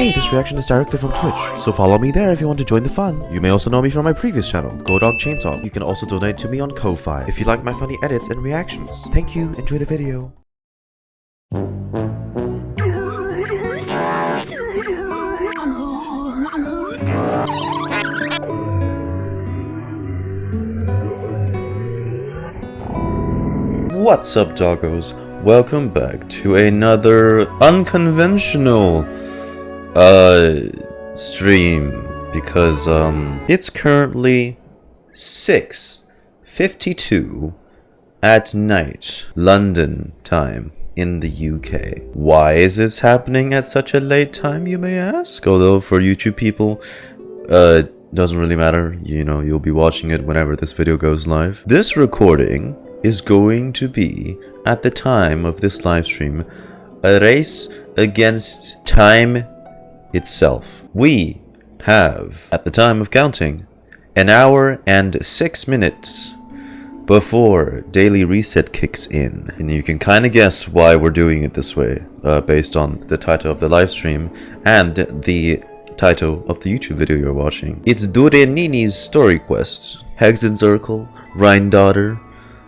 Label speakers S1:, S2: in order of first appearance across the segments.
S1: Hey, this reaction is directly from Twitch, so follow me there if you want to join the fun. You may also know me from my previous channel, Chainsaw. You can also donate to me on Ko-Fi if you like my funny edits and reactions. Thank you, enjoy the video. What's up, doggos? Welcome back to another unconventional stream, because it's currently 6:52 at night, London time in the UK. Why is this happening at such a late time, you may ask? Although for YouTube people, doesn't really matter. You know, you'll be watching it whenever this video goes live. This recording is going to be, at the time of this live stream, a race against time itself. We have, at the time of counting, 1 hour and 6 minutes before daily reset kicks in. And you can kind of guess why we're doing it this way, based on the title of the live stream and the title of the YouTube video you're watching. It's Durin's story quest. Hexen Circle, Rhine Daughter,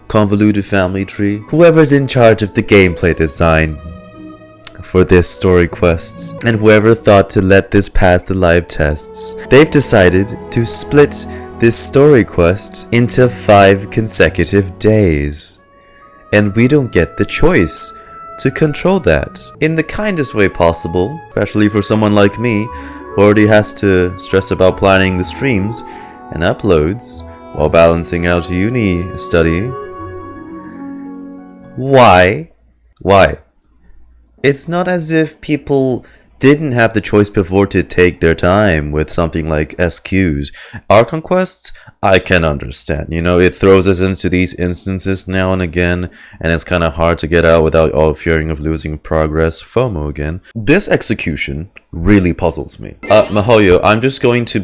S1: Convoluted Family Tree. Whoever's in charge of the gameplay design for this story quests, and whoever thought to let this pass the live tests, they've decided to split this story quest into 5 consecutive days. And we don't get the choice to control that in the kindest way possible, especially for someone like me who already has to stress about planning the streams and uploads while balancing out uni study. Why? It's not as if people didn't have the choice before to take their time with something like SQs. Our conquests, I can understand. You know, it throws us into these instances now and again, and it's kind of hard to get out without all fearing of losing progress. FOMO again. This execution really puzzles me. Mahoyo, I'm just going to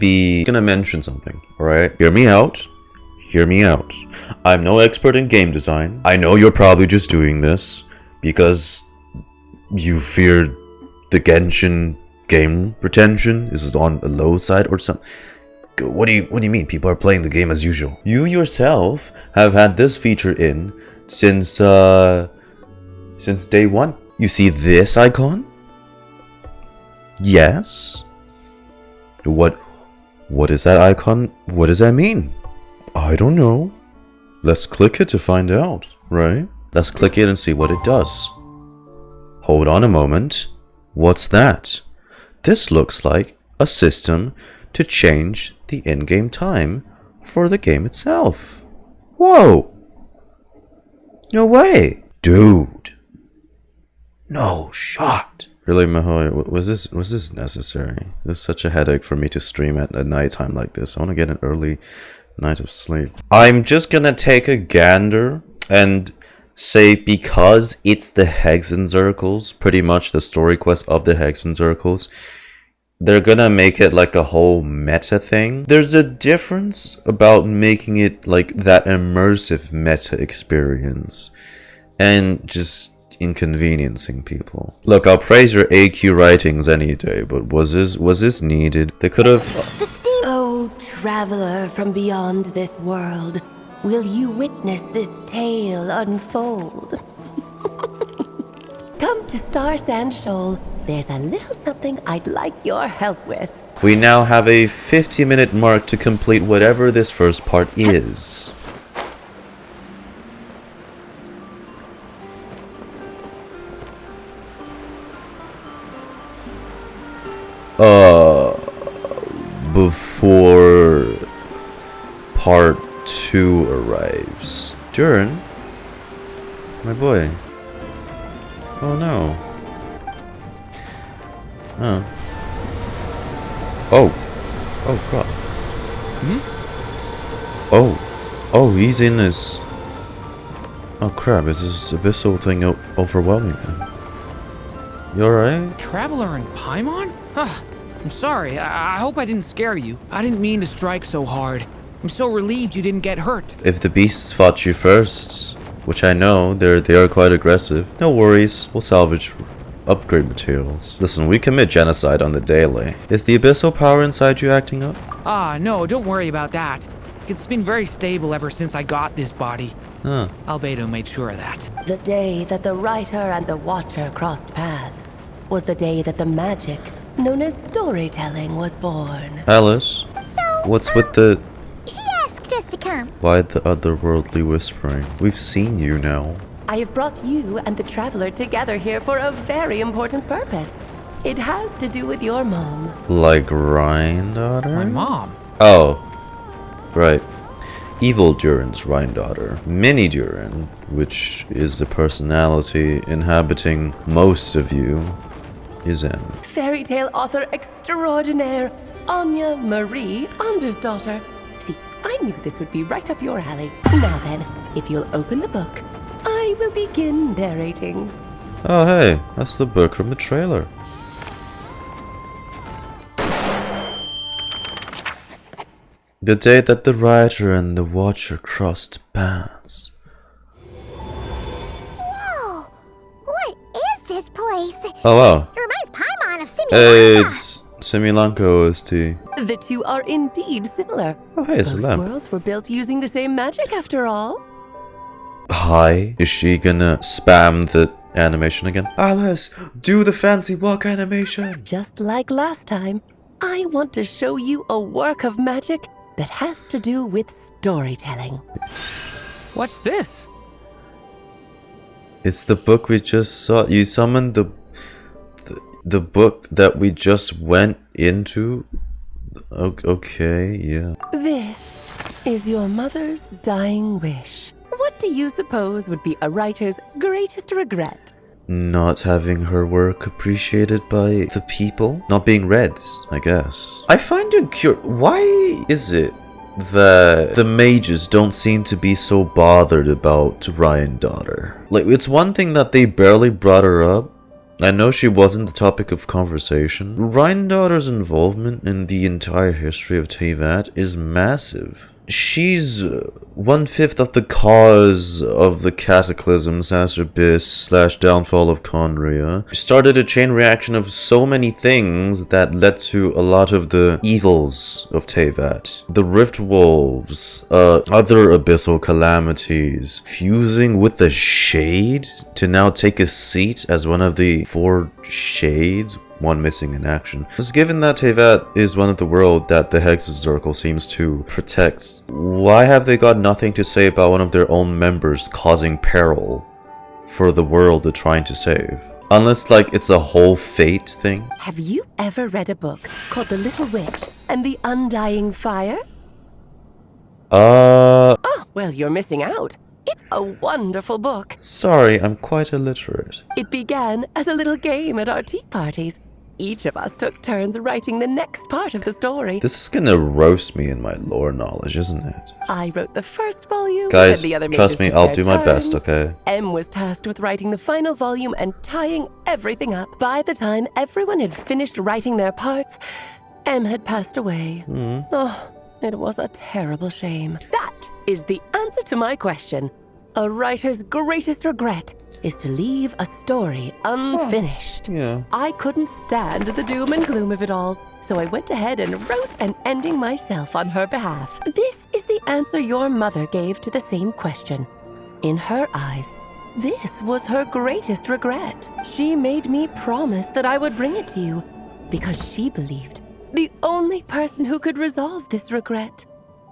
S1: mention something, alright? Hear me out. Hear me out. I'm no expert in game design. I know you're probably just doing this because you fear the Genshin game retention is on the low side or something. What do you mean? People are playing the game as usual. You yourself have had this feature in since day 1. You see this icon? Yes. What is that icon? What does that mean? I don't know. Let's click it to find out, right? Let's click it and see what it does. Hold on a moment. What's that? This looks like a system to change the in-game time for the game itself. Whoa! No way! Dude! No shot! Really, Mahoy, was this necessary? This is such a headache for me to stream at a nighttime like this. I want to get an early night of sleep. I'm just gonna take a gander and say, because it's the Hexen Circles, pretty much the story quest of the Hexen Circles, they're gonna make it like a whole meta thing. There's a difference about making it like that immersive meta experience and just inconveniencing people. Look, I'll praise your AQ writings any day, but was this needed? They could have.
S2: Oh, traveler from beyond this world, will you witness this tale unfold? Come to Star Sand Shoal. There's a little something I'd like your help with.
S1: We now have a 50-minute mark to complete whatever this first part is. Before part 2 arrives. Durin? My boy. Oh no. Huh. Oh crap. Oh, he's in his... Oh crap, is this abyssal thing overwhelming him? You alright?
S3: Traveler in Paimon? I'm sorry. I hope I didn't scare you. I didn't mean to strike so hard. I'm so relieved you didn't get hurt.
S1: If the beasts fought you first, which I know, they are quite aggressive. No worries, we'll salvage upgrade materials. Listen, we commit genocide on the daily. Is the abyssal power inside you acting up?
S3: Ah, no, don't worry about that. It's been very stable ever since I got this body.
S1: Huh.
S3: Albedo made sure of that.
S2: The day that the writer and the watcher crossed paths was the day that the magic known as storytelling was born.
S1: Alice,
S4: So,
S1: what's with the...
S4: she asked us to come.
S1: Why the otherworldly whispering? We've seen you now.
S2: I have brought you and the traveler together here for a very important purpose. It has to do with your mom.
S1: Like Rhine-daughter?
S3: My mom.
S1: Oh, right. Evil Durin's Rhine-daughter. Mini Durin, which is the personality inhabiting most of you, is M.
S2: Fairy tale author extraordinaire, Anya Marie Andersdottir. See, I knew this would be right up your alley. Now then, if you'll open the book, I will begin narrating.
S1: Oh hey, that's the book from the trailer. The day that the writer and the watcher crossed paths.
S4: Whoa! What is this place?
S1: Oh wow.
S4: It reminds Paimon of Simulanka.
S1: Hey, it's Simulanka OST.
S2: The two are indeed similar.
S1: Oh hey, it's a
S2: Both
S1: lamp.
S2: worlds were built using the same magic after all.
S1: Hi. Is she gonna spam the animation again? Alice, do the fancy walk animation.
S2: Just like last time, I want to show you a work of magic that has to do with storytelling.
S3: What's this?
S1: It's the book we just saw. You summoned the book that we just went into. Okay, yeah.
S2: This is your mother's dying wish. What do you suppose would be a writer's greatest regret?
S1: Not having her work appreciated by the people? Not being read, I guess. I find it curious. Why is it that the mages don't seem to be so bothered about Ryan-daughter? Like, it's one thing that they barely brought her up. I know she wasn't the topic of conversation. Ryan-daughter's involvement in the entire history of Teyvat is massive. She's 1/5 of the cause of the cataclysm / downfall of Conria. She started a chain reaction of so many things that led to a lot of the evils of Teyvat. The Rift Wolves, other abyssal calamities, fusing with the Shade to now take a seat as one of the 4 Shades. One missing in action. Just given that Teyvat is one of the world that the Hexed Circle seems to protect, why have they got nothing to say about one of their own members causing peril for the world they're trying to save? Unless, like, it's a whole fate thing?
S2: Have you ever read a book called The Little Witch and the Undying Fire? Oh, well, you're missing out. It's a wonderful book.
S1: Sorry, I'm quite illiterate.
S2: It began as a little game at our tea parties. Each of us took turns writing the next part of the story.
S1: This is gonna roast me in my lore knowledge, isn't it?
S2: I wrote the first volume,
S1: Guys,
S2: and the other
S1: trust me,
S2: mages took
S1: I'll
S2: their
S1: do my best,
S2: turns.
S1: okay?
S2: M was tasked with writing the final volume and tying everything up. By the time everyone had finished writing their parts, M had passed away. Oh, it was a terrible shame. That is the answer to my question. A writer's greatest regret is to leave a story unfinished.
S1: Yeah.
S2: I couldn't stand the doom and gloom of it all, so I went ahead and wrote an ending myself on her behalf. This is the answer your mother gave to the same question. In her eyes, this was her greatest regret. She made me promise that I would bring it to you because she believed the only person who could resolve this regret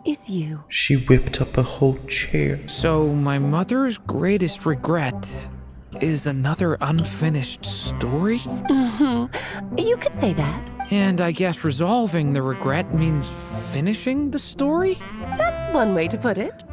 S2: is you.
S1: She whipped up a whole chair.
S3: So my mother's greatest regret is another unfinished story?
S2: You could say that.
S3: And I guess resolving the regret means finishing the story?
S2: That's one way to put it.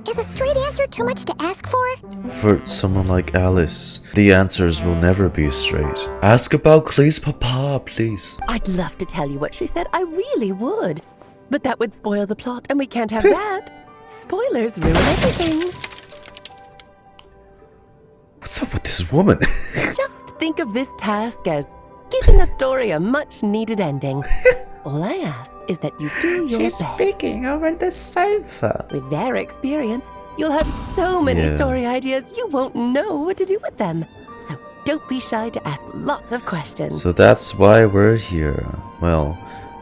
S4: Is a straight answer too much to ask for?
S1: For someone like Alice, the answers will never be straight. Ask about Clee's papa, please.
S2: I'd love to tell you what she said. I really would. But that would spoil the plot, and we can't have that. Spoilers ruin everything.
S1: What's up with this woman?
S2: Just think of this task as giving a story a much-needed ending. All I ask is that you do your best.
S1: speaking over the sofa.
S2: With their experience, you'll have so many
S1: Yeah.
S2: story ideas you won't know what to do with them. So don't be shy to ask lots of questions.
S1: So that's why we're here. Well,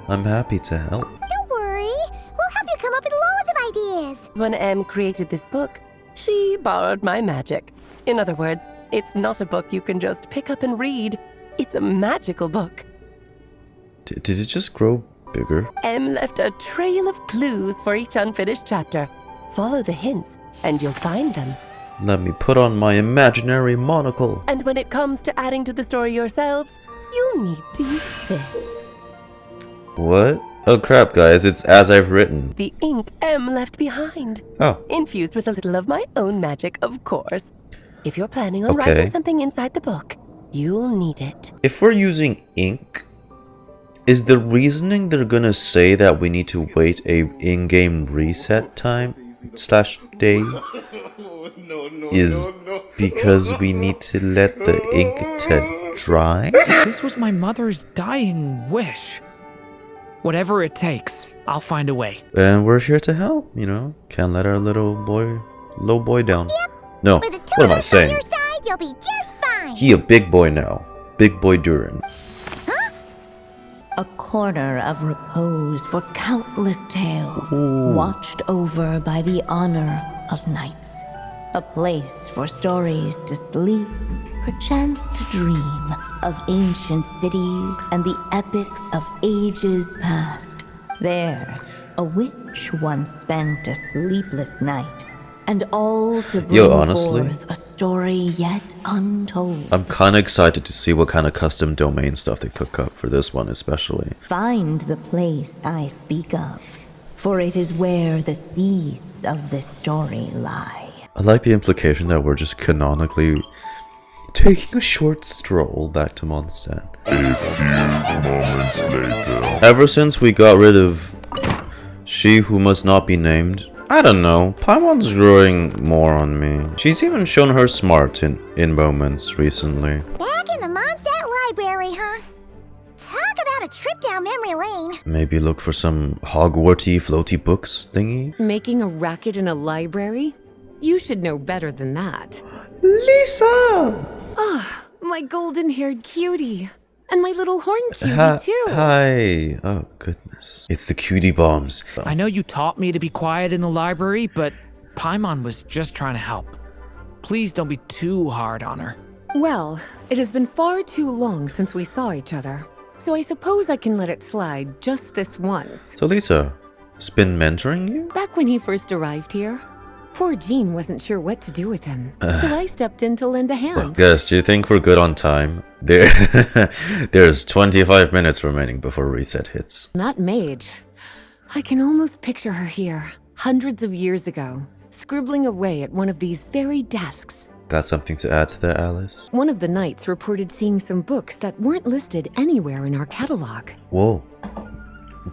S1: I'm happy to help.
S4: Don't worry. We'll help you come up with loads of ideas.
S2: When Em created this book, she borrowed my magic. In other words, it's not a book you can just pick up and read. It's a magical book.
S1: Did it just grow bigger?
S2: Em left a trail of clues for each unfinished chapter. Follow the hints, and you'll find them.
S1: Let me put on my imaginary monocle.
S2: And when it comes to adding to the story yourselves, you'll need to use this.
S1: What? Oh crap, guys, it's as I've written.
S2: The ink Em left behind.
S1: Oh.
S2: Infused with a little of my own magic, of course. If you're planning on
S1: Okay.
S2: writing something inside the book, you'll need it.
S1: If we're using ink, is the reasoning they're gonna say that we need to wait a in-game reset time / day is because we need to let the ink to dry?
S3: This was my mother's dying wish. Whatever it takes, I'll find a way.
S1: And we're here to help, you know. Can't let our little boy down. No,
S4: With the two
S1: what
S4: of
S1: am I
S4: us on
S1: saying?
S4: your side, you'll be just fine.
S1: He a big boy now. Big boy Durin.
S5: A corner of repose for countless tales, watched over by the honor of knights. A place for stories to sleep, perchance to dream of ancient cities and the epics of ages past. There, a witch once spent a sleepless night, and all to bring
S1: honestly,
S5: forth a story yet untold.
S1: I'm kinda excited to see what kind of custom domain stuff they cook up for this one especially.
S5: Find the place I speak of, for it is where the seeds of this story lie.
S1: I like the implication that we're just canonically taking a short stroll back to Mondstadt. Ever since we got rid of she who must not be named, I don't know, Paimon's growing more on me. She's even shown her smart in moments recently.
S4: Back in the Mondstadt library, huh? Talk about a trip down memory lane.
S1: Maybe look for some Hogwarty floaty books thingy.
S6: Making a racket in a library? You should know better than that.
S1: Lisa!
S6: My golden-haired cutie. And my little horn cutie, too.
S1: Hi. Oh, goodness. It's the cutie bombs.
S3: I know you taught me to be quiet in the library, but Paimon was just trying to help. Please don't be too hard on her.
S6: Well, it has been far too long since we saw each other, so I suppose I can let it slide just this once.
S1: So Lisa, has been mentoring you?
S6: Back when he first arrived here, poor Jean wasn't sure what to do with him, so I stepped in to lend a hand.
S1: Well, guys, do you think we're good on time? There's 25 minutes remaining before reset hits.
S6: That mage. I can almost picture her here, hundreds of years ago, scribbling away at one of these very desks.
S1: Got something to add to that, Alice?
S6: One of the knights reported seeing some books that weren't listed anywhere in our catalog.
S1: Whoa.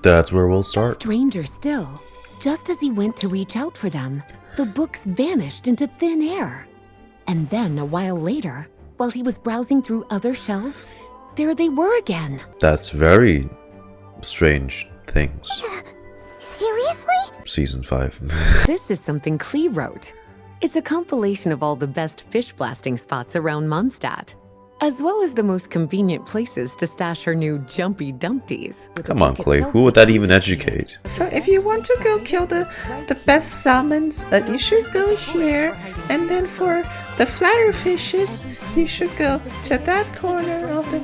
S1: That's where we'll start.
S6: Stranger still, just as he went to reach out for them, the books vanished into thin air. And then a while later, while he was browsing through other shelves, there they were again.
S1: That's very strange things.
S4: Seriously?
S1: Season 5.
S6: This is something Klee wrote. It's a compilation of all the best fish blasting spots around Mondstadt, as well as the most convenient places to stash her new jumpy dumpties.
S1: Come on, Clay. Who would that even educate?
S7: So if you want to go kill the best salmons, you should go here. And then for the flatter fishes, you should go to that corner of the...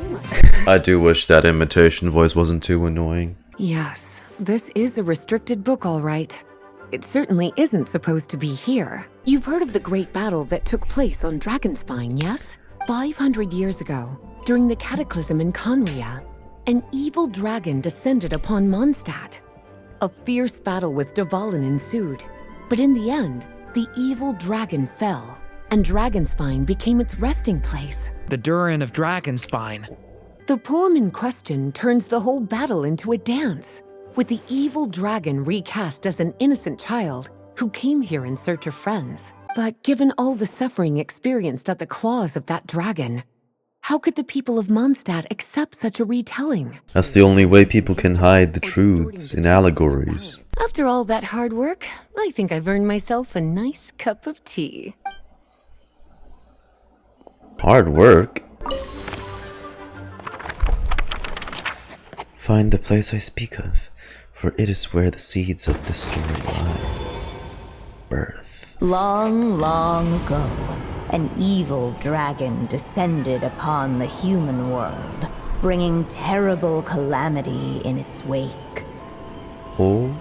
S1: I do wish that imitation voice wasn't too annoying.
S6: Yes, this is a restricted book, all right. It certainly isn't supposed to be here. You've heard of the great battle that took place on Dragonspine, yes? 500 years ago, during the Cataclysm in Conria, an evil dragon descended upon Mondstadt. A fierce battle with Dvalin ensued, but in the end, the evil dragon fell, and Dragonspine became its resting place.
S3: The Durin of Dragonspine.
S6: The poem in question turns the whole battle into a dance, with the evil dragon recast as an innocent child who came here in search of friends. But given all the suffering experienced at the claws of that dragon, how could the people of Mondstadt accept such a retelling?
S1: That's the only way people can hide the truths in allegories.
S6: After all that hard work, I think I've earned myself a nice cup of tea.
S1: Hard work? Find the place I speak of, for it is where the seeds of this story lie. Birth.
S5: Long, long ago, an evil dragon descended upon the human world, bringing terrible calamity in its wake.
S1: Oh?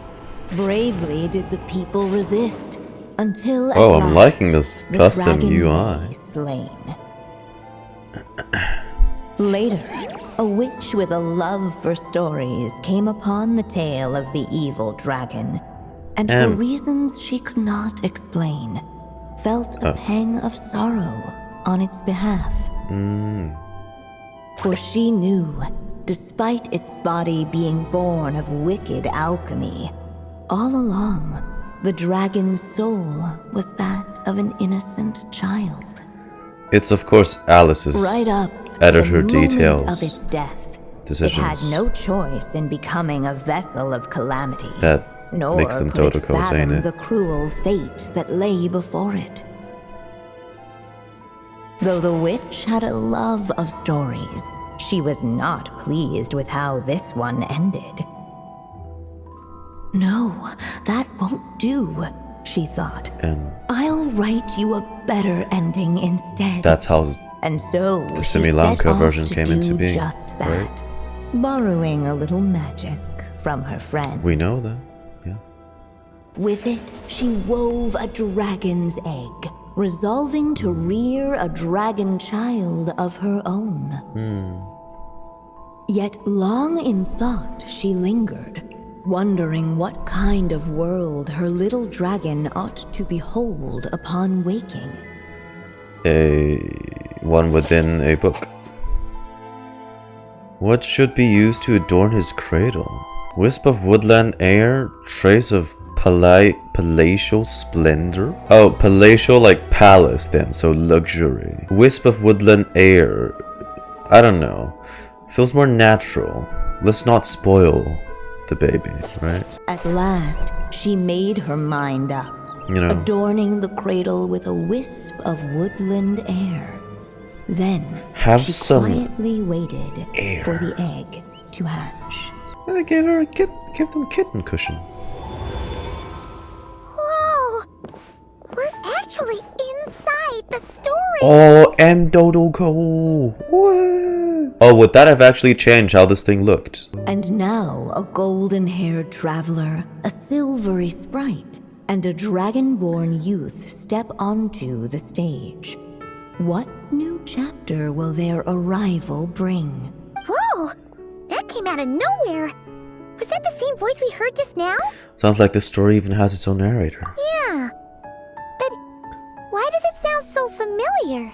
S5: Bravely did the people resist, until at
S1: Oh, I'm
S5: last,
S1: liking this
S5: the
S1: custom
S5: dragon
S1: UI.
S5: lay slain. Later, a witch with a love for stories came upon the tale of the evil dragon, and for reasons she could not explain, felt a pang of sorrow on its behalf. For she knew, despite its body being born of wicked alchemy, all along, the dragon's soul was that of an innocent child.
S1: It's of course Alice's
S5: Right up
S1: editor
S5: to the moment
S1: details
S5: of its death,
S1: decisions
S5: it had no choice in becoming a vessel of calamity.
S1: that
S5: Nor
S1: makes them
S5: could it
S1: Totokos, ain't
S5: fathom
S1: it?
S5: the cruel fate that lay before it. Though the witch had a love of stories, she was not pleased with how this one ended. No, that won't do, she thought.
S1: And
S5: I'll write you a better ending instead.
S1: that's how
S5: And so
S1: the
S5: she
S1: Sri
S5: set
S1: Lanka
S5: off
S1: version
S5: to
S1: came
S5: do
S1: into being,
S5: just that,
S1: right?
S5: borrowing a little magic from her friend.
S1: We know that, yeah.
S5: With it, she wove a dragon's egg, resolving to rear a dragon child of her own. Yet long in thought she lingered, wondering what kind of world her little dragon ought to behold upon waking.
S1: One within a book. What should be used to adorn his cradle? Wisp of woodland air, trace of palatial splendor? Oh, palatial like palace then, so luxury. Wisp of woodland air. I don't know. Feels more natural. Let's not spoil the baby, right?
S5: At last, she made her mind up,
S1: You know,
S5: adorning the cradle with a wisp of woodland air. Then
S1: have
S5: she
S1: some
S5: quietly waited
S1: air.
S5: for the egg to hatch.
S1: They gave her a give them kitten cushion.
S4: Whoa! We're actually inside the story!
S1: Oh, M Dodoko. What? Oh, would that have actually changed how this thing looked?
S5: And now a golden-haired traveler, a silvery sprite, and a dragon-born youth step onto the stage. What new chapter will their arrival bring?
S4: Whoa! That came out of nowhere! Was that the same voice we heard just now?
S1: Sounds like the story even has its own narrator.
S4: Yeah. But why does it sound so familiar?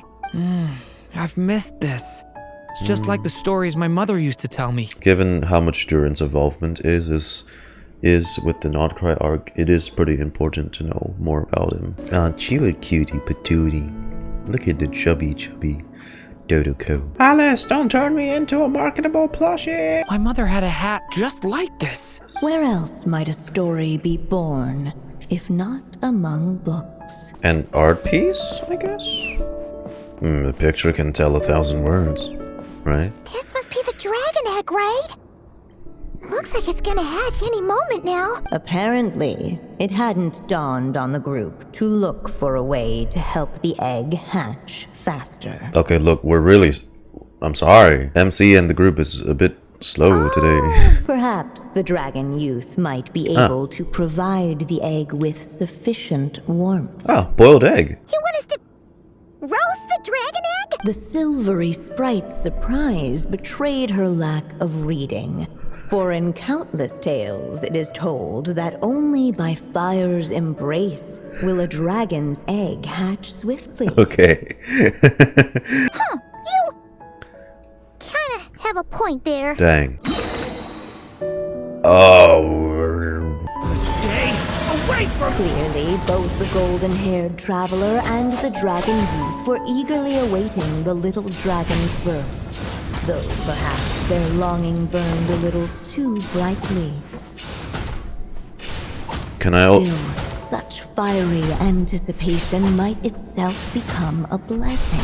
S3: I've missed this. It's just like the stories my mother used to tell me.
S1: Given how much Durin's involvement is with the Nodcry arc, it is pretty important to know more about him. Ah, cute cutie patootie. Look at the chubby Dodoko.
S7: Alice, don't turn me into a marketable plushie.
S3: My mother had a hat just like this.
S5: Where else might a story be born, if not among books?
S1: An art piece, I guess? A picture can tell 1,000 words, right?
S4: This must be the dragon egg, right? Looks like it's gonna hatch any moment now.
S5: Apparently, it hadn't dawned on the group to look for a way to help the egg hatch faster.
S1: Okay, look, we're really... I'm sorry. MC and the group is a bit slow today.
S5: Perhaps the dragon youth might be able to provide the egg with sufficient warmth.
S1: Ah, boiled egg.
S4: You want us to roast the dragon egg?
S5: The silvery sprite's surprise betrayed her lack of reading. For in countless tales, it is told that only by fire's embrace will a dragon's egg hatch swiftly.
S1: Okay.
S4: Huh, you kinda have a point there.
S1: Dang. Oh.
S3: Stay away from me!
S5: Clearly, both the golden-haired traveler and the dragon youth were eagerly awaiting the little dragon's birth. Though perhaps their longing burned a little too brightly.
S1: Can I...
S5: Still, such fiery anticipation might itself become a blessing.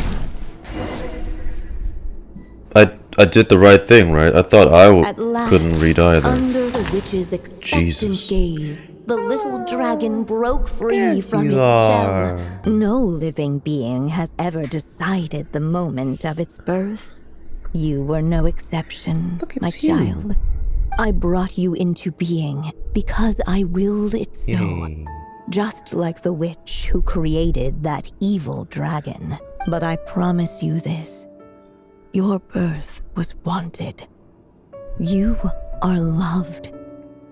S1: I did the right thing, right? I thought I
S5: At last,
S1: couldn't read either.
S5: under the witch's expectant
S1: Jesus.
S5: gaze, the little dragon broke free
S1: There
S5: from
S1: you
S5: its
S1: are.
S5: shell. No living being has ever decided the moment of its birth. You were no exception,
S1: Look,
S5: my
S1: it's you.
S5: child. I brought you into being because I willed it so.
S1: Yay.
S5: Just like the witch who created that evil dragon. But I promise you this. Your birth was wanted. You are loved.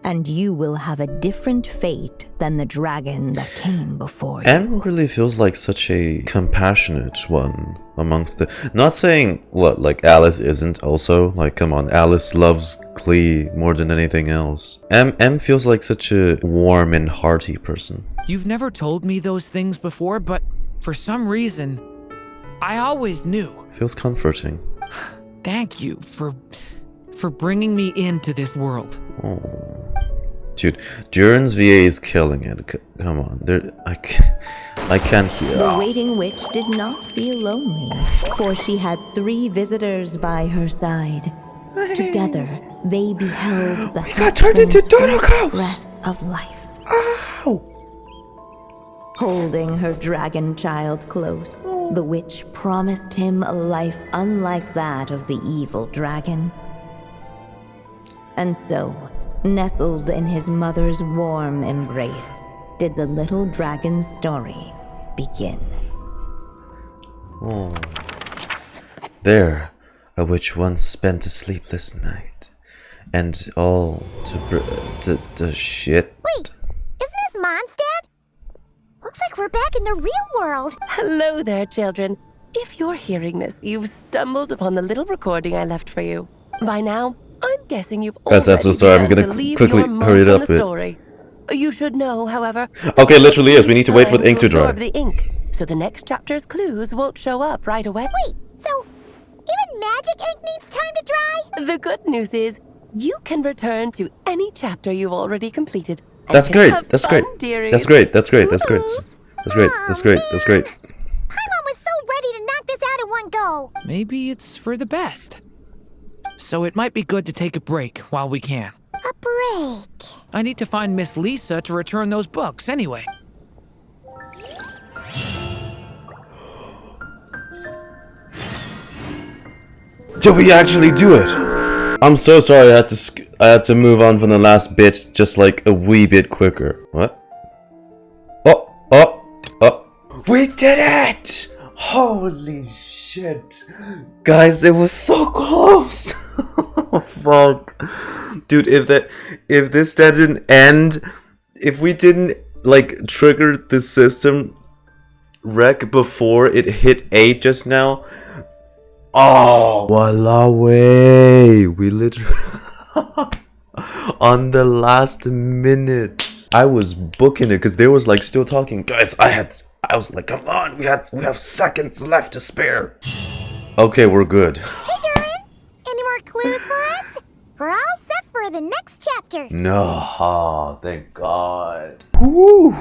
S5: And you will have a different fate than the dragon that came before you.
S1: Em really feels like such a compassionate one amongst the... Not saying, what, like Alice isn't also? Like, come on, Alice loves Klee more than anything else. Em feels like such a warm and hearty person.
S3: You've never told me those things before, but for some reason, I always knew.
S1: Feels comforting.
S3: Thank you for bringing me into this world.
S1: Oh. Dude, Durin's VA is killing it. Come on, I can't hear.
S5: The waiting witch did not feel lonely, for she had 3 visitors by her side. Together, they beheld the
S7: got turned into dodo cows!
S5: breath of life.
S7: Ow!
S5: Holding her dragon child close, the witch promised him a life unlike that of the evil dragon. And so, nestled in his mother's warm embrace, did the little dragon's story begin.
S1: Oh. There, a witch once spent a sleepless night, and all to shit.
S4: Wait, isn't this Mondstadt? Looks like we're back in the real world.
S2: Hello there, children. If you're hearing this, you've stumbled upon the little recording I left for you. By now, I'm guessing you've
S1: Guys,
S2: already
S1: I'm so sorry, I'm
S2: begun
S1: gonna
S2: to leave
S1: quickly
S2: your mark
S1: hurry it
S2: on
S1: up
S2: the
S1: a bit.
S2: story. You should know, however...
S1: Okay, literally is. We need to wait for the ink to dry.
S2: absorb the ink, so the next chapter's clues won't show up right away.
S4: Wait, so even magic ink needs time to dry?
S2: The good news is, you can return to any chapter you've already completed. and
S1: That's
S2: can
S1: great.
S2: have
S1: That's
S2: fun,
S1: great.
S2: dearie.
S1: That's great. That's great. That's great. That's great. That's great. That's great.
S4: Paimon was so ready to knock this out in one go.
S3: Maybe it's for the best. So it might be good to take a break while we can.
S4: A break.
S3: I need to find Miss Lisa to return those books anyway.
S1: Did we actually do it? I'm so sorry. I had to move on from the last bit just like a wee bit quicker. What? Oh! We did it! Holy shit, guys! It was so close. Oh, fuck, dude! If this didn't end, if we didn't like trigger the system wreck before it hit 8 just now. Oh, voila way! We literally on the last minute. I was booking it because they was like still talking. Guys, I was like, come on, we have seconds left to spare. Okay, we're good.
S4: Hey, Durin, any more clues for us? We're all set for the next chapter.
S1: No, thank God. Woo.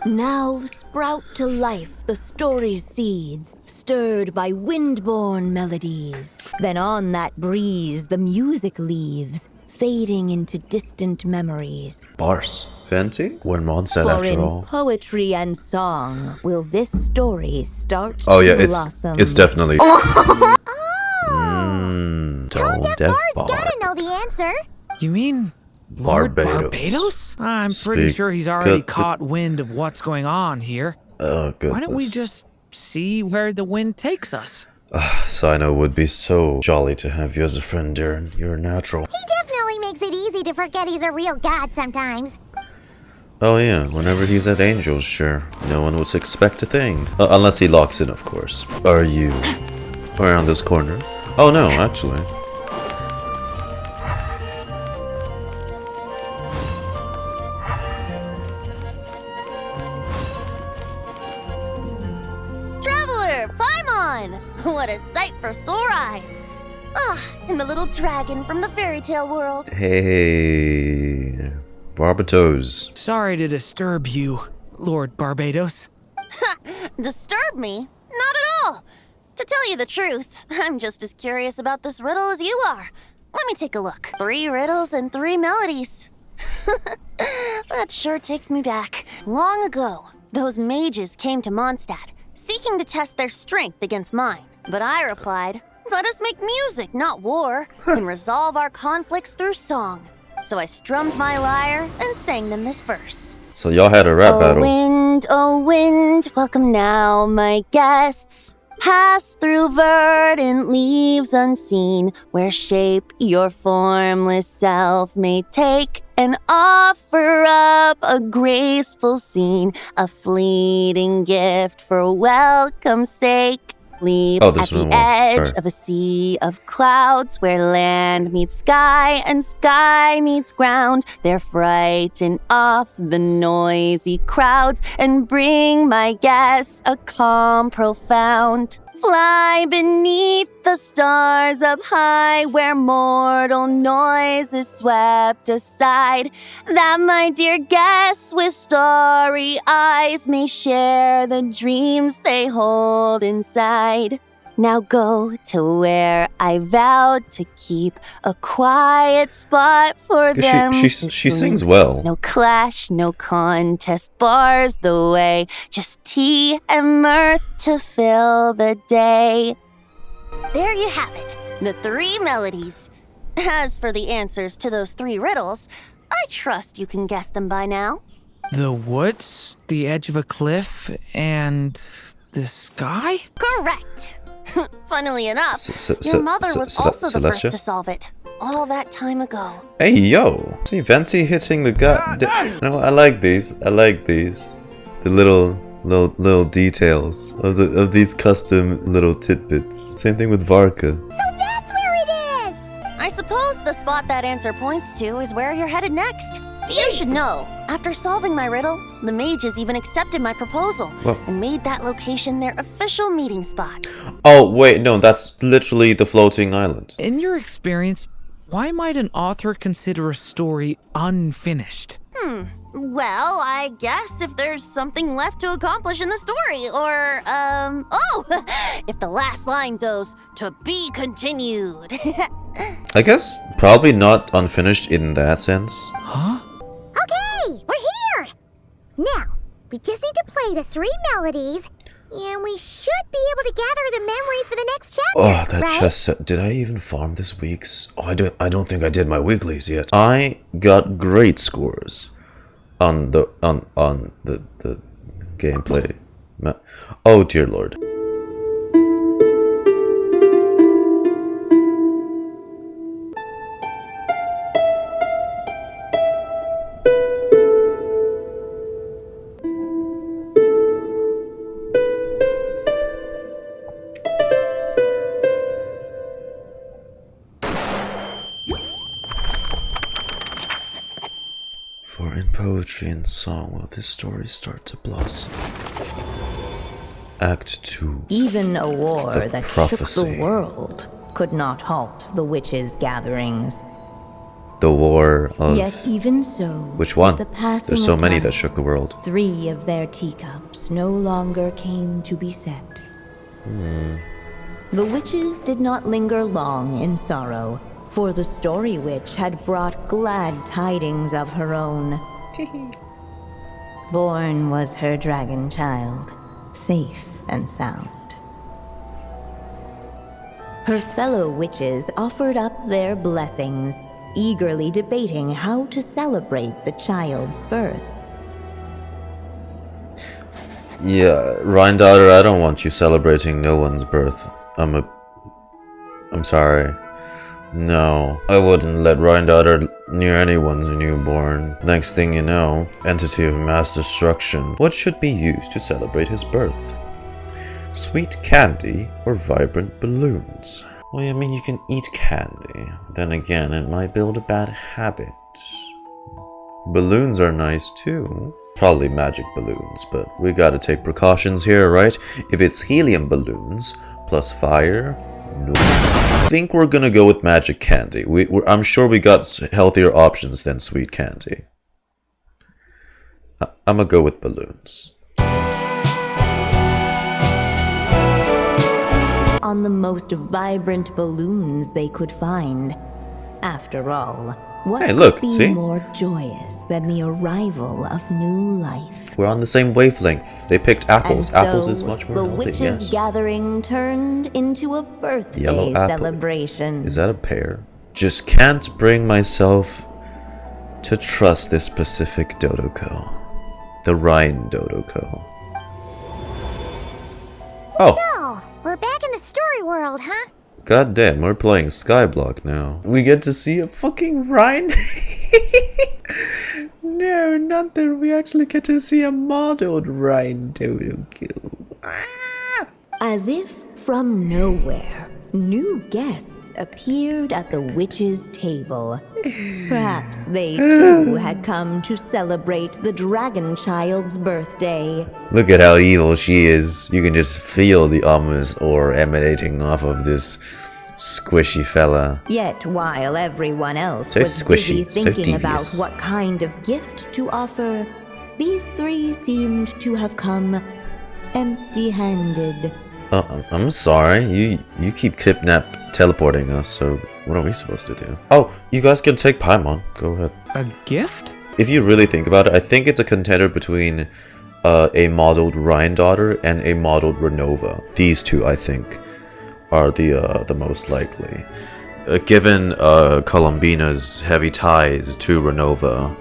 S5: Now sprout to life the story's seeds, stirred by wind-borne melodies. Then on that breeze the music leaves, fading into distant memories.
S1: Bars. Fancy? We're Mondstadt
S5: For
S1: after
S5: in
S1: all.
S5: poetry and song will this story start
S1: Oh yeah,
S5: to
S1: it's
S5: blossom.
S1: definitely.
S4: Oh!
S1: Tone
S4: Deaf
S1: deaf
S4: Bard's
S1: bar.
S4: gotta know the answer.
S3: You mean Lord
S1: Barbados.
S3: Barbados? I'm pretty
S1: Speak
S3: sure he's already
S1: the-
S3: caught wind of what's going on here.
S1: Oh goodness.
S3: Why don't we just see where the wind takes us?
S1: Sino would be so jolly to have you as a friend, Durin. You're a natural.
S4: He definitely makes it easy to forget he's a real god sometimes.
S1: Oh yeah, whenever he's at Angels, sure. No one would expect a thing. Unless he locks in, of course. Are you around this corner? Oh no, actually.
S8: Traveler, Paimon! What a sight for sore eyes! And the little dragon from the fairy tale world.
S1: Hey, Barbatos.
S3: Sorry to disturb you, Lord Barbados.
S8: Disturb me? Not at all! To tell you the truth, I'm just as curious about this riddle as you are. Let me take a look. 3 riddles and 3 melodies. That sure takes me back. Long ago, those mages came to Mondstadt, seeking to test their strength against mine. But I replied, let us make music, not war, and resolve our conflicts through song. So I strummed my lyre and sang them this verse.
S1: So y'all had a rap battle.
S8: Oh wind, welcome now, my guests. Pass through verdant leaves unseen, where shape your formless self may take, and offer up a graceful scene, a fleeting gift for welcome's sake. Leap at the edge of a sea of clouds, where land meets sky and sky meets ground. There frighten off the noisy crowds and bring my guests a calm profound. Fly beneath the stars up high, where mortal noise is swept aside, that my dear guests with starry eyes may share the dreams they hold inside. Now go to where I vowed to keep a quiet spot for them.
S1: She sings well.
S8: No clash, no contest bars the way. Just tea and mirth to fill the day. There you have it, the 3 melodies. As for the answers to those 3 riddles, I trust you can guess them by now.
S3: The woods, the edge of a cliff, and the sky?
S8: Correct. Funnily enough, your mother was also the first to solve it, all that time ago.
S1: Hey yo! See Venti hitting the gut. No, I like these. The little details of these custom little tidbits. Same thing with Varka.
S4: So that's where it is!
S8: I suppose the spot that answer points to is where you're headed next. You should know, after solving my riddle, the mages even accepted my proposal and made that location their official meeting spot.
S1: Oh, wait, no, that's literally the floating island.
S3: In your experience, why might an author consider a story unfinished?
S8: Well, I guess if there's something left to accomplish in the story, or, if the last line goes, to be continued.
S1: I guess probably not unfinished in that sense.
S3: Huh?
S4: Okay, we're here! Now, we just need to play the 3 melodies, and we should be able to gather the memories for the next chapter.
S1: Oh, that
S4: right?
S1: chest set. Did I even farm this week's? Oh, I don't think I did my weeklies yet. I got great scores on the gameplay. Oh dear lord. For in poetry and song will this story start to blossom. Act 2.
S5: Even a war
S1: The
S5: that
S1: prophecy.
S5: shook the world could not halt the witches' gatherings.
S1: The war of...
S5: Yet even so,
S1: Which one?
S5: the passing
S1: There's so
S5: of
S1: many
S5: time,
S1: that shook the world.
S5: 3 of their teacups no longer came to be set. The witches did not linger long in sorrow, for the story witch had brought glad tidings of her own. Born was her dragon child, safe and sound. Her fellow witches offered up their blessings, eagerly debating how to celebrate the child's birth.
S1: Yeah, Rhine-daughter, I don't want you celebrating no one's birth. I'm sorry. No, I wouldn't let Rhine-daughter near anyone's newborn. Next thing you know, entity of mass destruction. What should be used to celebrate his birth? Sweet candy or vibrant balloons? Well, I mean, you can eat candy. Then again, it might build a bad habit. Balloons are nice too. Probably magic balloons, but we gotta take precautions here, right? If it's helium balloons plus fire, no. I think we're gonna go with magic candy. I'm sure we got healthier options than sweet candy. I'm gonna go with balloons.
S5: on the most vibrant balloons they could find. After all, what
S1: Hey, look,
S5: could be
S1: see?
S5: more joyous than the arrival of new life?
S1: We're on the same wavelength. They picked apples.
S5: And so,
S1: Apples is much more
S5: the
S1: healthy,
S5: witches'
S1: yes.
S5: gathering turned into a birthday
S1: Yellow apple.
S5: celebration.
S1: Is that a pear? Just can't bring myself to trust this Pacific Dodoko. The Rhine Dodoko. Oh,
S4: So, we're back in the story world, huh?
S1: god damn, we're playing Skyblock now. We get to see a fucking Rhine? No, not that we actually get to see a modeled Rhine Dodoko.
S5: As if from nowhere, new guests appeared at the witches' table. Perhaps they too had come to celebrate the dragon child's birthday.
S1: Look at how evil she is. You can just feel the ominous aura emanating off of this squishy fella.
S5: Yet while everyone else
S1: So
S5: was
S1: squishy,
S5: busy
S1: so
S5: thinking about
S1: devious.
S5: what kind of gift to offer, these three seemed to have come empty-handed.
S1: I'm sorry. You keep teleporting us, so what are we supposed to do? Oh, you guys can take Paimon. Go ahead.
S3: A gift?
S1: If you really think about it, I think it's a contender between a modeled Rhine daughter and a modeled Renova. These two, I think, are the most likely. Given Columbina's heavy ties to Renova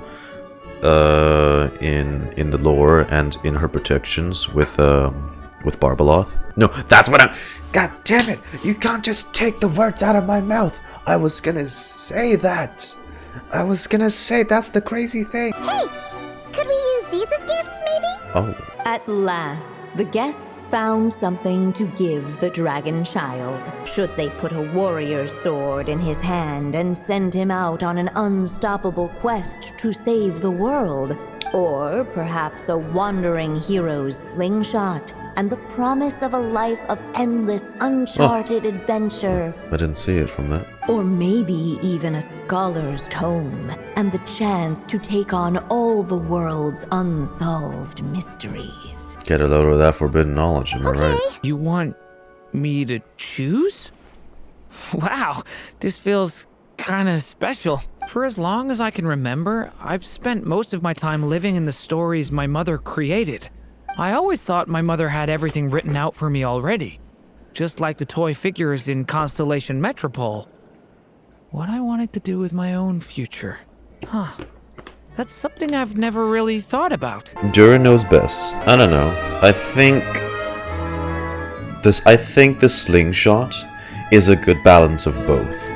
S1: in the lore and in her protections with Barbaloth. No, that's what I'm...
S7: God damn it! You can't just take the words out of my mouth. I was gonna say that. I was gonna say that's the crazy thing.
S4: Hey, could we use these as gifts, maybe?
S1: Oh.
S5: At last, the guests found something to give the dragon child. Should they put a warrior's sword in his hand and send him out on an unstoppable quest to save the world? Or perhaps a wandering hero's slingshot and the promise of a life of endless, uncharted adventure?
S1: I didn't see it from that.
S5: Or maybe even a scholar's tome and the chance to take on all the world's unsolved mysteries.
S1: Get a load of that forbidden knowledge, am I right?
S3: You want me to choose? Wow, this feels kinda special. For as long as I can remember, I've spent most of my time living in the stories my mother created. I always thought my mother had everything written out for me already, just like the toy figures in Constellation Metropole. What I wanted to do with my own future. Huh. That's something I've never really thought about.
S1: Durin knows best. I don't know. I think the slingshot is a good balance of both.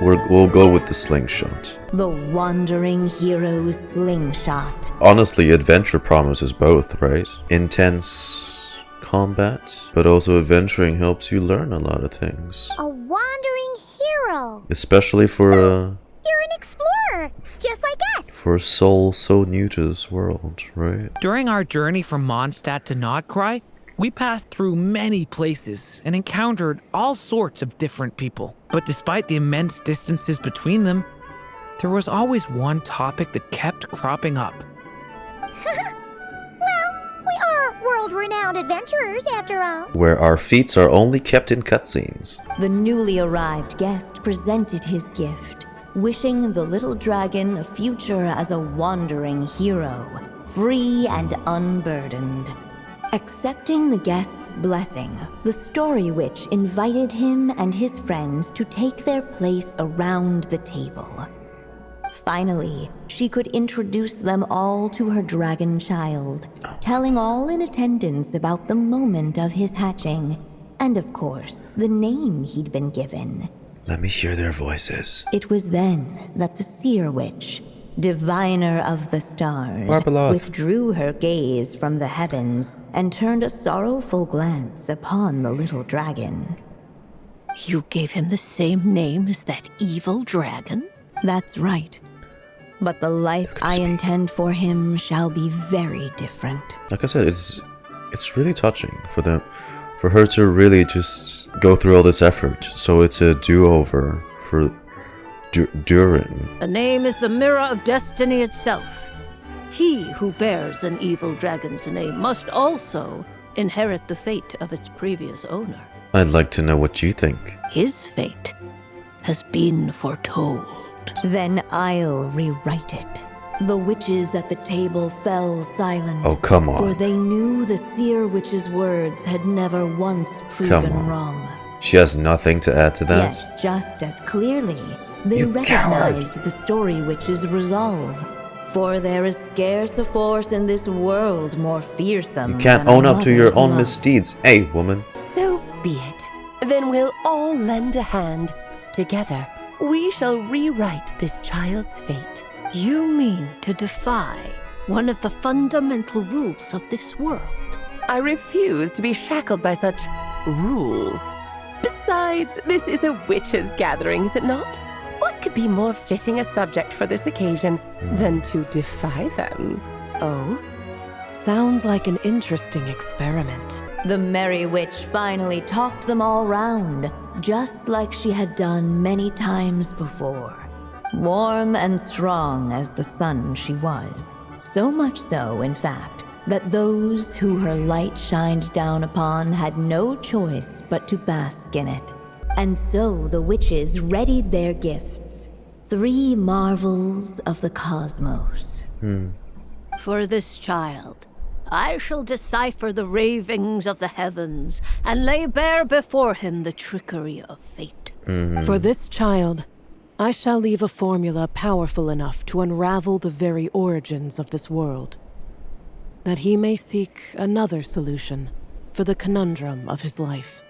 S1: We'll go with the slingshot.
S5: The wandering hero's slingshot.
S1: Honestly, adventure promises both, right? Intense combat, but also adventuring helps you learn a lot of things.
S4: A wandering hero.
S1: Especially for
S4: You're an explorer, just like us.
S1: for a soul so new to this world, right?
S3: During our journey from Mondstadt to Nodcry, we passed through many places and encountered all sorts of different people. But despite the immense distances between them, there was always one topic that kept cropping up.
S4: Well, we are world-renowned adventurers, after all.
S1: Where our feats are only kept in cutscenes.
S5: The newly arrived guest presented his gift, wishing the little dragon a future as a wandering hero, free and unburdened. Accepting the guest's blessing, the story witch invited him and his friends to take their place around the table. Finally, she could introduce them all to her dragon child, telling all in attendance about the moment of his hatching, and of course, the name he'd been given.
S1: Let me hear their voices.
S5: It was then that the seer witch, diviner of the stars,
S1: Barbaloth.
S5: withdrew her gaze from the heavens and turned a sorrowful glance upon the little dragon.
S2: You gave him the same name as that evil dragon?
S5: That's right. But the life I intend for him shall be very different.
S1: Like I said, it's really touching for her to really just go through all this effort. So it's a do-over for Durin.
S2: The name is the mirror of destiny itself. He who bears an evil dragon's name must also inherit the fate of its previous owner.
S1: I'd like to know what you think.
S5: His fate has been foretold. Then I'll rewrite it. The witches at the table fell silent.
S1: Oh, come on.
S5: For they knew the seer witch's words had never once proven wrong.
S1: She has nothing to add to that?
S5: Yet, just as clearly, they
S1: You
S5: recognized the story witch's resolve. For there is scarce a force in this world more fearsome.
S1: You can't
S5: than a
S1: own up to your
S5: mother's
S1: own
S5: love.
S1: misdeeds, hey, woman.
S2: So be it. Then we'll all lend a hand. Together, we shall rewrite this child's fate.
S9: You mean to defy one of the fundamental rules of this world?
S2: I refuse to be shackled by such rules. Besides, this is a witches' gathering, is it not? What could be more fitting a subject for this occasion than to defy them?
S10: Oh? Sounds like an interesting experiment.
S5: The merry witch finally talked them all round, just like she had done many times before. Warm and strong as the sun she was. So much so, in fact, that those who her light shined down upon had no choice but to bask in it. And so the witches readied their gifts. 3 marvels of the cosmos.
S9: For this child, I shall decipher the ravings of the heavens and lay bare before him the trickery of fate.
S10: For this child, I shall leave a formula powerful enough to unravel the very origins of this world, that he may seek another solution for the conundrum of his life.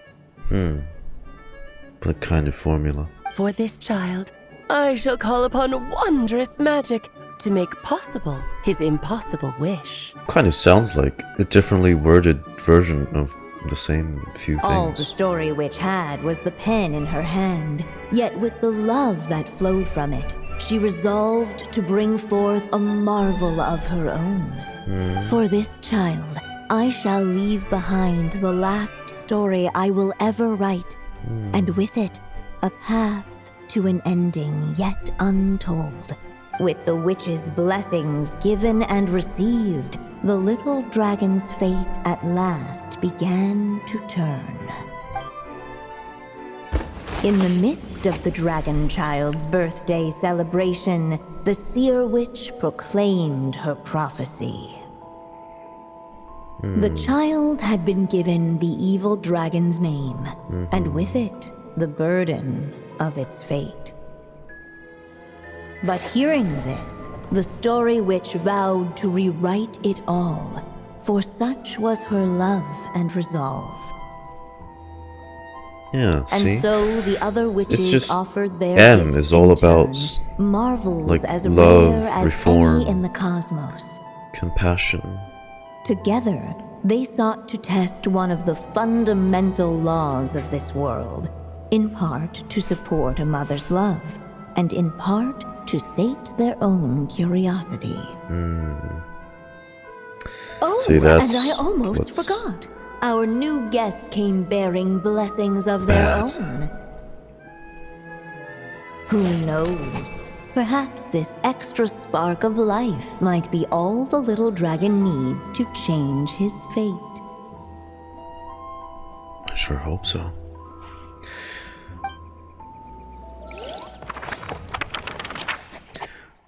S1: What kind of formula?
S2: For this child, I shall call upon wondrous magic to make possible his impossible wish.
S1: Kind of sounds like a differently worded version of the same few things.
S5: All the story witch had was the pen in her hand, yet with the love that flowed from it, she resolved to bring forth a marvel of her own. For this child, I shall leave behind the last story I will ever write, and with it, a path to an ending yet untold. With the witch's blessings given and received, the little dragon's fate at last began to turn. In the midst of the dragon child's birthday celebration, the seer witch proclaimed her prophecy. The child had been given the evil dragon's name, and with it, the burden of its fate. But hearing this, the story witch vowed to rewrite it all, for such was her love and resolve.
S1: Yeah, see?
S5: And so the other witches
S1: just
S5: offered their
S1: M
S5: gifts
S1: is all
S5: in
S1: about
S5: turn, marvels
S1: like
S5: as
S1: love,
S5: rare as
S1: reform,
S5: any in the cosmos.
S1: compassion.
S5: Together, they sought to test one of the fundamental laws of this world, in part to support a mother's love, and in part to sate their own curiosity. Oh,
S1: See, that's
S5: and I almost
S1: what's
S5: forgot. Our new guests came bearing blessings of their
S1: bad.
S5: own. Who knows? Perhaps this extra spark of life might be all the little dragon needs to change his fate.
S1: I sure hope so.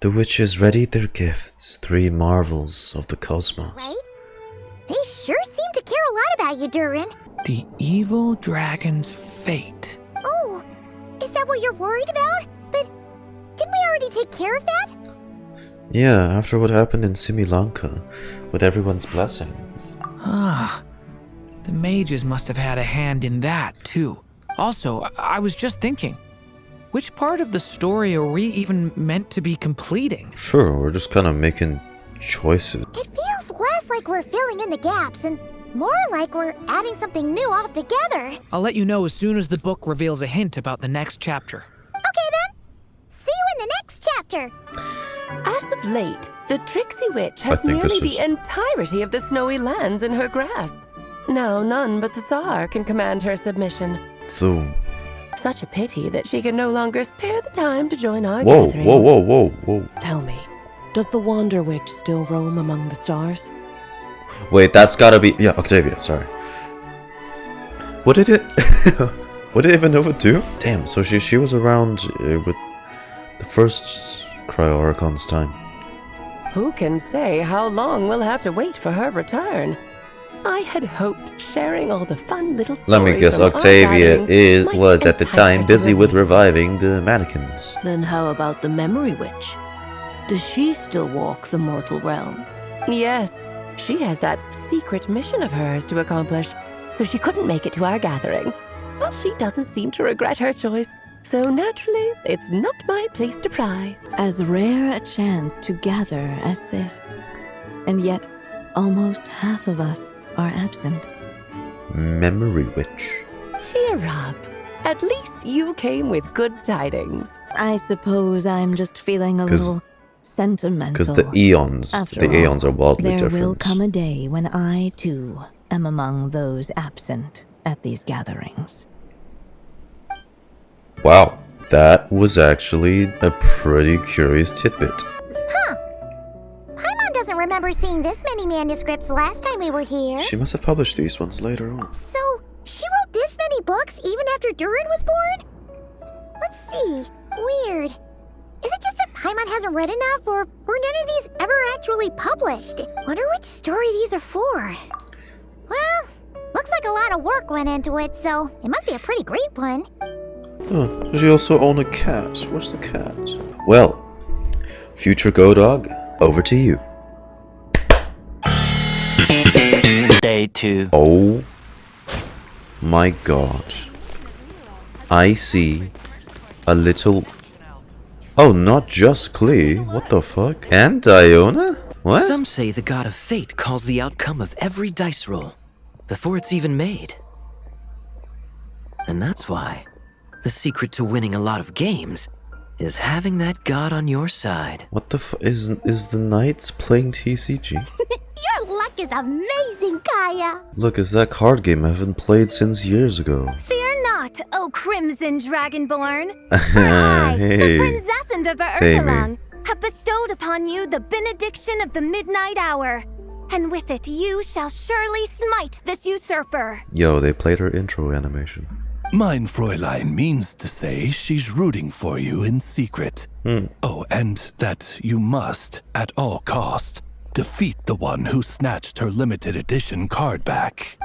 S1: The witches readied their gifts, 3 marvels of the cosmos.
S4: Right? They sure seem to care a lot about you, Durin.
S3: The evil dragon's fate.
S4: Oh, is that what you're worried about? But didn't we already take care of that?
S1: Yeah, after what happened in Sri Lanka, with everyone's blessings.
S3: Ah, the mages must have had a hand in that, too. Also, I was just thinking, which part of the story are we even meant to be completing?
S1: Sure, we're just kind of making choices.
S4: It feels less like we're filling in the gaps and more like we're adding something new altogether.
S3: I'll let you know as soon as the book reveals a hint about the next chapter.
S4: Okay then. See you in the next chapter.
S2: As of late, the tricksy witch
S1: I
S2: has
S1: think
S2: nearly
S1: this
S2: the
S1: is-
S2: entirety of the snowy lands in her grasp. Now none but the Tsar can command her submission.
S1: So,
S2: Such a pity that she can no longer spare the time to join our
S1: whoa,
S2: gatherings.
S1: whoa, whoa, whoa, whoa.
S10: Tell me, does the Wander Witch still roam among the stars?
S1: Wait, that's gotta be... Yeah, Octavia, sorry. What did it? What did Ivanova do? Damn, so she was around with the first Cryo-Archon's time.
S2: Who can say how long we'll have to wait for her return? I had hoped sharing all the fun little stories.
S1: Let me guess,
S2: from our
S1: Octavia
S2: gatherings
S1: was
S2: might
S1: at the
S2: entice
S1: time
S2: her
S1: busy
S2: to
S1: with
S2: remain.
S1: reviving the mannequins.
S9: Then how about the Memory Witch? Does she still walk the mortal realm?
S2: Yes, she has that secret mission of hers to accomplish, so she couldn't make it to our gathering. But she doesn't seem to regret her choice, so naturally, it's not my place to pry.
S5: As rare a chance to gather as this, and yet almost half of us are absent.
S1: Memory Witch.
S2: Cheer up. At least you came with good tidings.
S5: I suppose I'm just feeling a
S1: 'Cause-
S5: little sentimental.
S1: Because the eons
S5: After
S1: are wildly
S5: there
S1: different.
S5: will come a day when I, too, am among those absent at these gatherings.
S1: Wow, that was actually a pretty curious tidbit.
S4: Paimon doesn't remember seeing this many manuscripts last time we were here.
S1: She must have published these ones later on.
S4: So, she wrote this many books even after Durin was born? Let's see. Weird. Is it just that Paimon hasn't read enough, or were none of these ever actually published? Wonder which story these are for. Well, looks like a lot of work went into it, so it must be a pretty great one.
S1: Oh, does she also own a cat? What's the cat? Well, future Go-Dog, over to you.
S11: Day 2.
S1: Oh my god. I see a little... Oh, not just Klee. What the fuck? And Diona? What?
S11: Some say the god of fate calls the outcome of every dice roll before it's even made. And that's why the secret to winning a lot of games is having that god on your side.
S1: What the is the Knights playing TCG?
S4: Your luck is amazing, Kaya.
S1: Look, it's that card game I haven't played since years ago.
S12: Fear not, O Crimson Dragonborn.
S1: Hey,
S12: The Princess of
S1: Tammy.
S12: Urtalang, have bestowed upon you the benediction of the midnight hour, and with it you shall surely smite this usurper.
S1: Yo, they played her intro animation.
S13: Mein Fräulein means to say she's rooting for you in secret. Oh, and that you must, at all cost, defeat the one who snatched her limited edition card back.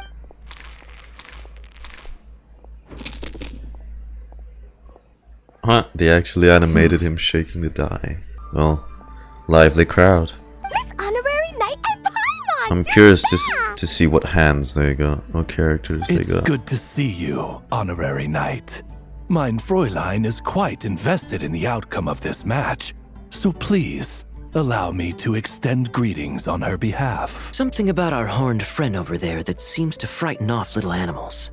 S1: Huh, they actually animated him shaking the die. Well, lively crowd.
S4: Miss Honorary Knight and Paimon!
S1: I'm curious to see what hands they got, what characters they
S13: It's
S1: got.
S13: good to see you, Honorary Knight. Mein Fräulein is quite invested in the outcome of this match, so please, allow me to extend greetings on her behalf.
S11: Something about our horned friend over there that seems to frighten off little animals.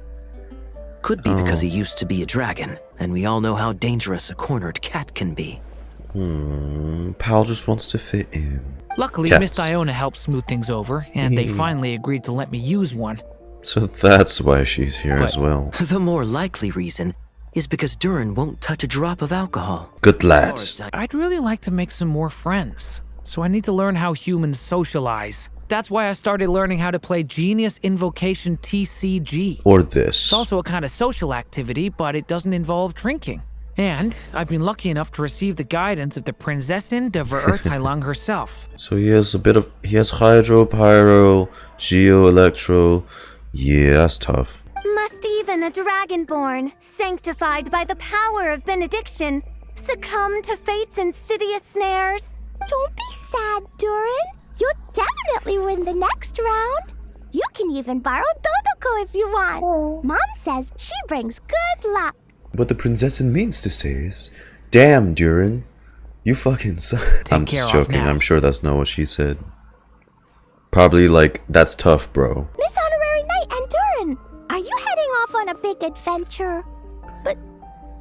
S11: Could be because he used to be a dragon, and we all know how dangerous a cornered cat can be.
S1: Pal just wants to fit in.
S3: Luckily,
S1: Cats.
S3: Miss Diona helped smooth things over, and they finally agreed to let me use one.
S1: So that's why she's here as well.
S11: The more likely reason is because Durin won't touch a drop of alcohol.
S1: Good lads.
S3: I'd really like to make some more friends, so I need to learn how humans socialize. That's why I started learning how to play Genius Invocation TCG.
S1: Or this.
S3: It's also a kind of social activity, but it doesn't involve drinking. And I've been lucky enough to receive the guidance of the Prinzessin de Verurteilung herself.
S1: So he has he has Hydro, Pyro, Geo, Electro. Yeah, that's tough.
S12: Must even a dragonborn, sanctified by the power of benediction, succumb to fate's insidious snares?
S4: Don't be sad, Durin. You'll definitely win the next round. You can even borrow Dodoko if you want. Mom says she brings good luck.
S1: What the Prinzessin means to say is, damn, Durin, you fucking suck. I'm just joking. I'm sure that's not what she said. Probably like, that's tough, bro.
S4: Miss Honorary Knight and Durin, are you heading off on a big adventure? But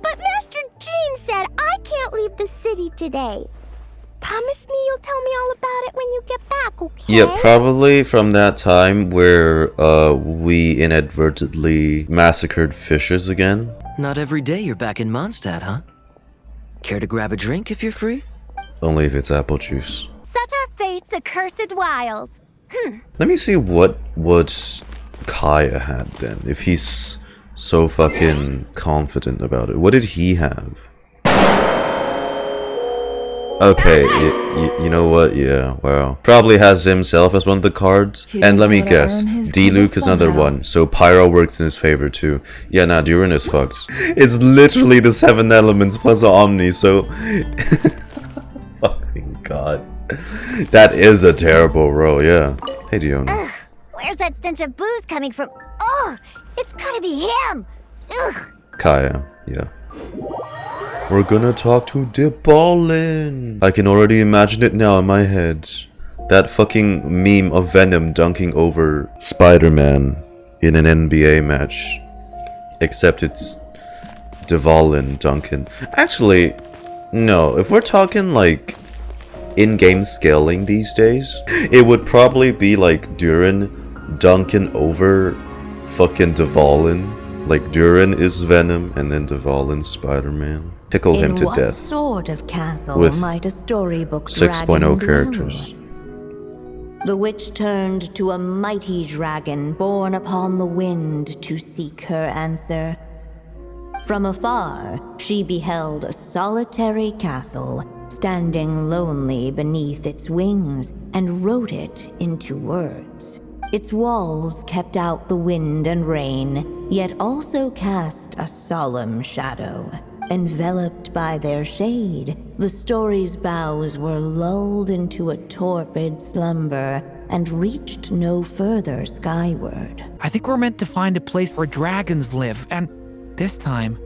S4: Master Jean said I can't leave the city today. Promise me you'll tell me all about it when you get back, okay?
S1: Yeah, probably from that time where we inadvertently massacred fishes again.
S11: Not every day you're back in Mondstadt, huh? Care to grab a drink if you're free?
S1: Only if it's apple juice.
S12: Such are fate's accursed wiles.
S1: Let me see what Kaya had then. If he's so fucking confident about it. What did he have? Okay, you know what? Yeah, wow. Probably has himself as one of the cards. And let me guess, D-Luke is another one, so Pyro works in his favor too. Yeah, nah, Durin is fucked. It's literally the 7 elements plus the Omni, so... Fucking god. That is a terrible roll, yeah. Hey, Dion.
S4: Ugh, where's that stench of booze coming from? Oh, it's gotta be him! Ugh!
S1: Kaya, yeah. We're gonna talk to Depolin. I can already imagine it now in my head. That fucking meme of Venom dunking over Spider-Man in an NBA match. Except it's Depolin dunking. Actually, no. If we're talking like in-game scaling these days, it would probably be like Durin dunking over fucking Depolin. Like Durin is Venom and then Depolin Spider-Man. Tickle him to death.
S5: Sort of castle
S1: with
S5: might a storybook
S1: 6.0 characters.
S5: The witch turned to a mighty dragon born upon the wind to seek her answer. From afar, she beheld a solitary castle standing lonely beneath its wings and wrote it into words. Its walls kept out the wind and rain, yet also cast a solemn shadow. Enveloped by their shade, the story's boughs were lulled into a torpid slumber and reached no further skyward.
S3: I think we're meant to find a place where dragons live, and this time,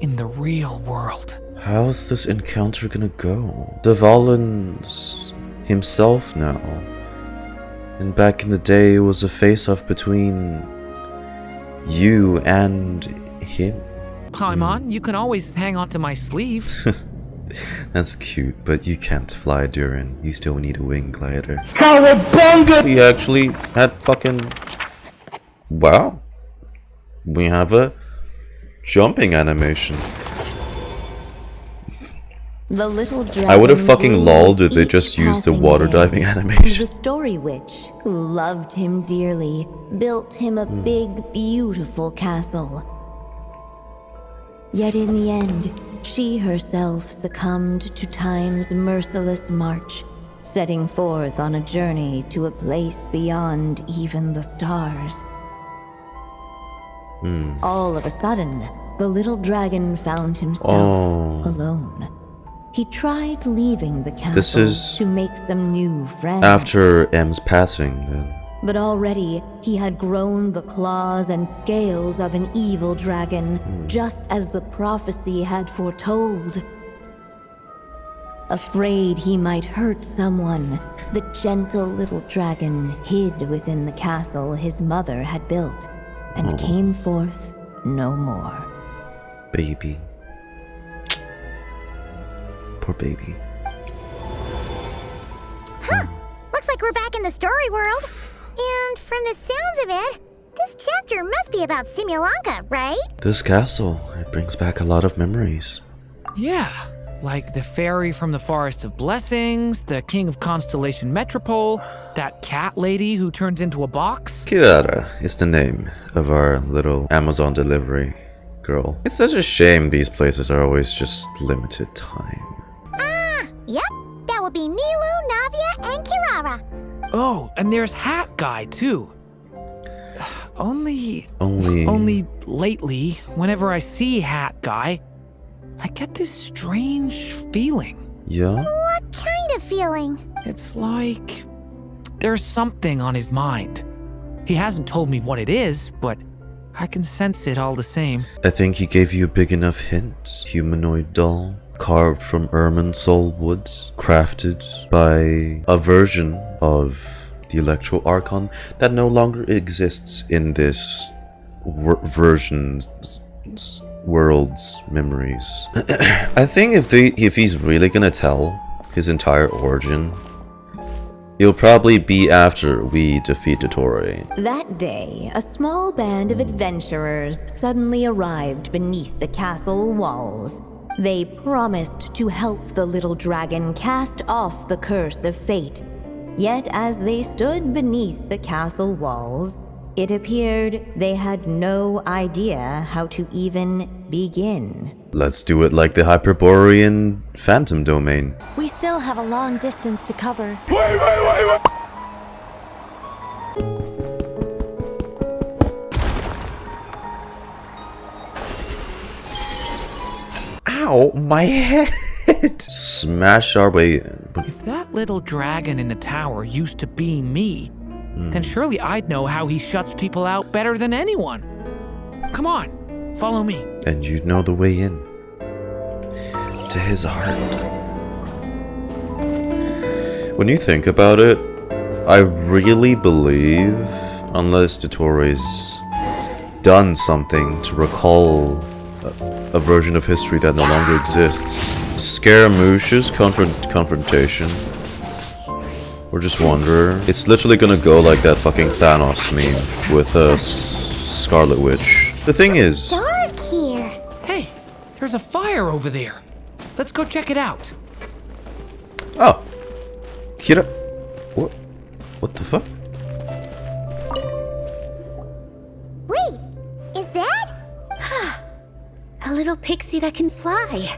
S3: in the real world.
S1: How's this encounter gonna go? Depolin's himself now. And back in the day, it was a face-off between you and him.
S3: Paimon, you can always hang on to my sleeve.
S1: That's cute, but you can't fly, Durin. You still need a wing glider.
S7: Cowabunga!
S1: We actually had fucking... Wow. We have a jumping animation.
S5: The little
S1: I would have fucking lolled if they just used the water diving animation.
S5: The story witch, who loved him dearly, built him a big, beautiful castle. Yet in the end, she herself succumbed to time's merciless march, setting forth on a journey to a place beyond even the stars. All of a sudden, the little dragon found himself alone. He tried leaving the castle to make some new friends.
S1: After M's passing, then.
S5: But already, he had grown the claws and scales of an evil dragon, just as the prophecy had foretold. Afraid he might hurt someone, the gentle little dragon hid within the castle his mother had built, and came forth no more.
S1: Baby. Poor baby.
S4: Huh. Looks like we're back in the story world. And from the sounds of it, this chapter must be about Simulanka, right?
S1: This castle, it brings back a lot of memories.
S3: Yeah, like the fairy from the Forest of Blessings, the king of Constellation Metropole, that cat lady who turns into a box.
S1: Kirara is the name of our little Amazon delivery girl. It's such a shame these places are always just limited time.
S4: Yep. That would be Nilou, Navia, and Kirara.
S3: Oh, and there's Hat Guy, too. Only lately, whenever I see Hat Guy, I get this strange feeling.
S1: Yeah?
S4: What kind of feeling?
S3: It's like there's something on his mind. He hasn't told me what it is, but I can sense it all the same.
S1: I think he gave you a big enough hint. Humanoid doll, carved from Irminsul woods, crafted by a version of the Electro Archon that no longer exists in this world's memories. I think if he's really gonna tell his entire origin, it'll probably be after we defeat Destory.
S5: That day, a small band of adventurers suddenly arrived beneath the castle walls. They promised to help the little dragon cast off the curse of fate. Yet as they stood beneath the castle walls, It appeared they had no idea how to even begin.
S1: Let's do it like the Hyperborean Phantom domain.
S12: We still have a long distance to cover.
S13: Wait.
S1: Ow, my head! Smash our way in.
S3: If that little dragon in the tower used to be me, then surely I'd know how he shuts people out better than anyone. Come on, follow me.
S1: And you'd know the way in. To his heart. When you think about it, I really believe, unless Destory's done something to recall a version of history that no longer exists, Scaramouche's confrontation, or just Wanderer, it's literally gonna go like that fucking Thanos meme with a Scarlet Witch. The thing is...
S4: Dark here.
S3: Hey, there's a fire over there. Let's go check it out.
S1: Oh. Kira... What? What the fuck?
S4: Wait, is that?
S8: A little pixie that can fly.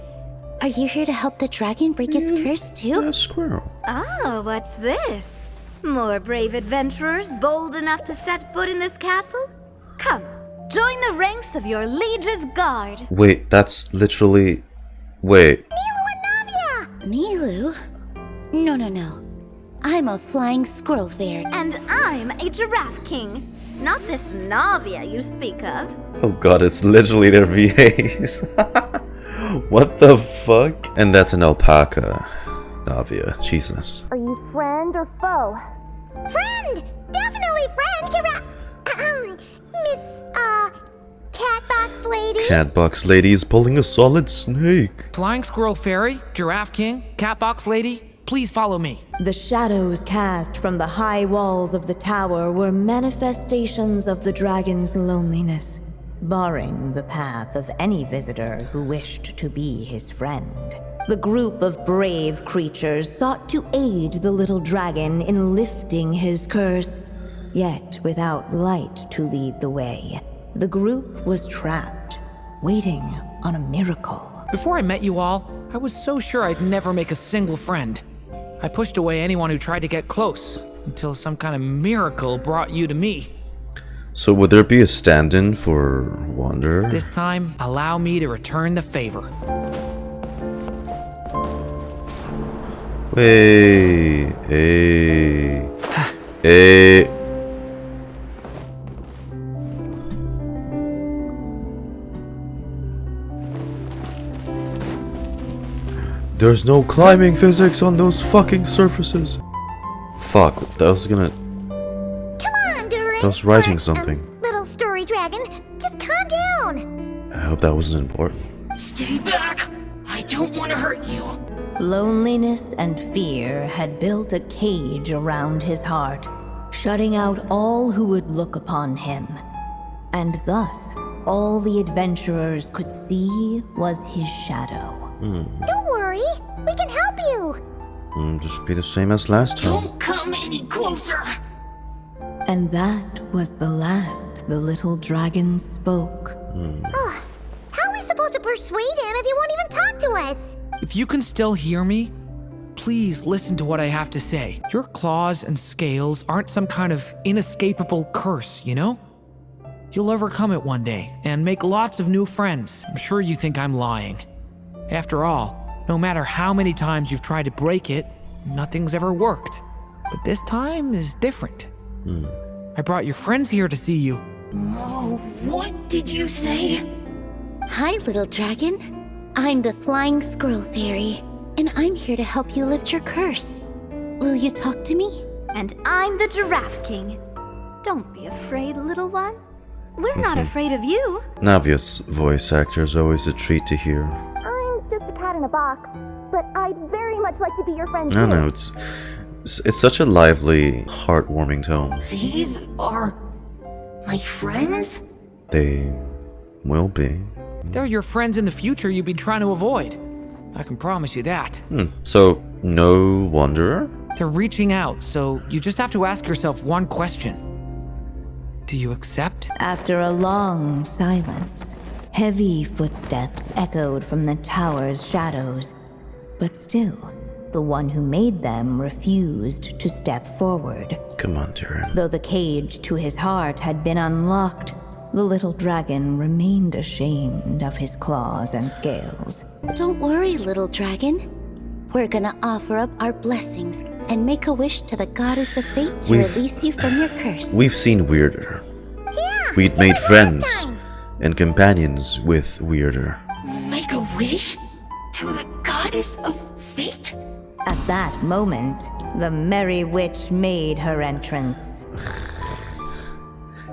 S8: Are you here to help the dragon break his curse too?
S1: A squirrel.
S14: Oh, what's this? More brave adventurers bold enough to set foot in this castle? Come, join the ranks of your liege's guard.
S1: Wait, that's literally... Wait.
S4: Nilou and Navia!
S8: Nilou? No. I'm a flying squirrel fairy.
S14: And I'm a giraffe king. Not this Navia you speak of.
S1: Oh god, it's literally their VAs. What the fuck? And that's an alpaca. Navia, Jesus.
S12: Are you friend or foe?
S4: Friend! Definitely friend! Miss, Catbox Lady?
S1: Catbox Lady is pulling a solid snake.
S3: Flying Squirrel Fairy, Giraffe King, Catbox Lady, please follow me.
S5: The shadows cast from the high walls of the tower were manifestations of the dragon's loneliness, barring the path of any visitor who wished to be his friend. The group of brave creatures sought to aid the little dragon in lifting his curse, yet without light to lead the way. The group was trapped, waiting on a miracle.
S3: Before I met you all, I was so sure I'd never make a single friend. I pushed away anyone who tried to get close, until some kind of miracle brought you to me.
S1: So would there be a stand-in for Wanderer?
S3: This time, allow me to return the favor.
S1: Wait, There's no climbing physics on those fucking surfaces. Fuck, that was gonna...
S4: Come on, Durin!
S1: That was writing something.
S4: Little story dragon, just calm down!
S1: I hope that wasn't important.
S15: Stay back! I don't want to hurt you.
S5: Loneliness and fear had built a cage around his heart, shutting out all who would look upon him. And thus, all the adventurers could see was his shadow.
S4: Don't worry, we can help you!
S1: Just be the same as last time.
S15: Don't come any closer!
S5: And that was the last the little dragon spoke.
S4: How are we supposed to persuade him if he won't even talk to us?
S3: If you can still hear me, please listen to what I have to say. Your claws and scales aren't some kind of inescapable curse, you know? You'll overcome it one day and make lots of new friends. I'm sure you think I'm lying. After all, no matter how many times you've tried to break it, nothing's ever worked. But this time is different. I brought your friends here to see you.
S15: Oh, what did you say?
S8: Hi, little dragon. I'm the Flying Squirrel Fairy, and I'm here to help you lift your curse. Will you talk to me?
S14: And I'm the Giraffe King. Don't be afraid, little one. We're not afraid of you.
S1: Navia's voice actor is always a treat to hear.
S12: I'm just a cat in a box, but I'd very much like to be your friend
S1: I
S12: too.
S1: know, it's such a lively, heartwarming tone.
S15: These are my friends?
S1: They will be.
S3: They're your friends in the future you've been trying to avoid. I can promise you that.
S1: So, no Wanderer?
S3: They're reaching out, so you just have to ask yourself one question. Do you accept?
S5: After a long silence, heavy footsteps echoed from the tower's shadows. But still, the one who made them refused to step forward.
S1: Come on, Durin.
S5: Though the cage to his heart had been unlocked, the little dragon remained ashamed of his claws and scales.
S8: Don't worry, little dragon. We're gonna offer up our blessings and make a wish to the goddess of fate to release you from your curse.
S1: We've seen weirder.
S4: Yeah,
S1: We'd made friends and companions with weirder.
S15: Make a wish to the goddess of fate?
S5: At that moment, the merry witch made her entrance.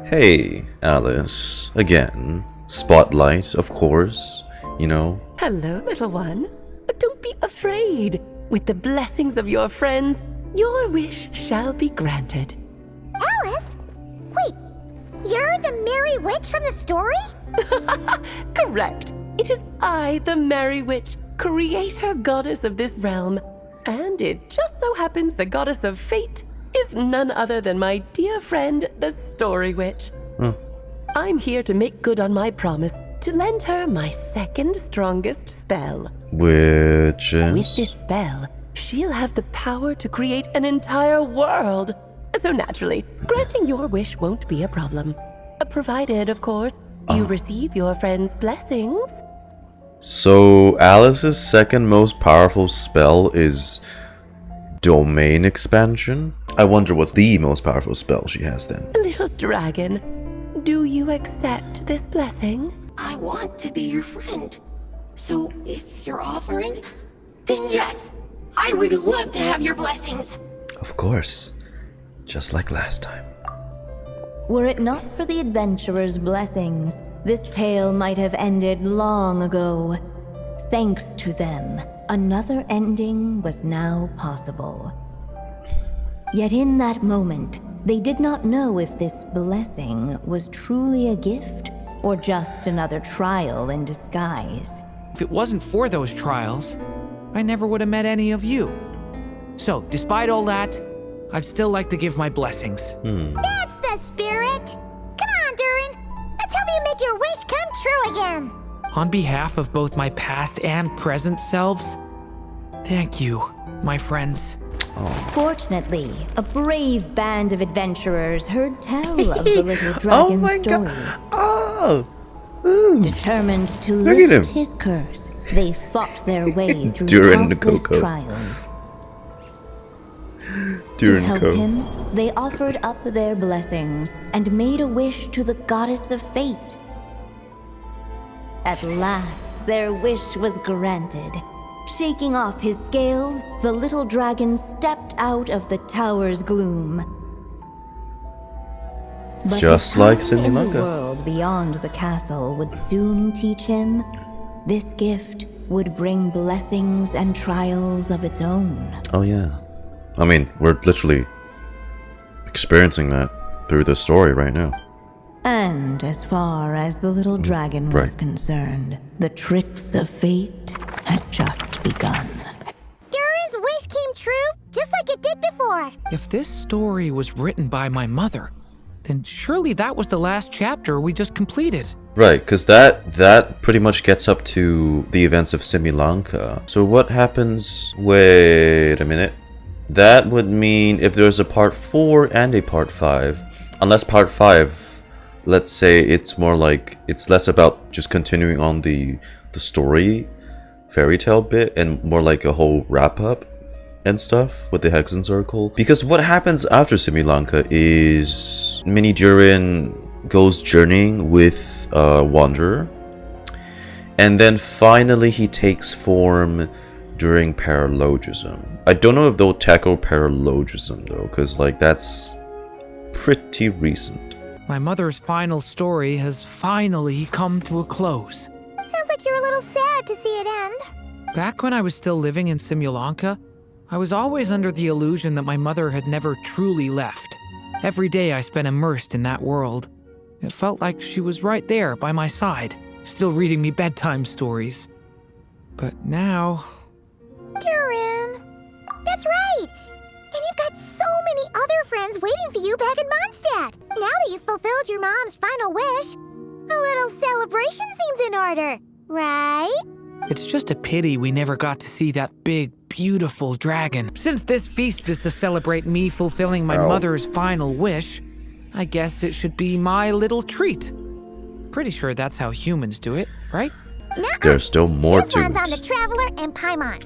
S1: Hey, Alice. Again. Spotlight, of course. You know.
S2: Hello, little one. Don't be afraid. With the blessings of your friends, your wish shall be granted.
S4: Alice? Wait, you're the Merry Witch from the story?
S2: Correct. It is I, the Merry Witch, creator goddess of this realm. And it just so happens the goddess of fate is none other than my dear friend, the Story Witch. I'm here to make good on my promise to lend her my second strongest spell.
S1: Which is?
S2: With this spell, she'll have the power to create an entire world. So naturally, granting your wish won't be a problem. Provided, of course, you receive your friend's blessings.
S1: So Alice's second most powerful spell is domain expansion? I wonder what's the most powerful spell she has then.
S2: Little dragon, do you accept this blessing?
S15: I want to be your friend. So if you're offering, then yes, I would love to have your blessings.
S1: Of course. Just like last time.
S5: Were it not for the adventurer's blessings, this tale might have ended long ago. Thanks to them, another ending was now possible. Yet in that moment, they did not know if this blessing was truly a gift or just another trial in disguise.
S3: If it wasn't for those trials, I never would have met any of you. So, despite all that, I'd still like to give my blessings.
S4: That's the spirit! Come on, Durin! Let's help you make your wish come true again!
S3: On behalf of both my past and present selves, thank you, my friends.
S5: Fortunately, a brave band of adventurers heard tell of the little dragon's story.
S1: Oh! Ooh.
S5: Determined to
S1: Look at
S5: lift
S1: him.
S5: his curse, they fought their way through
S1: Durin
S5: countless
S1: Coco.
S5: trials.
S1: Durin
S5: To help
S1: Co.
S5: him, they offered up their blessings and made a wish to the goddess of fate. At last, their wish was granted. Shaking off his scales, the little dragon stepped out of the tower's gloom. But
S1: Just
S5: the
S1: like
S5: time in the
S1: Simulanga.
S5: world beyond the castle would soon teach him this gift would bring blessings and trials of its own.
S1: Oh yeah. I mean, we're literally experiencing that through the story right now.
S5: And as far as the little dragon was
S1: Right.
S5: concerned, the tricks of fate had just begun.
S4: Durin's wish came true, just like it did before.
S3: If this story was written by my mother, then surely that was the last chapter we just completed.
S1: Right, because that pretty much gets up to the events of Simulanga. So what happens? Wait a minute. That would mean if there's a part 4 and a part 5, unless part 5, let's say it's more like, it's less about just continuing on the story fairy tale bit and more like a whole wrap up and stuff with the Hexen Circle. Because what happens after Simulanga is Mini Durin goes journeying with Wanderer, and then finally he takes form during paralogism. I don't know if they'll tackle paralogism though, because like that's pretty recent.
S3: My mother's final story has finally come to a close.
S4: Sounds like you're a little sad to see it end.
S3: Back when I was still living in Simulanka, I was always under the illusion that my mother had never truly left. Every day I spent immersed in that world. It felt like she was right there by my side, still reading me bedtime stories. But now...
S4: Durin! That's right! And you've got so many other friends waiting for you back in Mondstadt. Now that you've fulfilled your mom's final wish, a little celebration seems in order, right?
S3: It's just a pity we never got to see that big, beautiful dragon. Since this feast is to celebrate me fulfilling my mother's final wish, I guess it should be my little treat. Pretty sure that's how humans do it, right?
S1: There's still more
S4: this one's
S1: to
S4: on the Traveler and Paimon.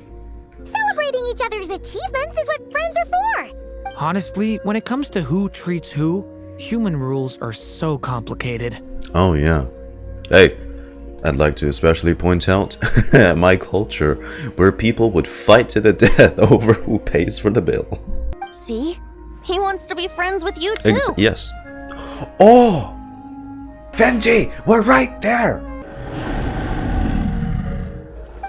S4: Celebrating each other's achievements is what friends are for.
S3: Honestly, when it comes to who treats who, human rules are so complicated.
S1: Oh yeah. Hey, I'd like to especially point out my culture, where people would fight to the death over who pays for the bill.
S8: See? He wants to be friends with you too.
S1: Yes. Oh! Venti, we're right there!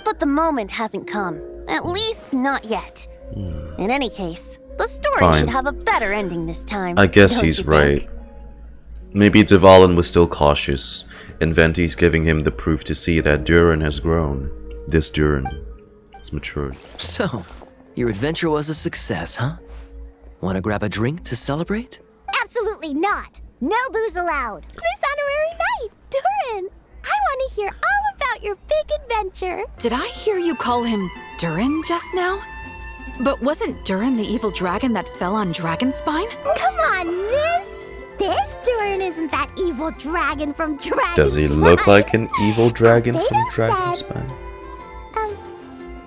S8: But the moment hasn't come. At least not yet. In any case, the story should have a better ending this time.
S1: I guess he's right. Maybe Dvalin was still cautious, and Venti's giving him the proof to see that Durin has grown. This Durin has matured.
S11: So, your adventure was a success, huh? Want to grab a drink to celebrate?
S4: Absolutely not. No booze allowed.
S12: This honorary knight, Durin. I want to hear all about your big adventure.
S6: Did I hear you call him Durin just now? But wasn't Durin the evil dragon that fell on Dragonspine?
S12: Come on, miss. This Durin isn't that evil dragon from Dragonspine.
S1: Does he look like an evil dragon from Dragonspine?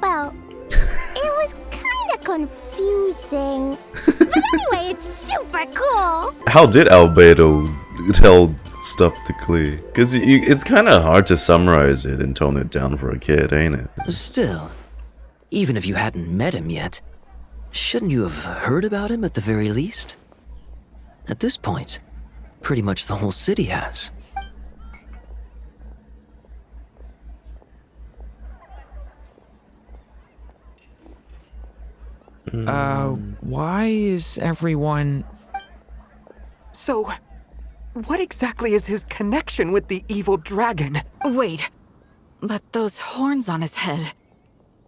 S12: Well, it was kind of confusing. But anyway, it's super cool.
S1: How did Albedo tell stuff to Klee? Because it's kind of hard to summarize it and tone it down for a kid, ain't it?
S11: Still, even if you hadn't met him yet, shouldn't you have heard about him at the very least? At this point, pretty much the whole city has.
S3: Why is everyone...
S16: So, what exactly is his connection with the evil dragon?
S6: Wait, but those horns on his head...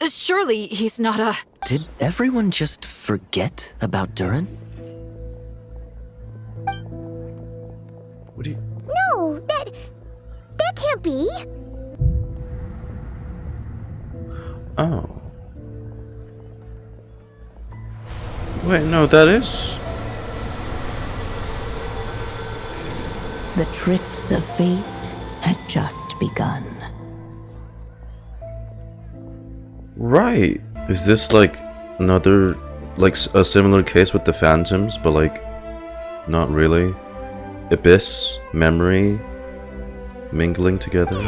S6: Surely he's not a...
S11: Did everyone just forget about Durin?
S1: What do you...
S4: No, that can't be.
S1: Oh. Wait, no, that is...
S5: The tricks of fate had just begun.
S1: Right. Is this like another, like a similar case with the Phantoms, but like not really? Abyss, memory, mingling together?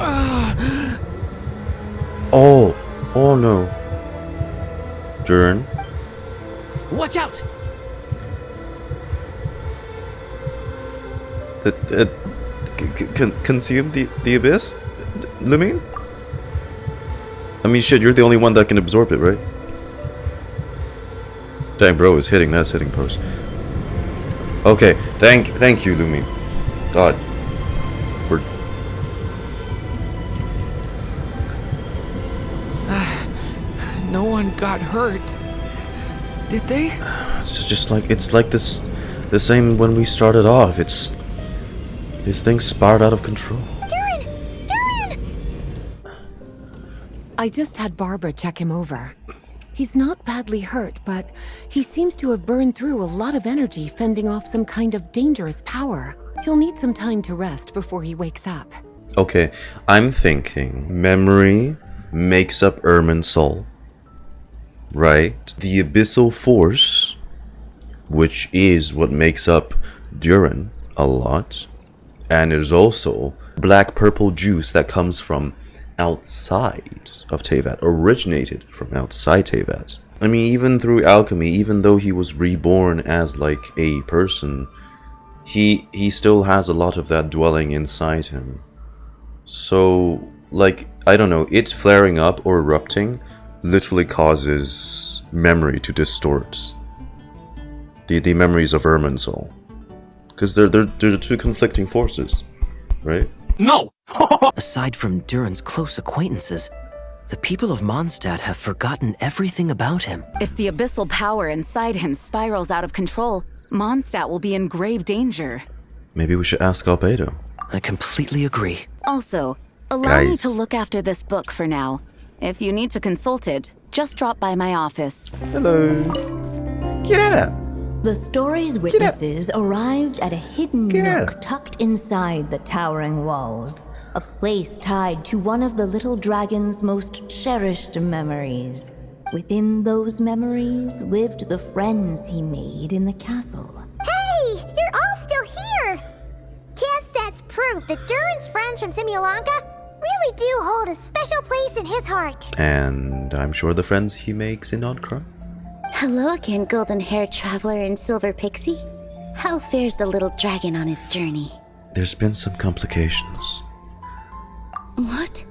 S1: Oh no. Durin?
S11: Watch out!
S1: Consume the Abyss? Lumine? I mean, shit, you're the only one that can absorb it, right? Dang, bro, is hitting. That's hitting pose. Okay, thank you, Lumine. God.
S3: No one got hurt. Did they?
S1: It's just like, it's like this, the same when we started off. It's... This thing spiraled out of control.
S6: I just had Barbara check him over. He's not badly hurt, but he seems to have burned through a lot of energy fending off some kind of dangerous power. He'll need some time to rest before he wakes up.
S1: Okay, I'm thinking memory makes up Irminsul, right? The abyssal force, which is what makes up Durin a lot, and there's also black-purple juice that comes from outside of Teyvat, originated from outside Teyvat. I mean, even through alchemy, even though he was reborn as like a person, he still has a lot of that dwelling inside him. So, like, I don't know, it flaring up or erupting literally causes memory to distort the memories of Irminsul, because they're two conflicting forces, right?
S11: No! Aside from Durin's close acquaintances, The people of Mondstadt have forgotten everything about him.
S17: If the abyssal power inside him spirals out of control, Mondstadt will be in grave danger.
S1: Maybe we should ask Albedo.
S11: I completely agree.
S17: Also, allow me to look after this book for now. If you need to consult it, just drop by my office.
S1: Hello. Kirara.
S5: The story's witnesses arrived at a hidden nook tucked inside the towering walls, a place tied to one of the little dragon's most cherished memories. Within those memories lived the friends he made in the castle.
S4: Hey! You're all still here! Guess that's proof that Durin's friends from Simulanka really do hold a special place in his heart.
S1: And I'm sure the friends he makes in Oddcrow.
S8: Hello again, golden-haired traveler and silver pixie. How fares the little dragon on his journey?
S1: There's been some complications.
S8: What?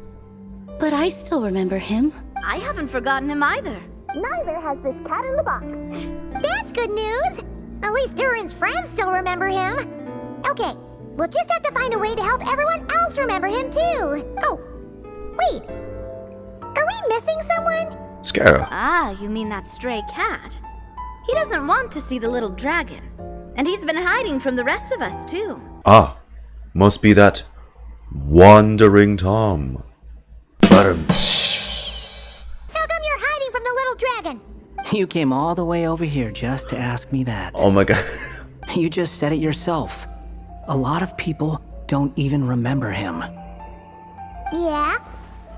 S8: But I still remember him.
S14: I haven't forgotten him either.
S4: Neither has this cat in the box. That's good news! At least Durin's friends still remember him. Okay, we'll just have to find a way to help everyone else remember him too. Oh, wait. Are we missing someone?
S1: Scara.
S14: Ah, you mean that stray cat? He doesn't want to see the little dragon. And he's been hiding from the rest of us too.
S1: Ah, must be that Wandering Tom.
S4: How come you're hiding from the little dragon?
S18: You came all the way over here just to ask me that.
S1: Oh my god.
S18: You just said it yourself. A lot of people don't even remember him.
S4: Yeah?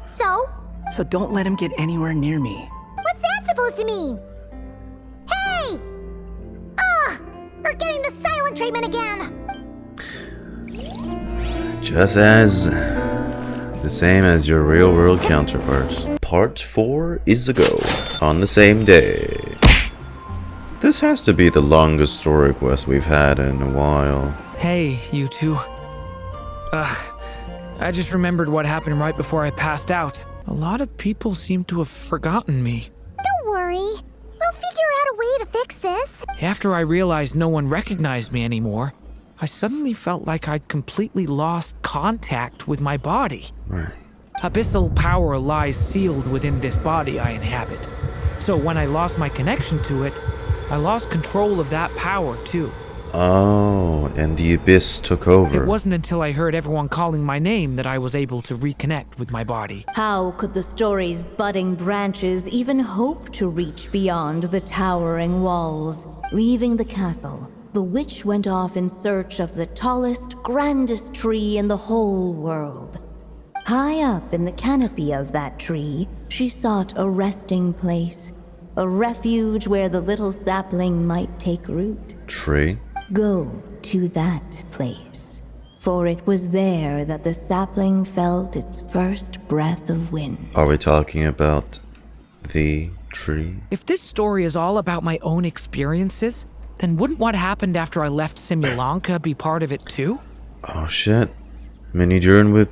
S4: So?
S18: So don't let him get anywhere near me.
S4: What's that supposed to mean? Hey! Ugh! We're getting the silent treatment again!
S1: Just as the same as your real world counterparts. Part 4 is a go on the same day. This has to be the longest story quest we've had in a while.
S3: Hey, you two. I just remembered what happened right before I passed out. A lot of people seem to have forgotten me.
S4: Don't worry. We'll figure out a way to fix this.
S3: After I realized no one recognized me anymore, I suddenly felt like I'd completely lost contact with my body.
S1: Right.
S3: Abyssal power lies sealed within this body I inhabit. So when I lost my connection to it, I lost control of that power too.
S1: Oh, and the abyss took over.
S3: It wasn't until I heard everyone calling my name that I was able to reconnect with my body.
S5: How could the story's budding branches even hope to reach beyond the towering walls? Leaving the castle, the witch went off in search of the tallest, grandest tree in the whole world. High up in the canopy of that tree, she sought a resting place, a refuge where the little sapling might take root.
S1: Tree?
S5: Go to that place, for it was there that the sapling felt its first breath of wind.
S1: Are we talking about the tree?
S3: If this story is all about my own experiences, then wouldn't what happened after I left Simulanka be part of it too?
S1: Oh shit. Mini Durin would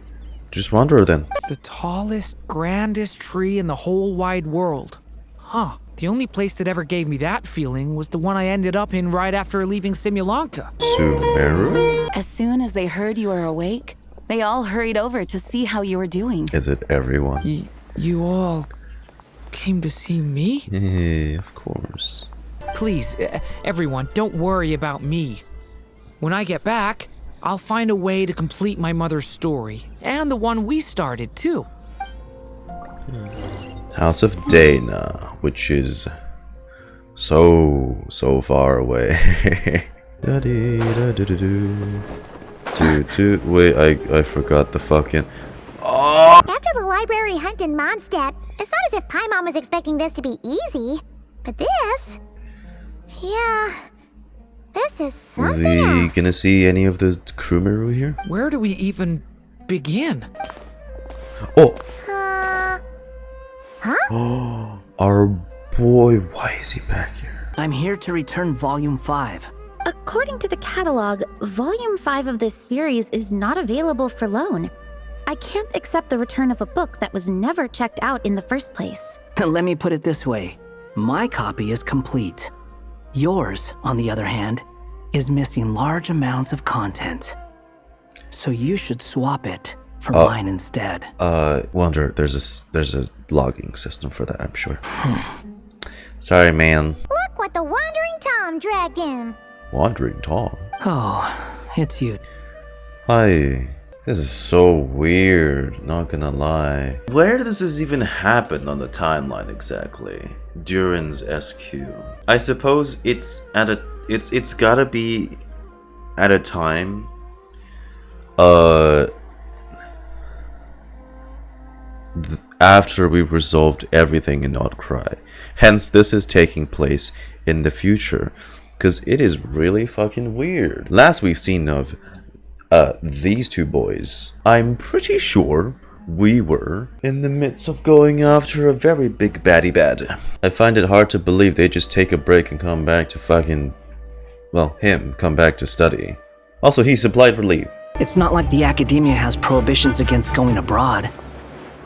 S1: just wander then.
S3: The tallest, grandest tree in the whole wide world. Huh. The only place that ever gave me that feeling was the one I ended up in right after leaving Simulanka.
S1: Sumeru?
S17: As soon as they heard you were awake, they all hurried over to see how you were doing.
S1: Is it everyone?
S3: You all came to see me?
S1: Yeah, of course.
S3: Please, everyone, don't worry about me. When I get back, I'll find a way to complete my mother's story, and the one we started, too.
S1: House of Dana, which is so far away. Wait, I forgot the fucking... Oh!
S4: After the library hunt in Mondstadt, it's not as if Paimon was expecting this to be easy. But this... Yeah... This is something
S1: We
S4: else.
S1: gonna see any of the Crewmeru here?
S3: Where do we even begin?
S1: Oh!
S4: Huh?
S1: Oh, our boy, why is he back here?
S18: I'm here to return Volume 5.
S8: According to the catalog, Volume 5 of this series is not available for loan. I can't accept the return of a book that was never checked out in the first place.
S18: Let me put it this way. My copy is complete. Yours, on the other hand, is missing large amounts of content. So you should swap it for mine instead.
S1: Wonder, there's a logging system for that, I'm sure. Sorry, man.
S4: Look what the Wandering Tom dragged in.
S1: Wandering Tom?
S18: Oh, it's you.
S1: Hi. This is so weird, not gonna lie. Where does this even happen on the timeline exactly? Durin's SQ. I suppose it's gotta be at a time after we've resolved everything in Outcry. Hence this is taking place in the future, because it is really fucking weird. Last we've seen of these two boys, I'm pretty sure we were in the midst of going after a very big baddie bad. I find it hard to believe they just take a break and come back to fucking, well, him come back to study. Also, he's applied for leave.
S18: It's not like the Akademiya has prohibitions against going abroad.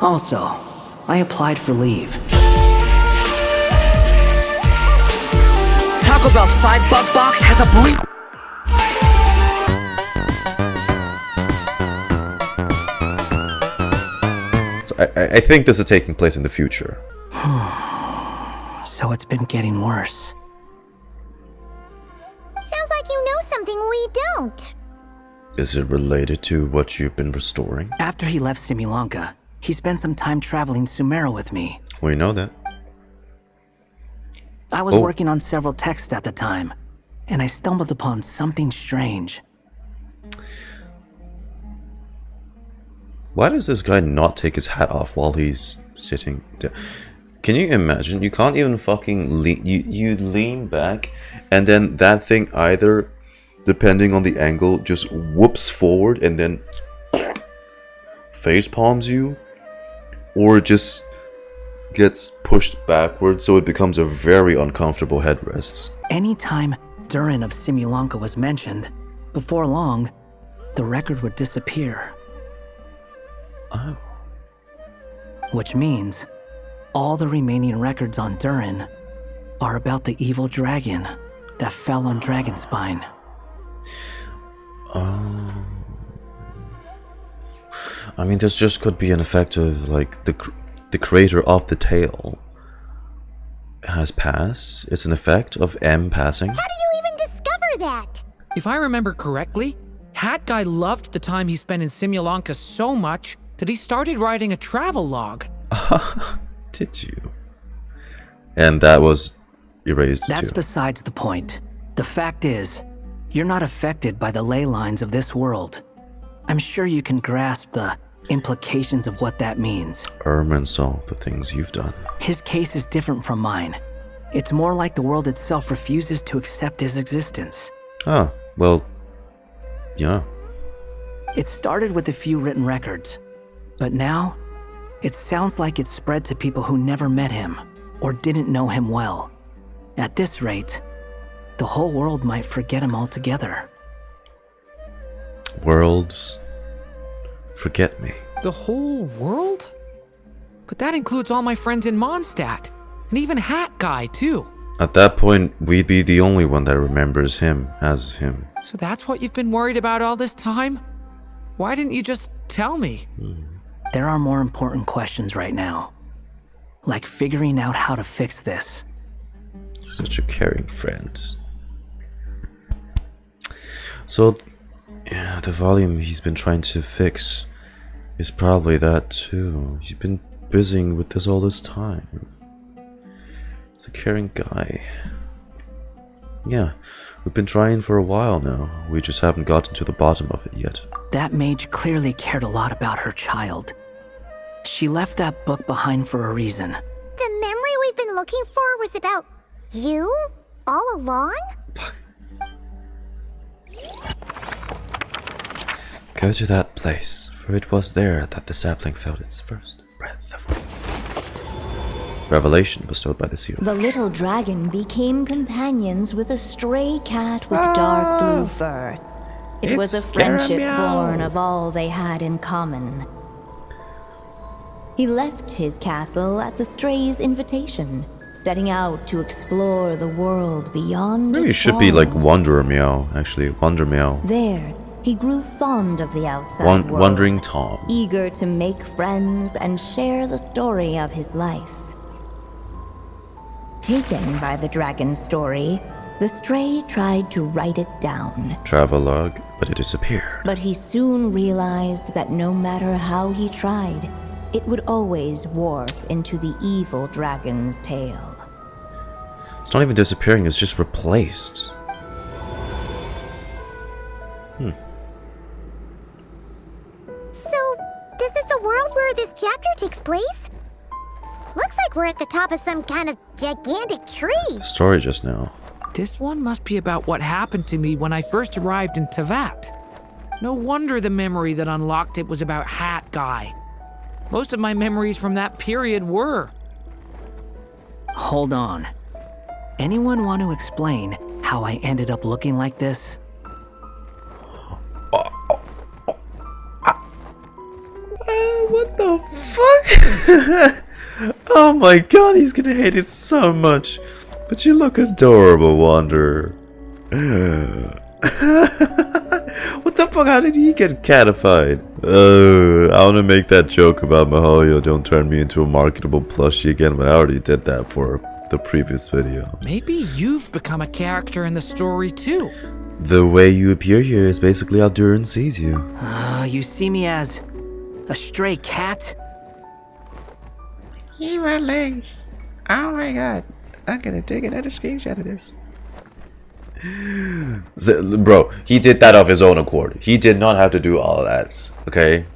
S18: Also, I applied for leave. Taco Bell's $5 box has a burrito.
S1: So I think this is taking place in the future.
S18: So it's been getting worse.
S4: Sounds like you know something we don't.
S1: Is it related to what you've been restoring?
S18: After he left Simulanka, he spent some time traveling Sumeru with me.
S1: We know that.
S18: I was working on several texts at the time, and I stumbled upon something strange.
S1: Why does this guy not take his hat off while he's sitting down? Can you imagine? You can't even fucking lean. You lean back, and then that thing either, depending on the angle, just whoops forward and then face palms you, or it just gets pushed backwards, so it becomes a very uncomfortable headrest.
S18: Anytime Durin of Simulanka was mentioned, before long, the record would disappear.
S1: Oh.
S18: Which means all the remaining records on Durin are about the evil dragon that fell on Dragonspine.
S1: I mean, this just could be an effect of, like, the creator of the tale has passed. It's an effect of M passing.
S4: How did you even discover that?
S3: If I remember correctly, Hat Guy loved the time he spent in Simulanka so much that he started writing a travel log.
S1: Did you? And that was erased
S18: That's
S1: too.
S18: besides the point. The fact is, you're not affected by the ley lines of this world. I'm sure you can grasp the implications of what that means.
S1: Ermin saw the things you've done.
S18: His case is different from mine. It's more like the world itself refuses to accept his existence.
S1: Ah, well, yeah.
S18: It started with a few written records, but now it sounds like it's spread to people who never met him or didn't know him well. At this rate, the whole world might forget him altogether.
S1: Worlds forget me.
S3: The whole world? But that includes all my friends in Mondstadt, and even Hat Guy, too.
S1: At that point, we'd be the only one that remembers him as him.
S3: So that's what you've been worried about all this time? Why didn't you just tell me?
S18: There are more important questions right now, like figuring out how to fix this.
S1: Such a caring friend. So, yeah, the volume he's been trying to fix is probably that too. He's been busying with this all this time. He's a caring guy. Yeah, we've been trying for a while now. We just haven't gotten to the bottom of it yet.
S18: That mage clearly cared a lot about her child. She left that book behind for a reason.
S4: The memory we've been looking for was about you? All along?
S1: Go to that place, for it was there that the sapling felt its first breath of revelation bestowed by the seal.
S5: The little dragon became companions with a stray cat with dark blue fur. It was a friendship born of all they had in common. He left his castle at the stray's invitation, setting out to explore the world beyond.
S1: Maybe it should be like Wanderer Meow, actually. Wonder Meow.
S5: There, he grew fond of the outside world,
S1: Wandering Tom.
S5: eager to make friends and share the story of his life. Taken by the dragon story, the stray tried to write it down.
S1: Travelogue, but it disappeared.
S5: But he soon realized that no matter how he tried, it would always warp into the evil dragon's tale.
S1: It's not even disappearing, it's just replaced.
S4: So, this is the world where this chapter takes place? Looks like we're at the top of some kind of gigantic tree.
S1: Story just now.
S3: This one must be about what happened to me when I first arrived in Teyvat. No wonder the memory that unlocked it was about Hat Guy. Most of my memories from that period were.
S18: Hold on. Anyone want to explain how I ended up looking like this?
S1: What the fuck? Oh my god, he's gonna hate it so much. But you look adorable, Wanderer. What the fuck? How did he get catified? I want to make that joke about Mahoyo. Don't turn me into a marketable plushie again, but I already did that for the previous video.
S3: Maybe you've become a character in the story too.
S1: The way you appear here is basically how Durin sees you.
S18: You see me as a stray cat?
S7: He my legs. Oh my god. I'm gonna take another screenshot of this.
S1: Bro, he did that of his own accord. He did not have to do all of that. Okay?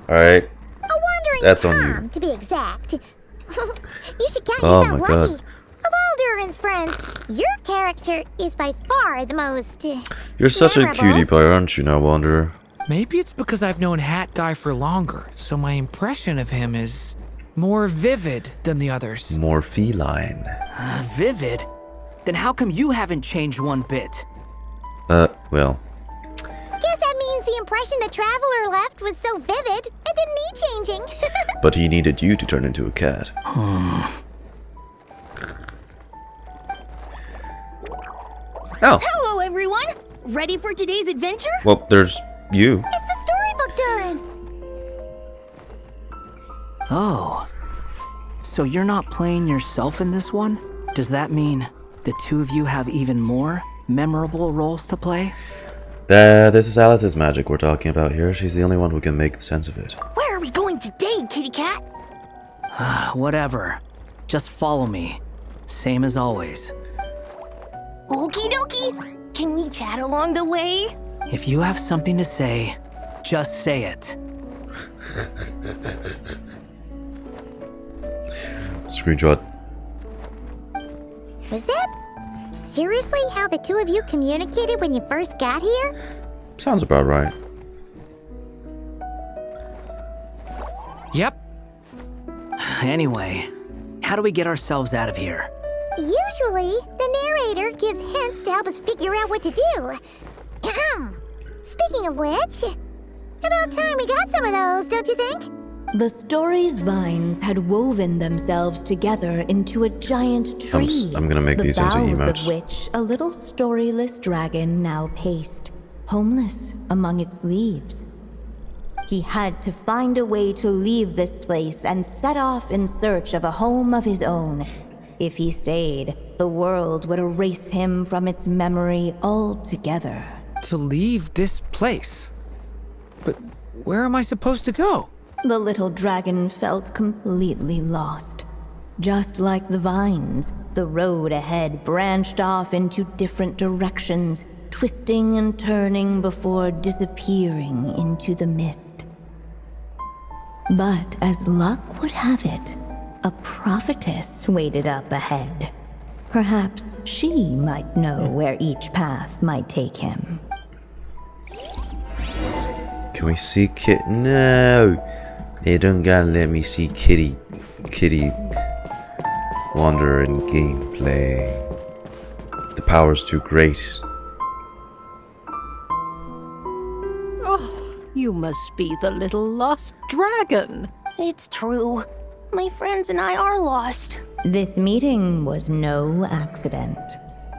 S1: Alright?
S4: A wandering
S1: That's
S4: Tom,
S1: on you.
S4: to be exact. You should count
S1: Oh
S4: yourself
S1: my
S4: lucky.
S1: god.
S4: Of all Durin's friends, your character is by far the most
S1: You're such a
S4: memorable.
S1: cutie pie, aren't you now, Wanderer?
S3: Maybe it's because I've known Hat Guy for longer, so my impression of him is more vivid than the others.
S1: More feline.
S18: Vivid? Then how come you haven't changed one bit?
S1: Well.
S4: Guess that means the impression the traveler left was so vivid, it didn't need changing.
S1: But he needed you to turn into a cat. Oh.
S12: Hello, everyone! Ready for today's adventure?
S1: Well, there's you.
S4: It's the storybook, Durin.
S18: Oh. So you're not playing yourself in this one? Does that mean the two of you have even more memorable roles to play?
S1: This is Alice's magic we're talking about here. She's the only one who can make sense of it.
S12: Where are we going today, kitty cat?
S18: Whatever. Just follow me. Same as always.
S12: Okie dokie! Can we chat along the way?
S18: If you have something to say, just say it.
S1: Screenshot.
S4: Was that seriously how the two of you communicated when you first got here?
S1: Sounds about right.
S3: Yep.
S18: Anyway, how do we get ourselves out of here?
S4: Usually, the narrator gives hints to help us figure out what to do. Speaking of which, about time we got some of those, don't you think?
S5: The story's vines had woven themselves together into a giant tree.
S1: I'm gonna make these into
S5: the
S1: emotes.
S5: boughs of which a little storyless dragon now paced, homeless among its leaves. He had to find a way to leave this place and set off in search of a home of his own. If he stayed, the world would erase him from its memory altogether.
S3: To leave this place? But where am I supposed to go?
S5: The little dragon felt completely lost. Just like the vines, the road ahead branched off into different directions, twisting and turning before disappearing into the mist. But as luck would have it, a prophetess waited up ahead. Perhaps she might know where each path might take him.
S1: Can we see Kit? No! They don't gotta let me see Kitty Wanderer in gameplay. The power's too great.
S9: Oh, you must be the little lost dragon.
S12: It's true. My friends and I are lost.
S5: This meeting was no accident.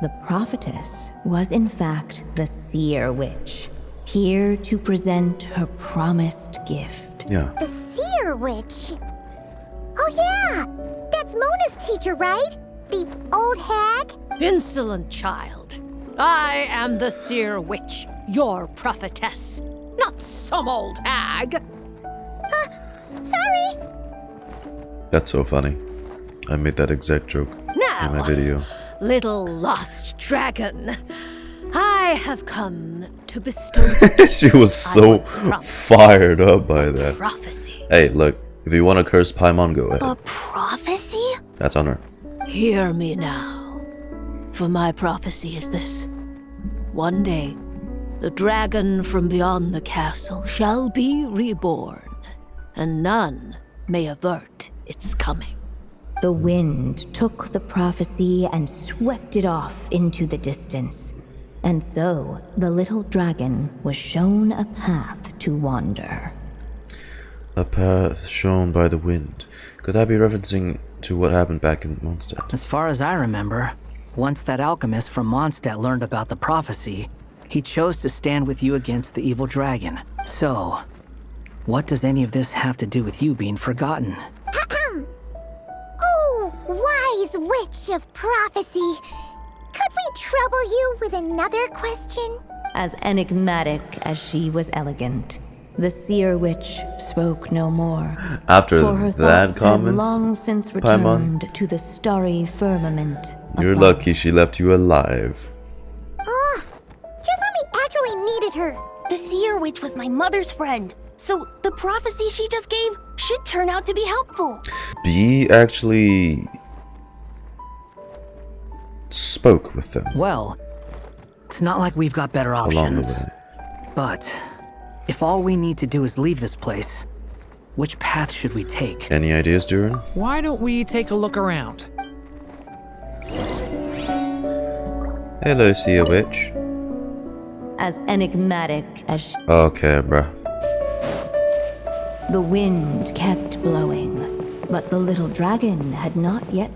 S5: The prophetess was in fact the seer witch, here to present her promised gift.
S1: Yeah.
S4: The seer witch? Oh yeah! That's Mona's teacher, right? The old hag?
S9: Insolent child. I am the seer witch, your prophetess, not some old hag.
S4: Sorry.
S1: That's so funny. I made that exact joke
S9: Now,
S1: in my video.
S9: little lost dragon, I have come to bestow
S1: She was so fired up by that.
S9: prophecy.
S1: Hey, look, if you want to curse Paimon, go ahead.
S12: A prophecy?
S1: That's on her.
S9: Hear me now, for my prophecy is this. One day, the dragon from beyond the castle shall be reborn, and none may avert its coming.
S5: The wind took the prophecy and swept it off into the distance. And so, the little dragon was shown a path to wander.
S1: A path shown by the wind. Could that be referencing to what happened back in Mondstadt?
S18: As far as I remember, once that alchemist from Mondstadt learned about the prophecy, he chose to stand with you against the evil dragon. So, what does any of this have to do with you being forgotten?
S4: Oh, wise witch of prophecy. Could we trouble you with another question?
S5: As enigmatic as she was elegant, the seer witch spoke no more.
S1: After
S5: for her
S1: that
S5: thoughts had
S1: comments,
S5: long since
S1: Paimon,
S5: returned to the starry firmament.
S1: you're
S5: above.
S1: lucky she left you alive.
S4: Ugh, just when we actually needed her.
S12: The seer witch was my mother's friend, so the prophecy she just gave should turn out to be helpful.
S1: Bee actually spoke with them
S18: Well, it's not like we've got better options.
S1: along the way.
S18: But if all we need to do is leave this place, which path should we take?
S1: Any ideas, Durin?
S3: Why don't we take a look around?
S1: Hello, Sea Witch.
S5: As enigmatic as she,
S1: Okay, bruh.
S5: the wind kept blowing, but the little dragon had not yet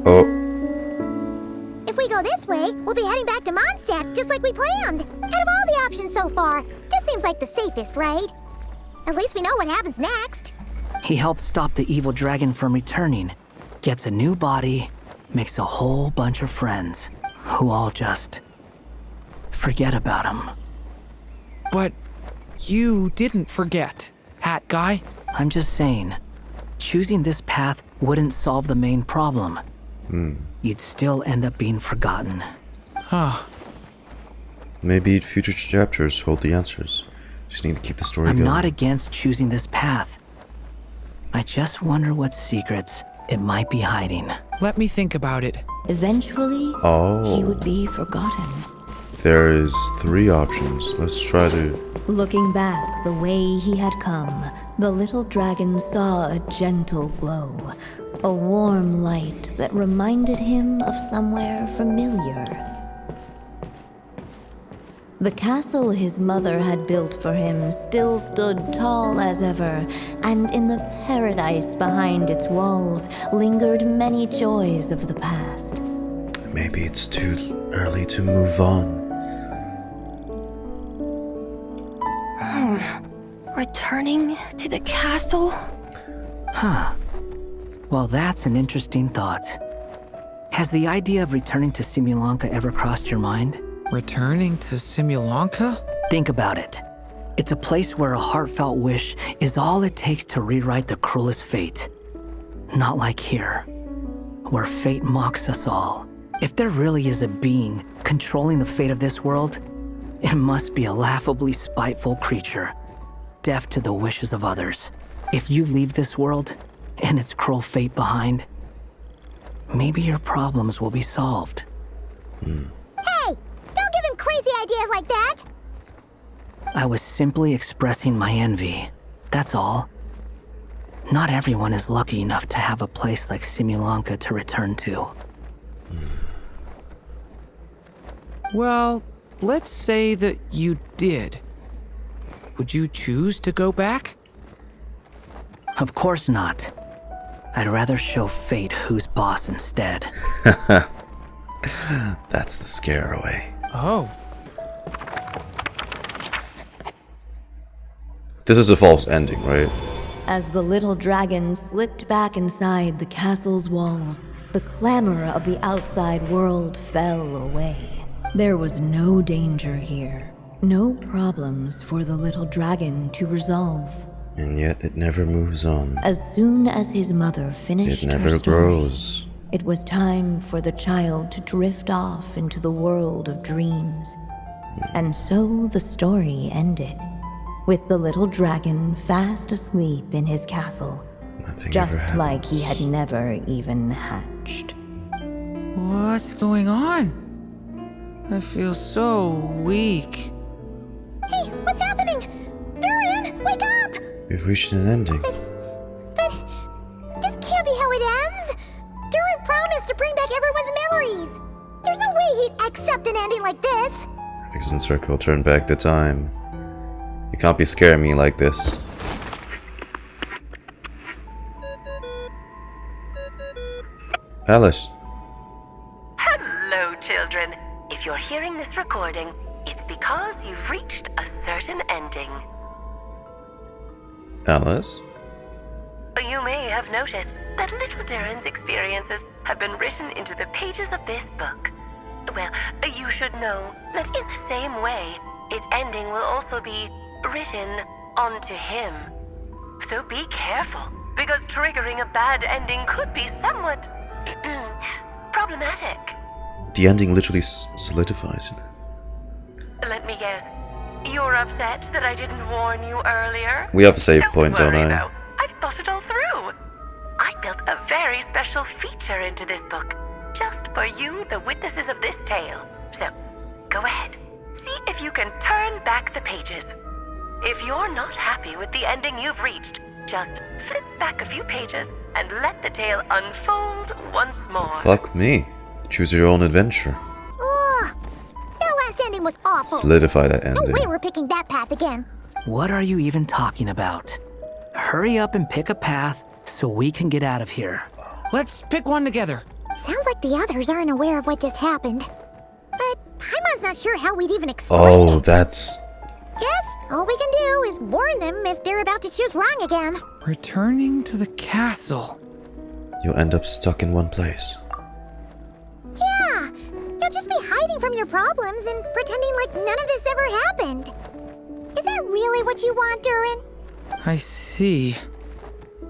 S1: Oh,
S4: If we go this way, we'll be heading back to Mondstadt, just like we planned. Out of all the options so far, this seems like the safest, right? At least we know what happens next.
S18: He helped stop the evil dragon from returning, gets a new body, makes a whole bunch of friends, who all just forget about him.
S3: But you didn't forget, Hat Guy.
S18: I'm just saying, choosing this path wouldn't solve the main problem. You'd still end up being forgotten.
S3: Huh.
S1: maybe future chapters hold the answers. Just need to keep the story
S18: I'm
S1: going.
S18: not against choosing this path. I just wonder what secrets it might be hiding.
S3: Let me think about it.
S5: Eventually,
S1: Oh.
S5: he would be forgotten.
S1: There is 3 options. Let's try to...
S5: Looking back the way he had come, the little dragon saw a gentle glow, a warm light that reminded him of somewhere familiar. The castle his mother had built for him still stood tall as ever, and in the paradise behind its walls lingered many joys of the past.
S1: Maybe it's too early to move on.
S12: Returning to the castle?
S18: Huh. Well, that's an interesting thought. Has the idea of returning to Simulanka ever crossed your mind?
S3: Returning to Simulanka?
S18: Think about it. It's a place where a heartfelt wish is all it takes to rewrite the cruelest fate. Not like here, where fate mocks us all. If there really is a being controlling the fate of this world, it must be a laughably spiteful creature, deaf to the wishes of others. If you leave this world and its cruel fate behind, maybe your problems will be solved.
S4: Hey, don't give him crazy ideas like that.
S18: I was simply expressing my envy, that's all. Not everyone is lucky enough to have a place like Simulanka to return to.
S3: Well, let's say that you did. Would you choose to go back?
S18: Of course not. I'd rather show fate who's boss instead.
S1: That's the scare away.
S3: Oh.
S1: This is a false ending, right?
S5: As the little dragon slipped back inside the castle's walls, the clamor of the outside world fell away. There was no danger here, no problems for the little dragon to resolve.
S1: And yet it never moves on.
S5: As soon as his mother finished
S1: It never
S5: her story,
S1: grows.
S5: it was time for the child to drift off into the world of dreams. And so the story ended, with the little dragon fast asleep in his castle,
S1: Nothing
S5: just like he had never even hatched.
S3: What's going on? I feel so weak.
S4: Hey, what's happening? Durin, wake up!
S1: We've reached an ending.
S4: But this can't be how it ends. Durin promised to bring back everyone's memories. There's no way he'd accept an ending like this.
S1: Exit circle, turn back the time. You can't be scaring me like this. Alice.
S2: Hello, children. If you're hearing this recording, it's because you've reached a certain ending.
S1: Alice?
S2: You may have noticed that little Durin's experiences have been written into the pages of this book. Well, you should know that in the same way, its ending will also be written onto him. So be careful, because triggering a bad ending could be somewhat problematic.
S1: The ending literally solidifies it.
S2: Let me guess. You're upset that I didn't warn you earlier?
S1: We have a save point, don't I?
S2: Though. I've thought it all through. I built a very special feature into this book, just for you, the witnesses of this tale. So, go ahead. See if you can turn back the pages. If you're not happy with the ending you've reached, just flip back a few pages and let the tale unfold once more.
S1: Fuck me. Choose your own adventure.
S4: Ugh, that last ending was awful.
S1: Solidify that ending.
S4: No way we're picking that path again.
S18: What are you even talking about? Hurry up and pick a path so we can get out of here.
S3: Let's pick one together.
S4: Sounds like the others aren't aware of what just happened. But Paimon's not sure how we'd even explain
S1: Oh,
S4: it.
S1: that's...
S4: Guess all we can do is warn them if they're about to choose wrong again.
S3: Returning to the castle.
S1: You'll end up stuck in one place.
S4: Yeah, you'll just be hiding from your problems and pretending like none of this ever happened. Is that really what you want, Durin?
S3: I see.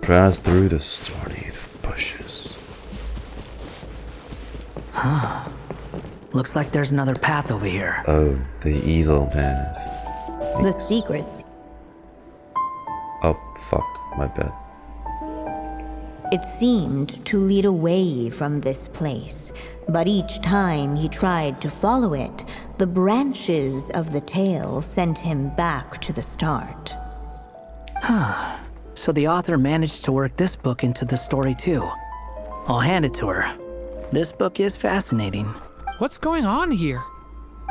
S1: Pass through the story of bushes.
S18: Huh. Looks like there's another path over here.
S1: Oh, the evil path.
S5: The secrets.
S1: Oh, fuck. My bad.
S5: It seemed to lead away from this place, but each time he tried to follow it, the branches of the tale sent him back to the start.
S18: Huh. So the author managed to work this book into the story too. I'll hand it to her. This book is fascinating.
S3: What's going on here?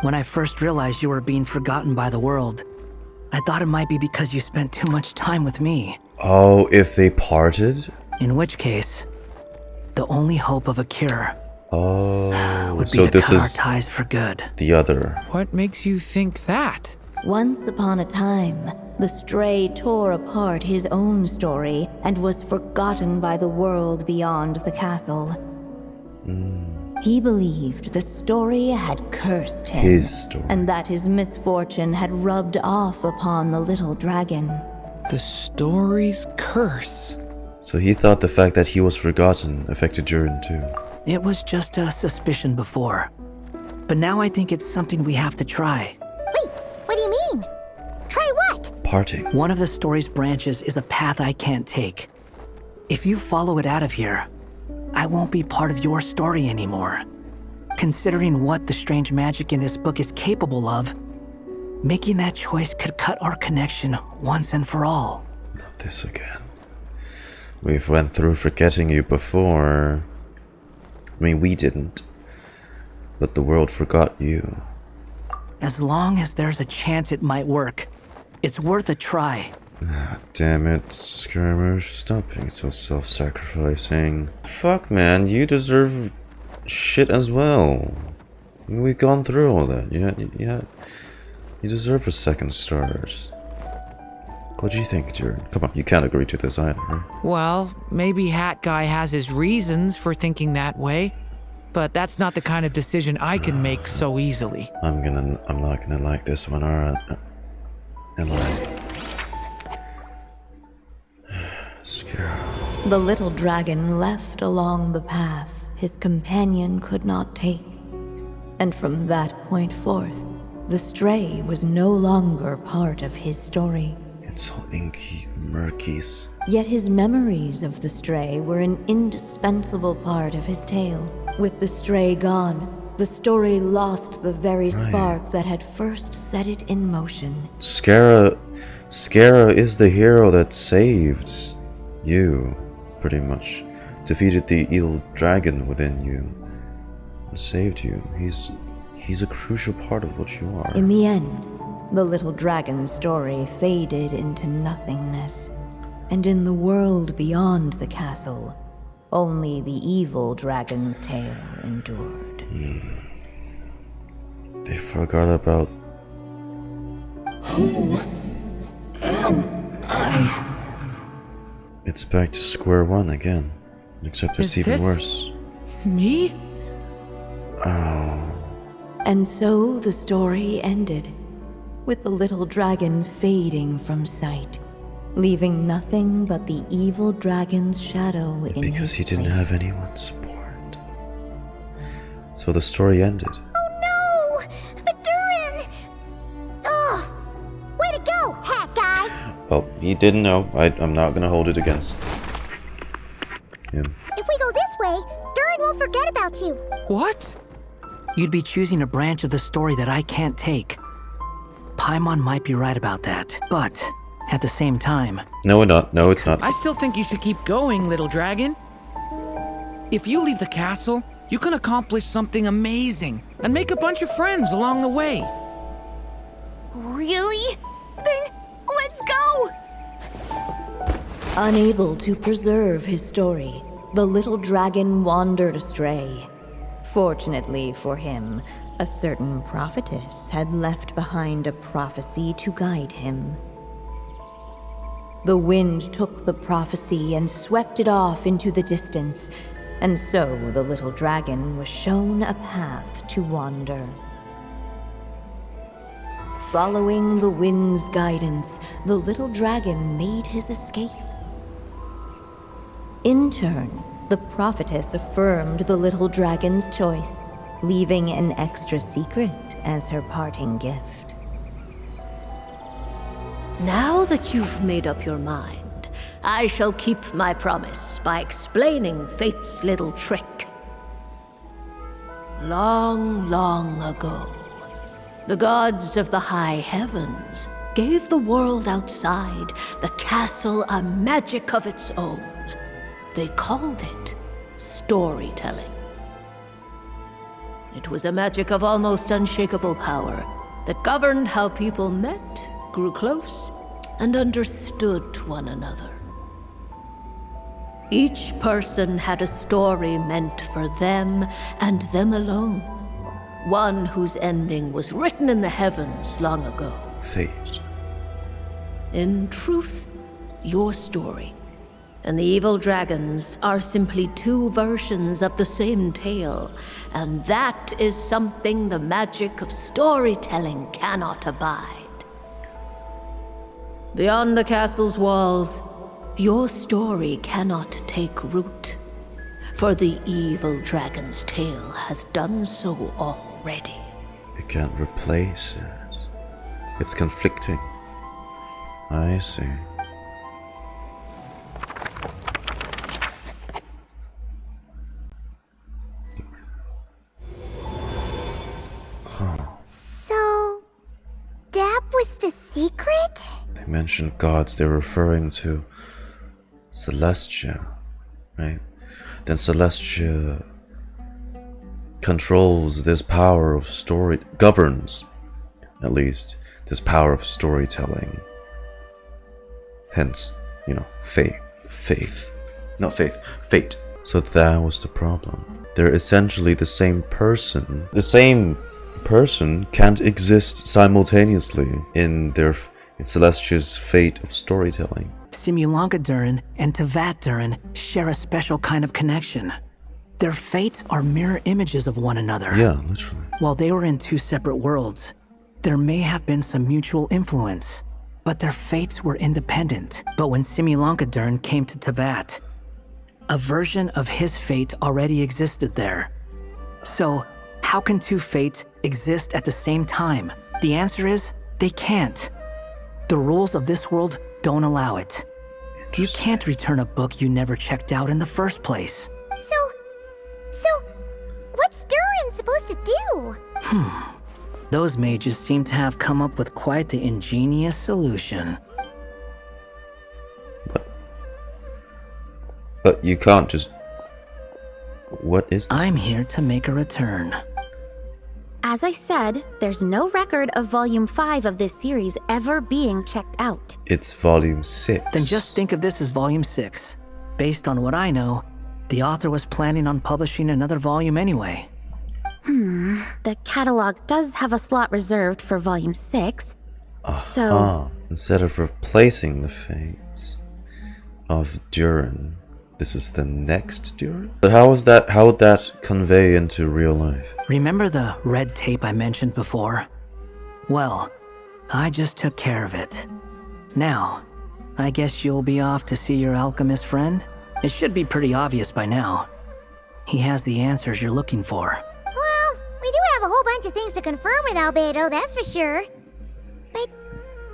S18: When I first realized you were being forgotten by the world, I thought it might be because you spent too much time with me.
S1: Oh, if they parted?
S18: In which case, the only hope of a cure
S1: Oh,
S18: would
S1: so
S18: be to
S1: this
S18: cut
S1: is
S18: our ties for good.
S1: the other.
S3: What makes you think that?
S5: Once upon a time, the Stray tore apart his own story and was forgotten by the world beyond the castle. He believed the story had cursed him.
S1: His story.
S5: And that his misfortune had rubbed off upon the little dragon.
S3: The story's curse.
S1: So he thought the fact that he was forgotten affected Durin too.
S18: It was just a suspicion before. But now I think it's something we have to try.
S4: Wait, what do you mean? Try what?
S1: Parting.
S18: One of the story's branches is a path I can't take. If you follow it out of here, I won't be part of your story anymore. Considering what the strange magic in this book is capable of, making that choice could cut our connection once and for all.
S1: Not this again. We've went through forgetting you before. I mean, we didn't. But the world forgot you.
S18: As long as there's a chance it might work, it's worth a try.
S1: Ah, damn it, Skirmish, stop being so self-sacrificing. Fuck, man, you deserve shit as well. I mean, we've gone through all that. You deserve a second start. What do you think, Durin? Come on, you can't agree to this either, right?
S3: Well, maybe Hat Guy has his reasons for thinking that way, but that's not the kind of decision I can make so easily.
S1: I'm not gonna like this one, alright? Am I?
S5: The little dragon left along the path his companion could not take. And from that point forth, the stray was no longer part of his story.
S1: It's all inky, murky.
S5: Yet his memories of the stray were an indispensable part of his tale. With the stray gone, the story lost the very spark that had first set it in motion.
S1: Skara is the hero that saved you, pretty much. Defeated the evil dragon within you and saved you. He's a crucial part of what you are.
S5: In the end, the little dragon's story faded into nothingness, and in the world beyond the castle, only the evil dragon's tale endured.
S1: They forgot about...
S15: Who am I?
S1: It's back to square one again, except it's even worse.
S3: Me?
S1: Oh.
S5: And so the story ended, with the little dragon fading from sight, leaving nothing but the evil dragon's shadow in his place.
S1: Because he didn't have anyone's support. So the story ended.
S4: Oh no! But Durin! Ugh! Way to go, Hat Guy!
S1: Well, he didn't know. I'm not gonna hold it against him.
S4: If we go this way, Durin won't forget about you.
S18: What? You'd be choosing a branch of the story that I can't take. Paimon might be right about that, but at the same time...
S1: No, we're not. No, it's not.
S3: I still think you should keep going, little dragon. If you leave the castle, you can accomplish something amazing and make a bunch of friends along the way.
S14: Really? Then let's go!
S5: Unable to preserve his story, the little dragon wandered astray. Fortunately for him, a certain prophetess had left behind a prophecy to guide him. The wind took the prophecy and swept it off into the distance, and so the little dragon was shown a path to wander. Following the wind's guidance, the little dragon made his escape. In turn, the prophetess affirmed the little dragon's choice, leaving an extra secret as her parting gift.
S9: Now that you've made up your mind, I shall keep my promise by explaining fate's little trick. Long, long ago, the gods of the high heavens gave the world outside the castle a magic of its own. They called it storytelling. It was a magic of almost unshakable power that governed how people met, grew close, and understood one another. Each person had a story meant for them and them alone. One whose ending was written in the heavens long ago.
S1: Fate.
S9: In truth, your story and the evil dragons are simply two versions of the same tale, and that is something the magic of storytelling cannot abide. Beyond the castle's walls, your story cannot take root, for the evil dragon's tale has done so already.
S1: You can't replace it. It's conflicting. I see.
S4: So, that was the secret?
S1: They mentioned gods, they're referring to Celestia, right? Then Celestia controls this power of story, governs, at least, this power of storytelling. Hence, you know, faith. Not faith, fate. So that was the problem. They're essentially the same person. The same person can't exist simultaneously in Celestia's fate of storytelling.
S18: Simulanka Durin and Tevat Durin share a special kind of connection. Their fates are mirror images of one another.
S1: Yeah, literally.
S18: While they were in two separate worlds, there may have been some mutual influence, but their fates were independent. But when Simulanka Durin came to Tevat, a version of his fate already existed there. So, how can two fates exist at the same time? The answer is, they can't. The rules of this world don't allow it. You can't return a book you never checked out in the first place.
S4: So, what's Durin supposed to do?
S18: Those mages seem to have come up with quite the ingenious solution.
S1: But you can't just... What is this?
S18: I'm here to make a return.
S12: As I said, there's no record of Volume 5 of this series ever being checked out.
S1: It's Volume 6.
S18: Then just think of this as Volume 6. Based on what I know, the author was planning on publishing another volume anyway.
S12: The catalog does have a slot reserved for Volume 6. So...
S1: Instead of replacing the fates of Durin, this is the next Durin? But how would that convey into real life?
S18: Remember the red tape I mentioned before? Well, I just took care of it. Now, I guess you'll be off to see your alchemist friend? It should be pretty obvious by now. He has the answers you're looking for.
S4: Well, we do have a whole bunch of things to confirm with Albedo, that's for sure. But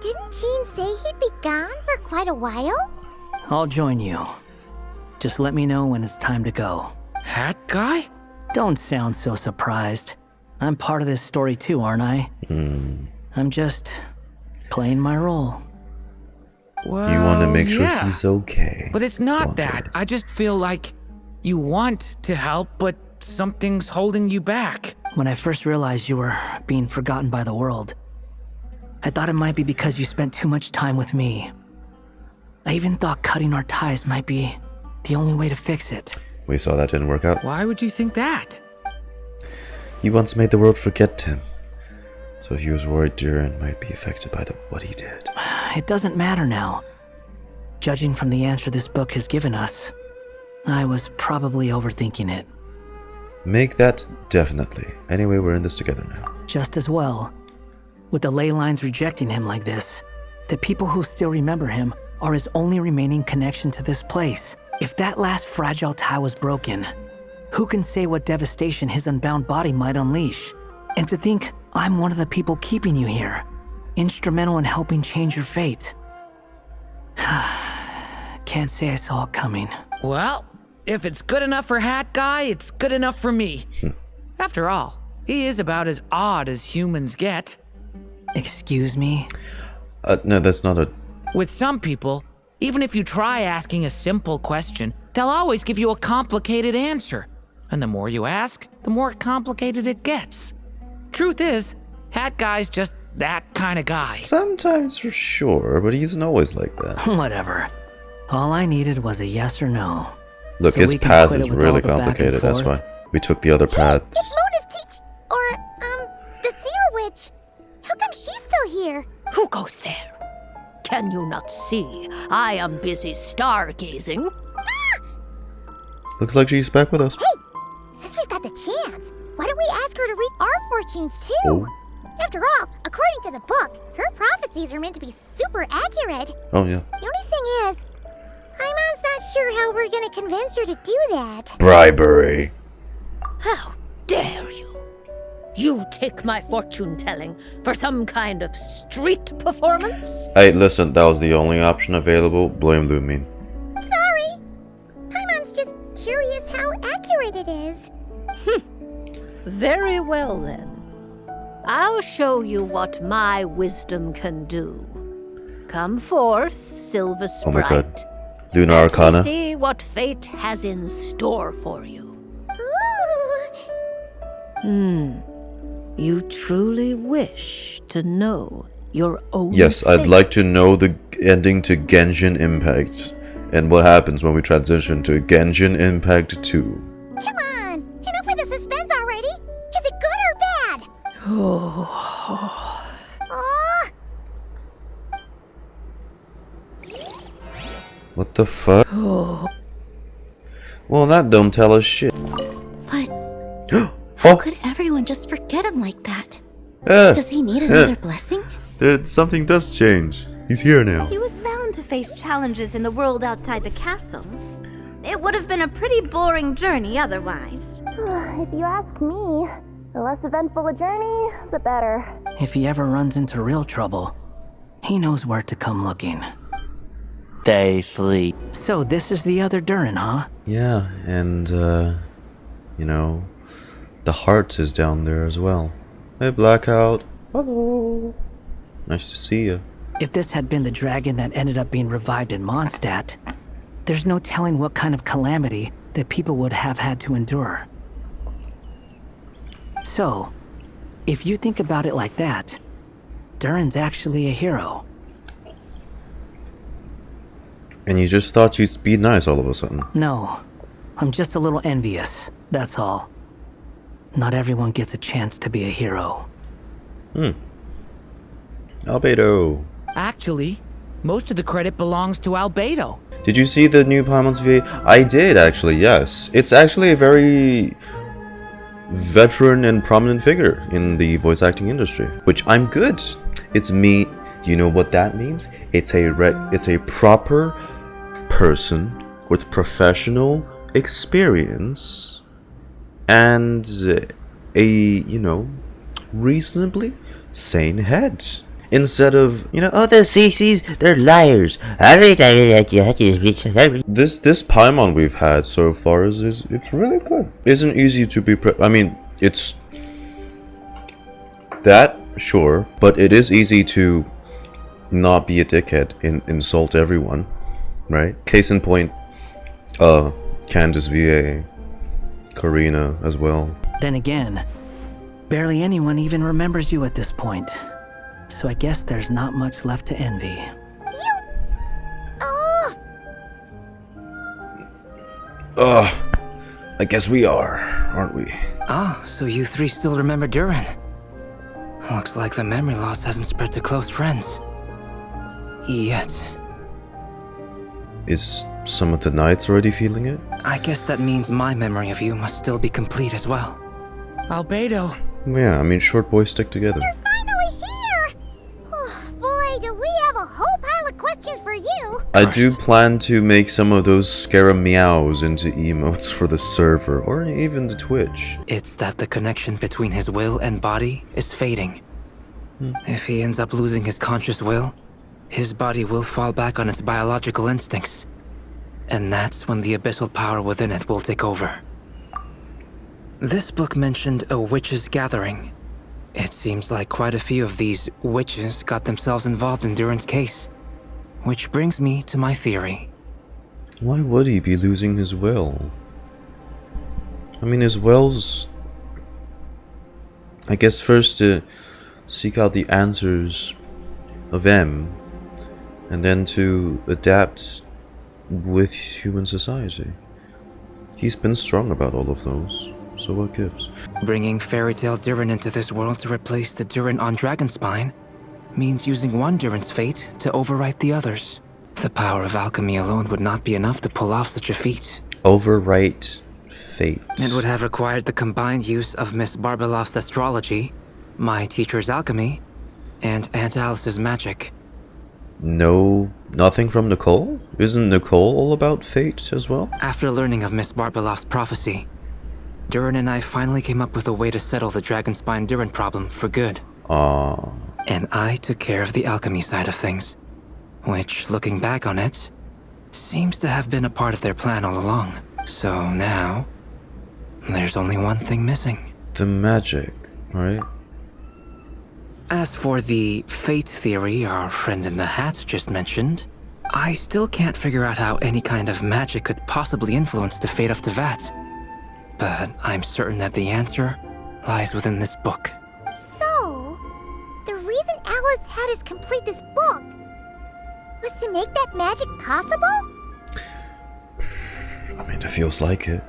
S4: didn't Jean say he'd be gone for quite a while?
S18: I'll join you. Just let me know when it's time to go.
S3: Hat guy?
S18: Don't sound so surprised. I'm part of this story too, aren't I? I'm just playing my role.
S3: Well,
S1: you want to make sure
S3: yeah.
S1: he's okay.
S3: But it's not that. I just feel like you want to help, but something's holding you back.
S18: When I first realized you were being forgotten by the world, I thought it might be because you spent too much time with me. I even thought cutting our ties might be the only way to fix it.
S1: We saw that didn't work out.
S3: Why would you think that?
S1: He once made the world forget him. So he was worried Durin might be affected by what he did.
S18: It doesn't matter now. Judging from the answer this book has given us, I was probably overthinking it.
S1: Make that definitely. Anyway, we're in this together now.
S18: Just as well. With the ley lines rejecting him like this, the people who still remember him are his only remaining connection to this place. If that last fragile tie was broken, who can say what devastation his unbound body might unleash? And to think I'm one of the people keeping you here, instrumental in helping change your fate. Can't say I saw it coming.
S3: Well, if it's good enough for Hat Guy, it's good enough for me. After all, he is about as odd as humans get.
S18: Excuse me?
S1: No, that's not a...
S3: With some people, even if you try asking a simple question, they'll always give you a complicated answer. And the more you ask, the more complicated it gets. Truth is, Hat Guy's just that kind of guy.
S1: Sometimes for sure, but he isn't always like that.
S18: Whatever. All I needed was a yes or no.
S1: Look,
S18: So
S1: his
S18: we can
S1: path
S18: quit
S1: is
S18: it with
S1: really
S18: all the back and
S1: complicated, that's
S18: forth.
S1: why. We took the other paths.
S4: Mona's the Seer Witch. How come she's still here?
S9: Who goes there? Can you not see? I am busy stargazing.
S1: Looks like she's back with us.
S4: Hey, since we've got the chance, why don't we ask her to read our fortunes too?
S1: Oh.
S4: After all, according to the book, her prophecies are meant to be super accurate.
S1: Oh, yeah.
S4: The only thing is, Paimon's not sure how we're gonna convince her to do that.
S1: Bribery.
S9: How dare you? You take my fortune telling for some kind of street performance?
S1: Hey, listen, that was the only option available. Blame Lumin.
S4: Sorry. Paimon's just curious how accurate it is.
S9: Very well then. I'll show you what my wisdom can do. Come forth, Silver Sprite.
S1: Oh my god. Lunar
S9: Let
S1: Arcana.
S9: me see what fate has in store for you. You truly wish to know Your own
S1: Yes, I'd
S9: fate.
S1: like to know the ending to Genshin Impact and what happens when we transition to Genshin Impact 2.
S4: Come on! Enough with the suspense already! Is it good or bad?
S9: Oh.
S4: Aw!
S1: What the fuck?
S9: Oh.
S1: Well, that don't tell us shit.
S8: But
S1: Oh!
S8: how could everyone just forget him like that? Does he need another blessing?
S1: Something does change. He's here now.
S14: He was bound to face challenges in the world outside the castle. It would have been a pretty boring journey otherwise.
S12: If you ask me, the less eventful a journey, the better.
S18: If he ever runs into real trouble, he knows where to come looking.
S19: Day 3.
S18: So this is the other Durin, huh?
S1: Yeah, and, you know, the heart is down there as well. Hey, Blackout. Hello. Nice to see you.
S18: If this had been the dragon that ended up being revived in Mondstadt, there's no telling what kind of calamity that people would have had to endure. So, if you think about it like that, Durin's actually a hero.
S1: And you just thought you'd be nice all of a sudden.
S18: No, I'm just a little envious, that's all. Not everyone gets a chance to be a hero.
S1: Albedo.
S3: Actually, most of the credit belongs to Albedo.
S1: Did you see the new Paimon's VA? I did, actually, yes. It's actually a very veteran and prominent figure in the voice acting industry, which I'm good. It's me. You know what that means? It's a proper person with professional experience and a, you know, reasonably sane head. Instead of, you know, oh, the CCs, they're liars. This Paimon we've had so far is it's really good. Isn't easy to be I mean, it's that, sure, but it is easy to not be a dickhead and insult everyone, right? Case in point, Candace VA, Karina as well.
S18: Then again, barely anyone even remembers you at this point. So I guess there's not much left to envy.
S1: I guess we are, aren't we?
S18: Ah, so you three still remember Durin. Looks like the memory loss hasn't spread to close friends. Yet.
S1: Is some of the knights already feeling it?
S18: I guess that means my memory of you must still be complete as well.
S3: Albedo.
S1: Yeah, I mean, short boys stick together.
S4: Finally here! Oh, boy, do we have a whole pile of questions for you!
S1: I do plan to make some of those Scara-meows into emotes for the server, or even the Twitch.
S18: It's that the connection between his will and body is fading. If he ends up losing his conscious will, his body will fall back on its biological instincts. And that's when the abyssal power within it will take over. This book mentioned a witches' gathering. It seems like quite a few of these witches got themselves involved in Durin's case. Which brings me to my theory.
S1: Why would he be losing his will? I mean, his will's, I guess, first to seek out the answers of M, and then to adapt with human society. He's been strong about all of those, so what gives?
S18: Bringing fairy tale Durin into this world to replace the Durin on Dragonspine means using one Durin's fate to overwrite the others. The power of alchemy alone would not be enough to pull off such a feat.
S1: Overwrite fate.
S18: It would have required the combined use of Miss Barbeloff's astrology, my teacher's alchemy, and Aunt Alice's magic.
S1: No, nothing from Nicole? Isn't Nicole all about fate as well?
S18: After learning of Miss Barbeloff's prophecy, Durin and I finally came up with a way to settle the Dragonspine Durin problem for good. And I took care of the alchemy side of things, which, looking back on it, seems to have been a part of their plan all along. So now, there's only one thing missing.
S1: The magic, right?
S18: As for the fate theory our friend in the hat just mentioned, I still can't figure out how any kind of magic could possibly influence the fate of Tevat. But I'm certain that the answer lies within this book.
S4: So, the reason Alice had us complete this book was to make that magic possible?
S1: I mean, it feels like it.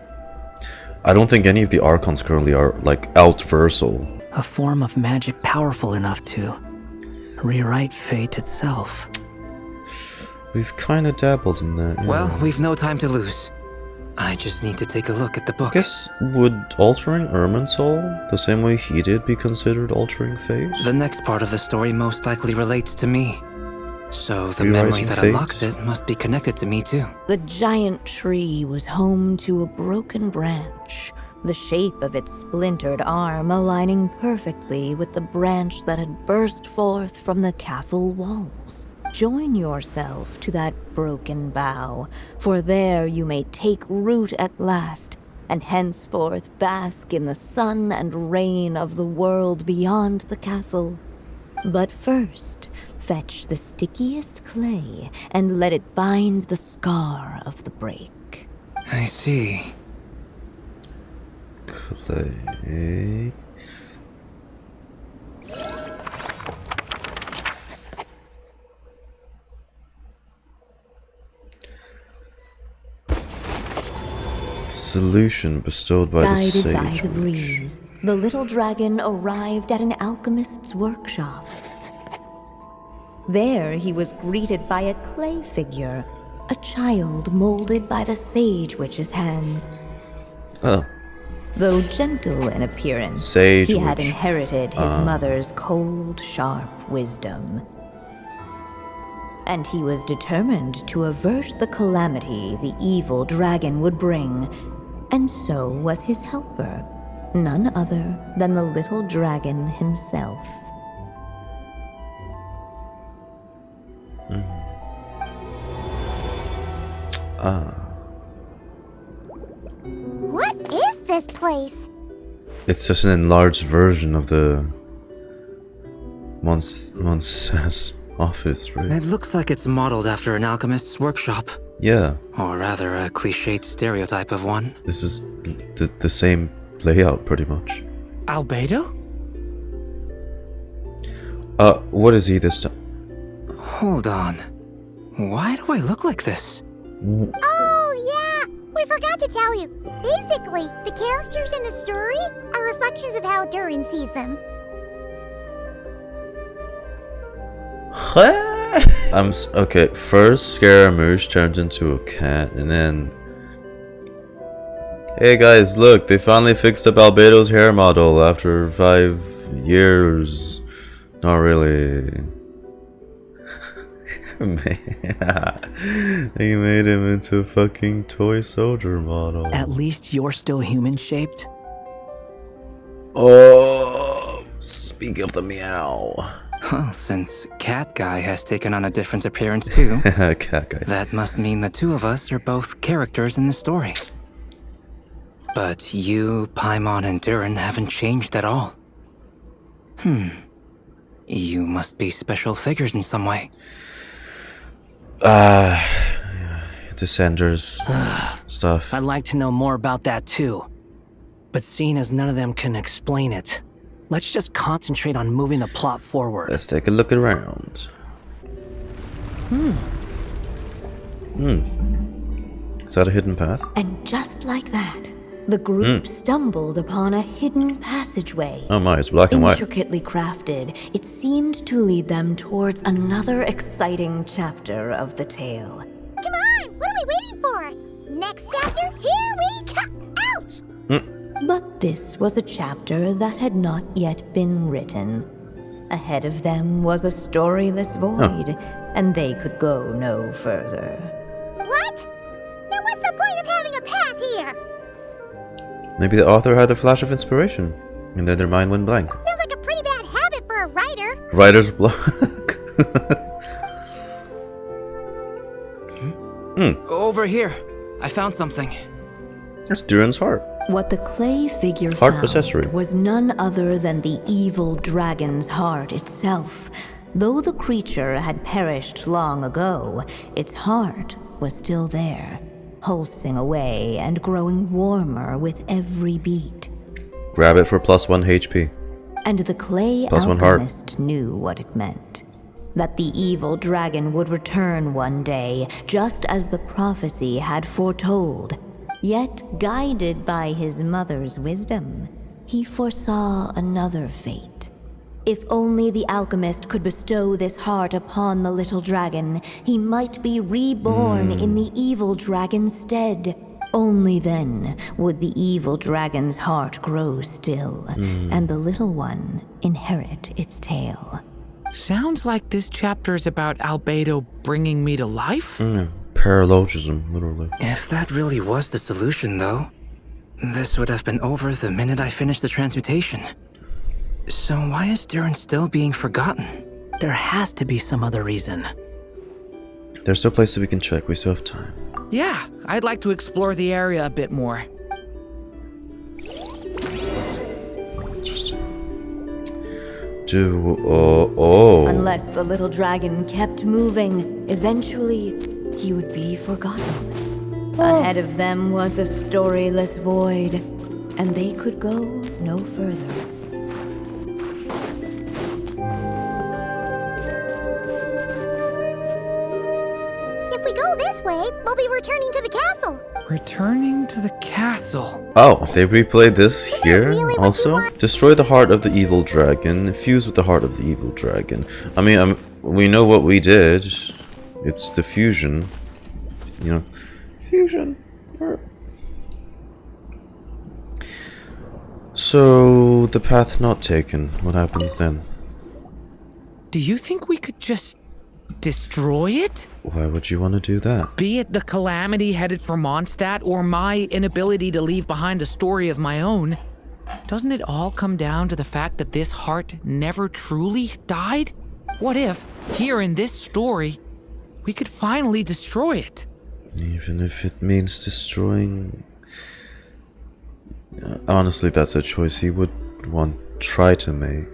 S1: I don't think any of the Archons currently are, like, outversal.
S18: A form of magic powerful enough to rewrite fate itself.
S1: We've kinda dabbled in that, yeah.
S11: Well, we've no time to lose. I just need to take a look at the book.
S1: I guess, would altering Irminsul, the same way he did, be considered altering fate?
S11: The next part of the story most likely relates to me. So the
S1: Rewriting
S11: memory that
S1: fate?
S11: unlocks it must be connected to me too.
S5: The giant tree was home to a broken branch, the shape of its splintered arm aligning perfectly with the branch that had burst forth from the castle walls. Join yourself to that broken bough, for there you may take root at last, and henceforth bask in the sun and rain of the world beyond the castle. But first, fetch the stickiest clay and let it bind the scar of the break.
S11: I see.
S1: Clay... Solution bestowed by the sage.
S5: Guided by the breeze, the little dragon arrived at an alchemist's workshop. There he was greeted by a clay figure, a child molded by the sage witch's hands.
S1: Oh.
S5: Though gentle in appearance,
S1: Sage
S5: he had
S1: witch.
S5: inherited his mother's cold, sharp wisdom. And he was determined to avert the calamity the evil dragon would bring, and so was his helper, none other than the little dragon himself.
S4: What is this place?
S1: It's just an enlarged version of the Mondstadt office, right?
S11: It looks like it's modeled after an alchemist's workshop.
S1: Yeah.
S11: Or rather, a cliched stereotype of one.
S1: This is the same layout, pretty much.
S3: Albedo?
S1: What is he this time?
S11: Hold on. Why do I look like this?
S4: Oh, yeah! We forgot to tell you. Basically, the characters in the story are reflections of how Durin sees them.
S1: Okay, first Scaramouche turns into a cat, and then... Hey guys, look, they finally fixed up Albedo's hair model after 5 years. Not really. Man, they made him into a fucking toy soldier model.
S18: At least you're still human-shaped?
S1: Oh, speak of the meow.
S11: Well, since Cat Guy has taken on a different appearance too,
S1: Cat Guy.
S11: That must mean the two of us are both characters in the story. But you, Paimon, and Durin haven't changed at all. You must be special figures in some way.
S1: Descenders stuff.
S18: I'd like to know more about that too. But seeing as none of them can explain it, let's just concentrate on moving the plot forward.
S1: Let's take a look around. Is that a hidden path?
S5: And just like that, the group stumbled upon a hidden passageway.
S1: Oh my, it's black and white.
S5: Intricately crafted, it seemed to lead them towards another exciting chapter of the tale.
S4: Come on! What are we waiting for? Next chapter? Here we come! Ouch!
S5: But this was a chapter that had not yet been written. Ahead of them was a storyless void, and they could go no further.
S4: What? Then what's the point of having a path here?
S1: Maybe the author had a flash of inspiration, and then their mind went blank.
S4: Sounds like a pretty bad habit for a writer.
S1: Writer's block.
S11: Over here. I found something.
S1: That's Durin's heart.
S5: What the clay figure
S1: Heart
S5: found
S1: accessory.
S5: was none other than the evil dragon's heart itself. Though the creature had perished long ago, its heart was still there, pulsing away and growing warmer with every beat.
S1: Grab it for +1 HP.
S5: And the clay
S1: Plus 1 heart.
S5: alchemist knew what it meant. That the evil dragon would return one day, just as the prophecy had foretold. Yet, guided by his mother's wisdom, he foresaw another fate. If only the alchemist could bestow this heart upon the little dragon, he might be reborn in the evil dragon's stead. Only then would the evil dragon's heart grow still, and the little one inherit its tale.
S3: Sounds like this chapter's about Albedo bringing me to life?
S1: Paralogism, literally.
S18: If that really was the solution, though, this would have been over the minute I finished the transmutation. So why is Durin still being forgotten? There has to be some other reason.
S1: There's still places we can check. We still have time.
S3: Yeah, I'd like to explore the area a bit more.
S1: Interesting.
S5: Unless the little dragon kept moving, eventually he would be forgotten. Ahead of them was a storyless void, and they could go no further.
S4: If we go this way, we'll be returning to the castle.
S3: Returning to the castle.
S1: Oh, they replayed this here also? Destroy the heart of the evil dragon. Fuse with the heart of the evil dragon. I mean, we know what we did. It's the fusion. You know, fusion. So, the path not taken. What happens then?
S3: Do you think we could just destroy it?
S1: Why would you want to do that?
S3: Be it the calamity headed for Mondstadt or my inability to leave behind a story of my own, doesn't it all come down to the fact that this heart never truly died? What if, here in this story, we could finally destroy it?
S1: Even if it means destroying... honestly, that's a choice he would try to make.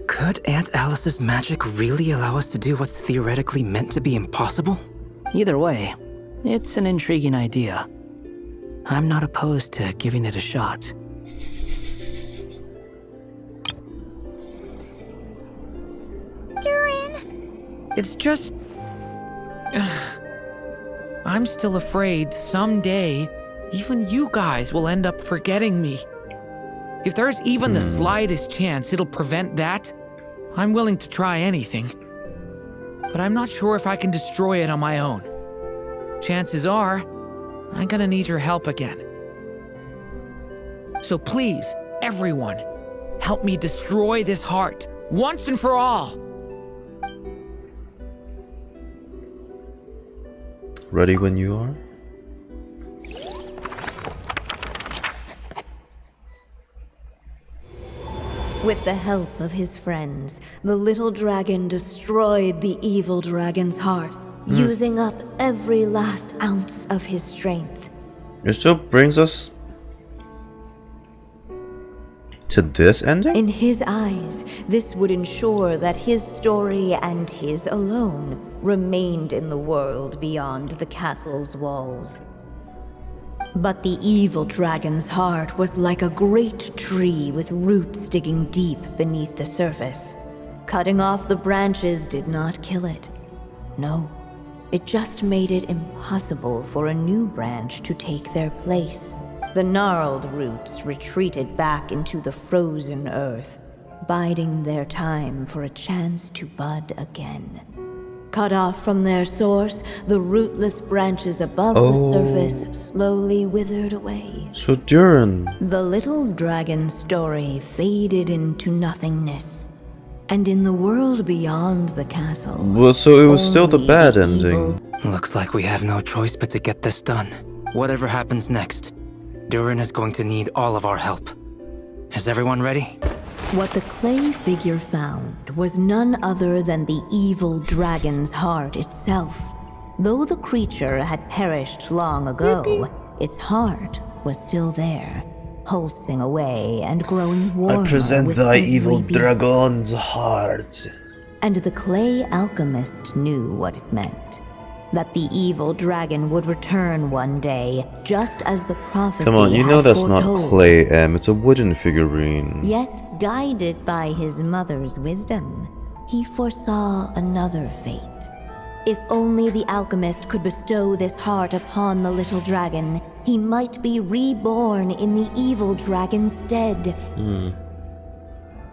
S18: Could Aunt Alice's magic really allow us to do what's theoretically meant to be impossible? Either way, it's an intriguing idea. I'm not opposed to giving it a shot.
S4: Durin!
S3: It's just... I'm still afraid someday, even you guys will end up forgetting me. If there's even the slightest chance it'll prevent that, I'm willing to try anything. But I'm not sure if I can destroy it on my own. Chances are, I'm gonna need your help again. So please, everyone, help me destroy this heart, once and for all.
S1: Ready when you are?
S5: With the help of his friends, the little dragon destroyed the evil dragon's heart, using up every last ounce of his strength.
S1: It still brings us to this ending?
S5: In his eyes, this would ensure that his story and his alone remained in the world beyond the castle's walls. But the evil dragon's heart was like a great tree with roots digging deep beneath the surface. Cutting off the branches did not kill it. No, it just made it impossible for a new branch to take their place. The gnarled roots retreated back into the frozen earth, biding their time for a chance to bud again. Cut off from their source, the rootless branches above the surface slowly withered away.
S1: So Durin.
S5: The little dragon story faded into nothingness. And in the world beyond the castle...
S1: Well, so it was still the bad ending.
S18: Looks like we have no choice but to get this done. Whatever happens next, Durin is going to need all of our help. Is everyone ready?
S5: What the clay figure found was none other than the evil dragon's heart itself. Though the creature had perished long ago, its heart was still there, pulsing away and growing warmer.
S1: I present
S5: with
S1: thy
S5: every
S1: evil
S5: beat.
S1: dragon's heart.
S5: And the clay alchemist knew what it meant. that the evil dragon would return one day, just as the prophecy
S1: Come on, you know
S5: had
S1: that's not
S5: foretold.
S1: clay, it's a wooden figurine.
S5: Yet, guided by his mother's wisdom, he foresaw another fate. If only the alchemist could bestow this heart upon the little dragon, he might be reborn in the evil dragon's stead.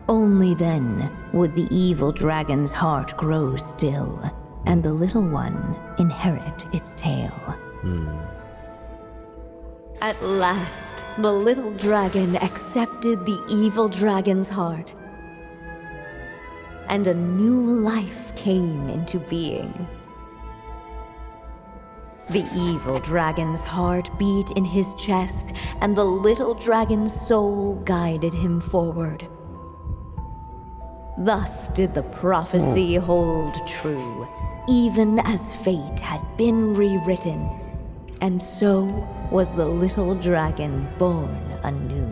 S5: Only then would the evil dragon's heart grow still, and the little one inherit its tale. At last, the little dragon accepted the evil dragon's heart, and a new life came into being. The evil dragon's heart beat in his chest, and the little dragon's soul guided him forward. Thus did the prophecy hold true, even as fate had been rewritten, and so was the little dragon born anew.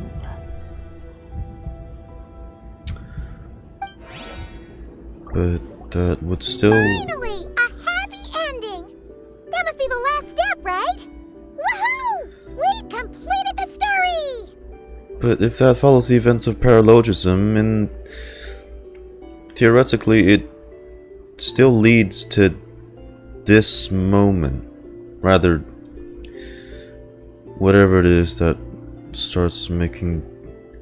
S1: But that would still...
S4: Finally, a happy ending! That must be the last step, right? Woohoo! We completed the story!
S1: But if that follows the events of paralogism, and theoretically it still leads to this moment. Rather, whatever it is that starts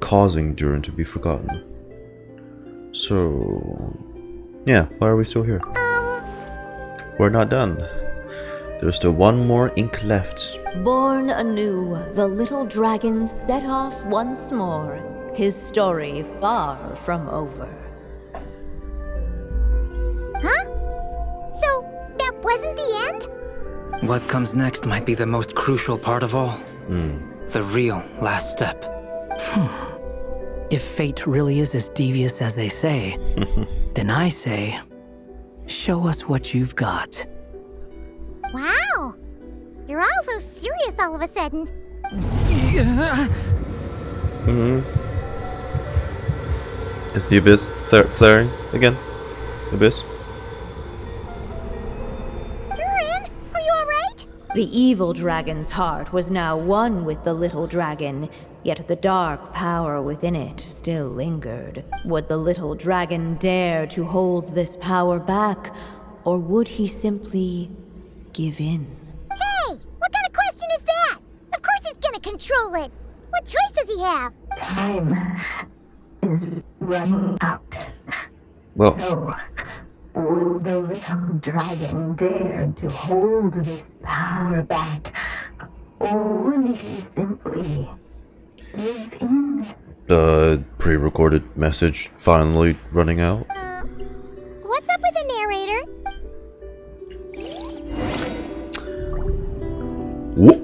S1: causing Durin to be forgotten. So, yeah, why are we still here? We're not done. There's still one more ink left.
S5: Born anew, the little dragon set off once more, his story far from over.
S4: Huh? So, that wasn't the end?
S18: What comes next might be the most crucial part of all. The real last step. If fate really is as devious as they say, then I say, show us what you've got.
S4: Wow! You're all so serious all of a sudden.
S1: Is the abyss flaring again? Abyss?
S4: Durin, are you alright?
S5: The evil dragon's heart was now one with the little dragon, yet the dark power within it still lingered. Would the little dragon dare to hold this power back, or would he simply give in?
S4: Hey! What kind of question is that? Of course he's gonna control it! What choice does he have?
S20: Time is running out.
S1: Well,
S20: So, will the little dragon dare to hold this power back? Or will he simply give in?
S1: Pre-recorded message finally running out.
S4: What's up with the narrator?
S20: Would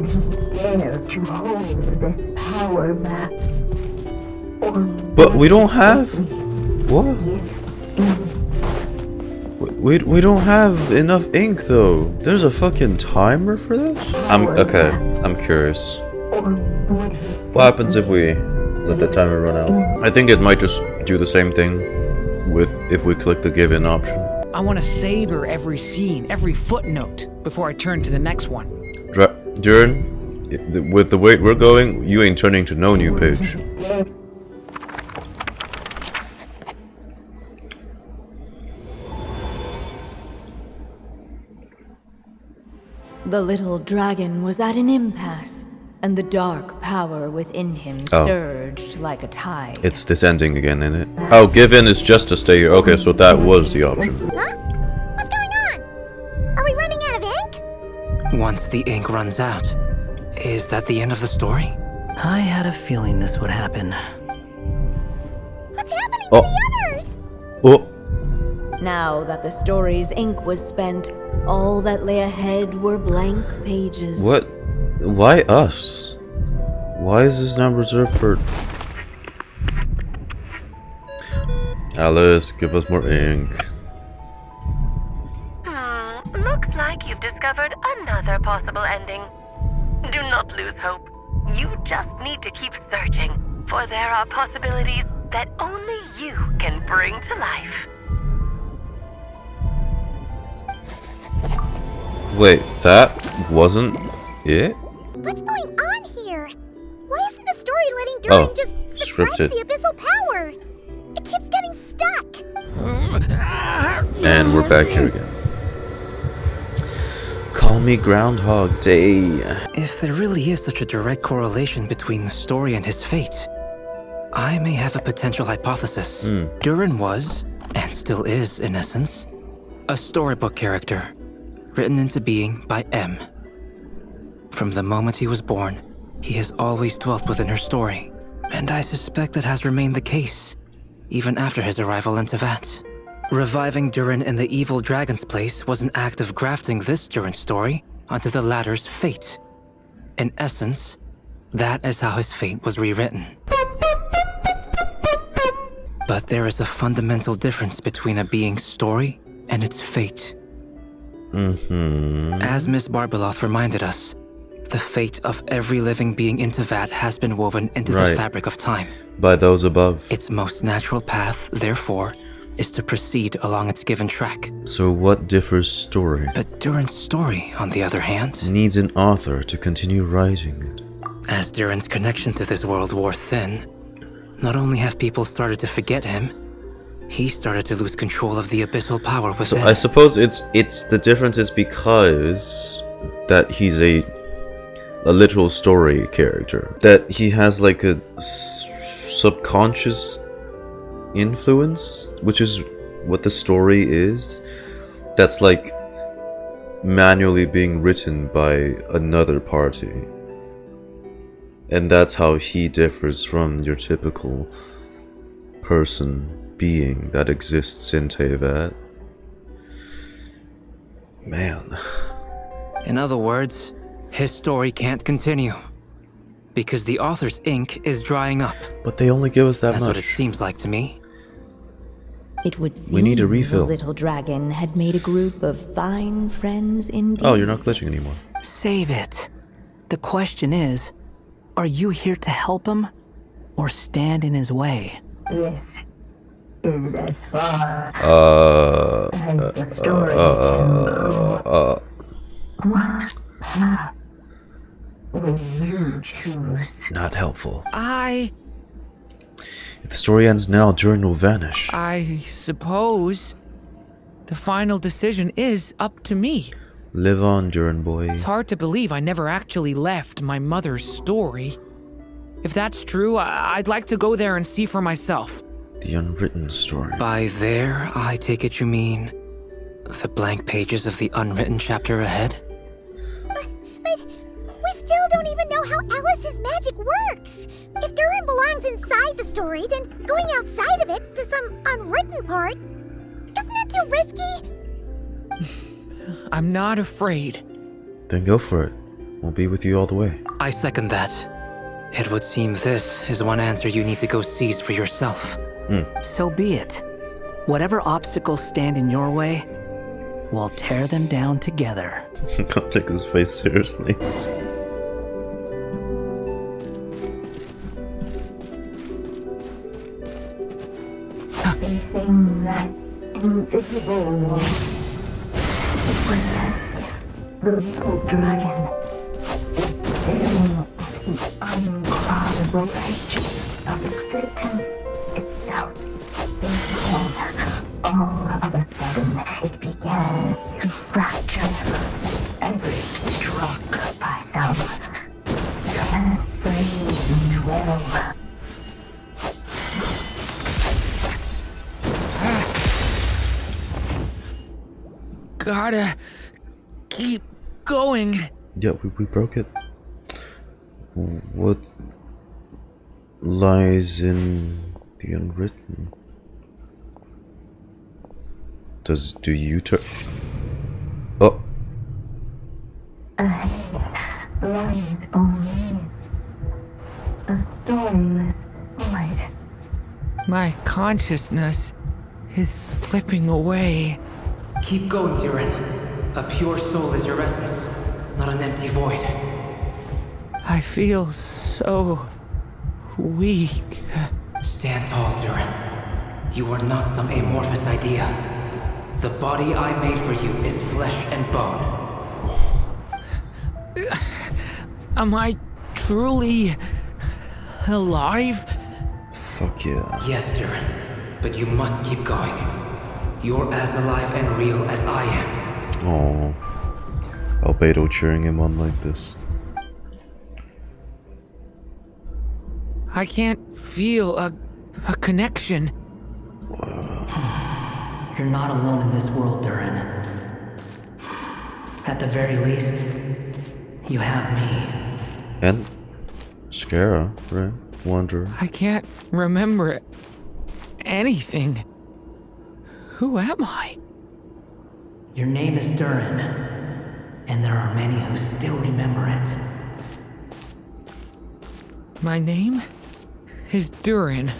S20: he dare to hold this power back? Or
S1: But we don't have... What? We don't have enough ink though. There's a fucking timer for this? I'm curious. What happens if we let the timer run out? I think it might just do the same thing with if we click the give in option.
S3: I want to savor every scene, every footnote, before I turn to the next one.
S1: Durin, with the way we're going, you ain't turning to no new page.
S5: The little dragon was at an impasse, and the dark power within him surged like a tide.
S1: It's this ending again, isn't it? Oh, give in is just to stay here. Okay, so that was the option.
S4: Huh? What's going on? Are we running out of ink?
S18: Once the ink runs out, is that the end of the story? I had a feeling this would happen.
S4: What's happening to the others?
S1: Oh.
S5: Now that the story's ink was spent, all that lay ahead were blank pages.
S1: What? Why us? Why is this not reserved for... Alice, give us more ink.
S2: Looks like you've discovered another possible ending. Do not lose hope. You just need to keep searching, for there are possibilities that only you can bring to life.
S1: Wait, that wasn't it?
S4: What's going on here? Why isn't the story letting Durin just suppress
S1: scripted.
S4: the abyssal power? It keeps getting stuck.
S1: And we're back here again. Call me Groundhog Day.
S18: If there really is such a direct correlation between the story and his fate, I may have a potential hypothesis. Durin was, and still is in essence, a storybook character, written into being by M. From the moment he was born, he has always dwelt within her story, and I suspect that has remained the case, even after his arrival in Tevat. Reviving Durin in the evil dragon's place was an act of grafting this Durin story onto the latter's fate. In essence, that is how his fate was rewritten. But there is a fundamental difference between a being's story and its fate. As Miss Barbeloth reminded us, the fate of every living being in Tevat has been woven into the fabric of time.
S1: By those above.
S18: Its most natural path, therefore, is to proceed along its given track.
S1: So what differs story?
S18: But Durin's story, on the other hand,
S1: needs an author to continue writing it.
S18: As Durin's connection to this world wore thin, not only have people started to forget him, he started to lose control of the abyssal power within.
S1: So I suppose it's the difference is because that he's a literal story character. That he has like a subconscious influence, which is what the story is. That's like manually being written by another party. And that's how he differs from your typical person being that exists in Tevat. Man.
S18: In other words, his story can't continue. Because the author's ink is drying up.
S1: But they only give us that
S18: That's
S1: much.
S18: What it seems like to me.
S5: It would seem
S1: we need a refill.
S5: The little dragon had made a group of fine friends indeed.
S1: Oh, you're not glitching anymore.
S18: Save it. The question is, are you here to help him or stand in his way?
S20: This is as far as the story What path will you choose?
S1: Not helpful.
S3: If
S1: the story ends now, Durin will vanish.
S3: I suppose the final decision is up to me.
S1: Live on, Durin boy.
S3: It's hard to believe I never actually left my mother's story. If that's true, I'd like to go there and see for myself.
S1: The unwritten story.
S18: By there, I take it you mean the blank pages of the unwritten chapter ahead?
S4: But we still don't even know how Alice's magic works. If Durin belongs inside the story, then going outside of it to some unwritten part, isn't that too risky?
S3: I'm not afraid.
S1: Then go for it. We'll be with you all the way.
S18: I second that. It would seem this is one answer you need to go seize for yourself. So be it. Whatever obstacles stand in your way, we'll tear them down together.
S1: Can't take this face seriously.
S20: Facing that invisible wall, it was as if the little dragon is staring at the uncrossable edge of existence itself. And all of a sudden, it began to fracture every struck by some strange will.
S3: Gotta keep going.
S1: Yeah, we broke it. What lies in the unwritten? Do you turn? Oh.
S20: Ahead lies only a stormless void.
S3: My consciousness is slipping away.
S18: Keep going, Durin. A pure soul is your essence, not an empty void.
S3: I feel so weak.
S18: Stand tall, Durin. You are not some amorphous idea. The body I made for you is flesh and bone.
S3: Am I truly alive?
S1: Fuck yeah.
S21: Yes, Durin, but you must keep going. You're as alive and real as I am.
S1: Oh, Albedo cheering him on like this.
S3: I can't feel a connection.
S18: You're not alone in this world, Durin. At the very least, you have me.
S1: And Skara, right? Wanderer.
S3: I can't remember anything. Who am I?
S18: Your name is Durin, and there are many who still remember it.
S3: My name is Durin.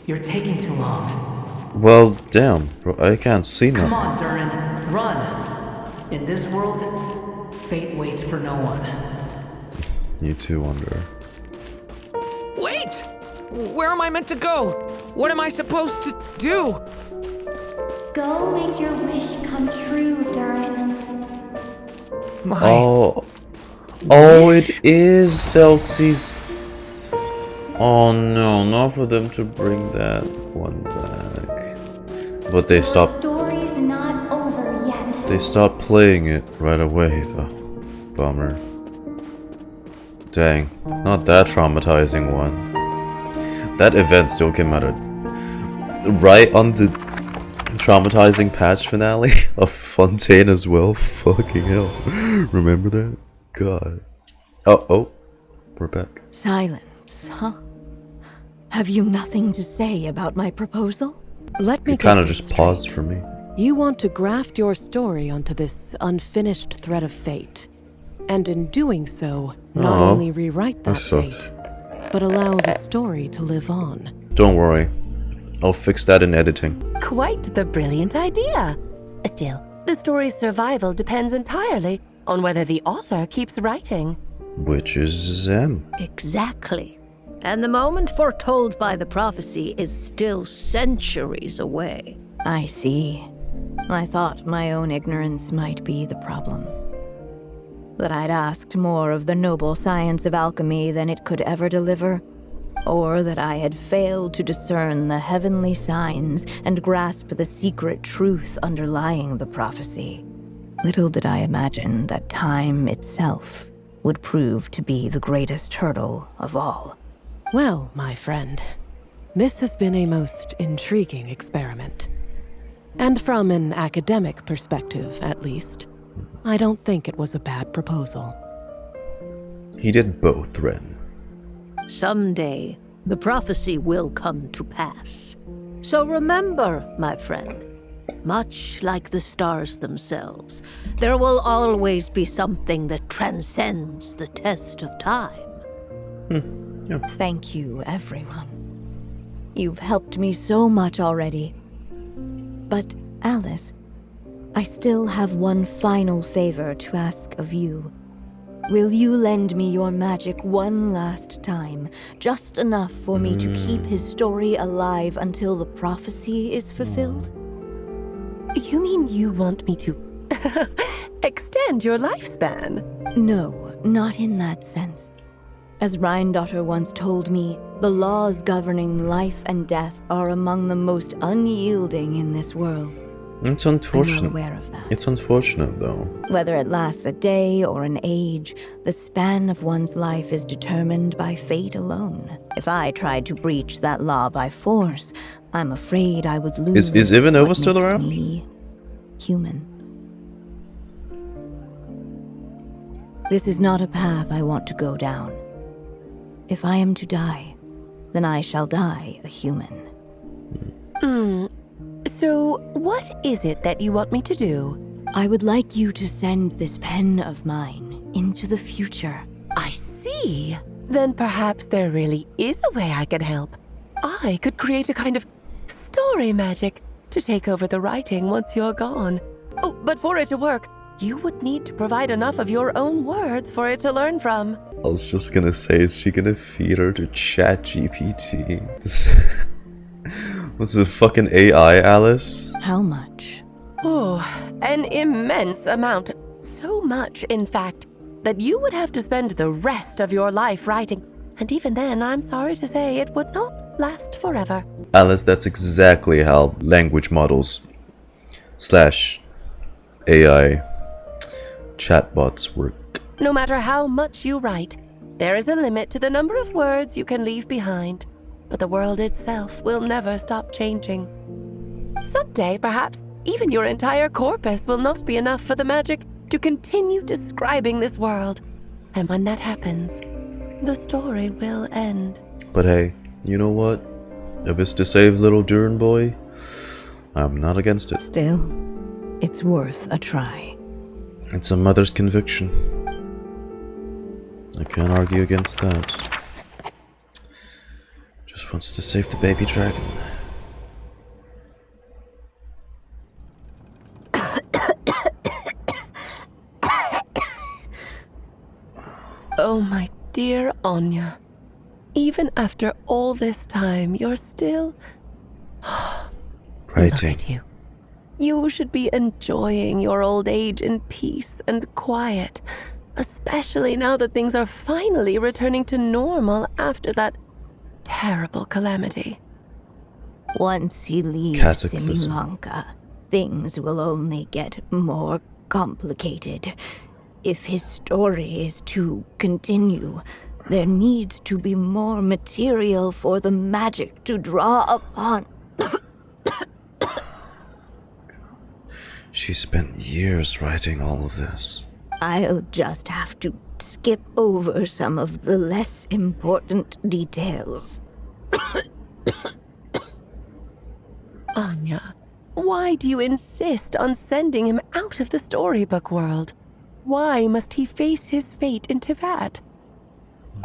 S18: You're taking too long.
S1: Well, damn, bro, I can't see now.
S18: Come on, Durin, run! In this world, fate waits for no one.
S1: You too, Wanderer.
S3: Wait! Where am I meant to go? What am I supposed to do?
S12: Go make your wish come true, Durin.
S1: Oh, it is Delxi's. Oh no, not for them to bring that one back. But they stopped.
S12: Story's not over yet.
S1: They stopped playing it right away, though. Bummer. Dang, not that traumatizing one. That event still came out of right on the traumatizing patch finale of Fontaine as well. Fucking hell. Remember that? God. Oh, we're back.
S5: Silence, huh? Have you nothing to say about my proposal?
S10: Let me
S1: It kind of
S10: get this
S1: just paused for me.
S10: You want to graft your story onto this unfinished thread of fate, and in doing so, not only rewrite that fate, but allow the story to live on.
S1: Don't worry, I'll fix that in editing.
S2: Quite the brilliant idea. Still, the story's survival depends entirely on whether the author keeps writing.
S1: Which is them.
S9: Exactly. And the moment foretold by the prophecy is still centuries away.
S5: I see. I thought my own ignorance might be the problem. That I'd asked more of the noble science of alchemy than it could ever deliver, or that I had failed to discern the heavenly signs and grasp the secret truth underlying the prophecy. Little did I imagine that time itself would prove to be the greatest hurdle of all.
S10: Well, my friend, this has been a most intriguing experiment. And from an academic perspective, at least, I don't think it was a bad proposal.
S1: He did both, Ren.
S9: Someday, the prophecy will come to pass. So remember, my friend, much like the stars themselves, there will always be something that transcends the test of time.
S5: Thank you, everyone. You've helped me so much already. But, Alice, I still have one final favor to ask of you. Will you lend me your magic one last time, just enough for me to keep his story alive until the prophecy is fulfilled?
S2: You mean you want me to extend your lifespan?
S5: No, not in that sense. As Rhindaughter once told me, the laws governing life and death are among the most unyielding in this world.
S1: It's unfortunate.
S5: I'm well aware of that.
S1: It's unfortunate, though.
S5: Whether it lasts a day or an age, the span of one's life is determined by fate alone. If I tried to breach that law by force, I'm afraid I would lose.
S1: Is Ivanova
S5: what
S1: still
S5: makes
S1: around?
S5: Me human. This is not a path I want to go down. If I am to die, then I shall die a human.
S2: So, what is it that you want me to do?
S5: I would like you to send this pen of mine into the future.
S2: I see. Then perhaps there really is a way I can help. I could create a kind of story magic to take over the writing once you're gone. Oh, but for it to work, you would need to provide enough of your own words for it to learn from.
S1: I was just gonna say, is she gonna feed her to ChatGPT? What's a fucking AI, Alice?
S5: How much?
S2: Oh, an immense amount. So much, in fact, that you would have to spend the rest of your life writing. And even then, I'm sorry to say, it would not last forever.
S1: Alice, that's exactly how language models / AI chatbots work.
S2: No matter how much you write, there is a limit to the number of words you can leave behind. But the world itself will never stop changing. Someday, perhaps, even your entire corpus will not be enough for the magic to continue describing this world. And when that happens, the story will end.
S1: But hey, you know what? If it's to save little Durin boy, I'm not against it.
S5: Still, it's worth a try.
S1: It's a mother's conviction. I can't argue against that. Just wants to save the baby dragon.
S2: Oh, my dear Anya. Even after all this time, you're still...
S1: Writing.
S2: Look at you. You should be enjoying your old age in peace and quiet, especially now that things are finally returning to normal after that terrible calamity.
S5: Once he leaves
S1: Cataclysm.
S5: Sri Lanka, things will only get more complicated. If his story is to continue, there needs to be more material for the magic to draw upon.
S1: She spent years writing all of this.
S5: I'll just have to skip over some of the less important details.
S2: Anya, why do you insist on sending him out of the storybook world? Why must he face his fate in Teyvat?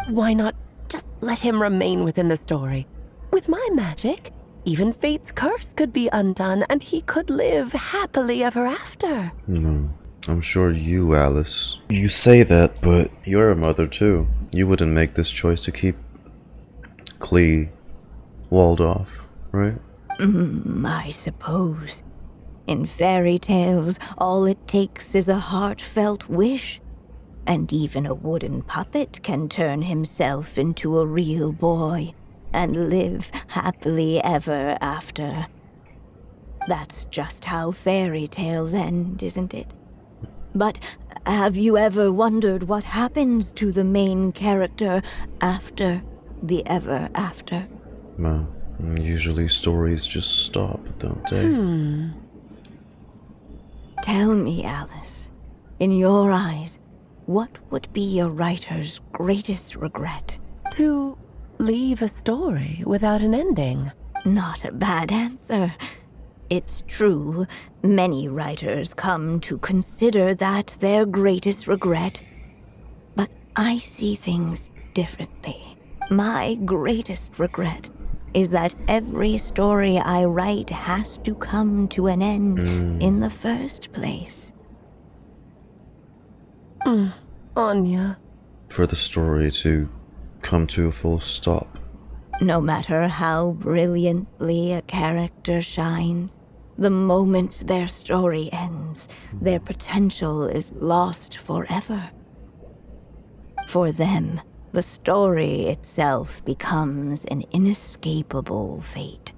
S2: Why not just let him remain within the story? With my magic, even fate's curse could be undone and he could live happily ever after.
S1: No, I'm sure you, Alice. You say that, but you're a mother too. You wouldn't make this choice to keep Klee walled off, right?
S5: I suppose. In fairy tales, all it takes is a heartfelt wish. And even a wooden puppet can turn himself into a real boy and live happily ever after. That's just how fairy tales end, isn't it? But have you ever wondered what happens to the main character after the ever after?
S1: No, usually stories just stop, don't they?
S5: Tell me, Alice, in your eyes, what would be a writer's greatest regret?
S2: To leave a story without an ending.
S5: Not a bad answer. It's true, many writers come to consider that their greatest regret. But I see things differently. My greatest regret is that every story I write has to come to an end in the first place.
S2: Anya.
S1: For the story to come to a full stop.
S5: No matter how brilliantly a character shines, the moment their story ends, their potential is lost forever. For them, the story itself becomes an inescapable fate.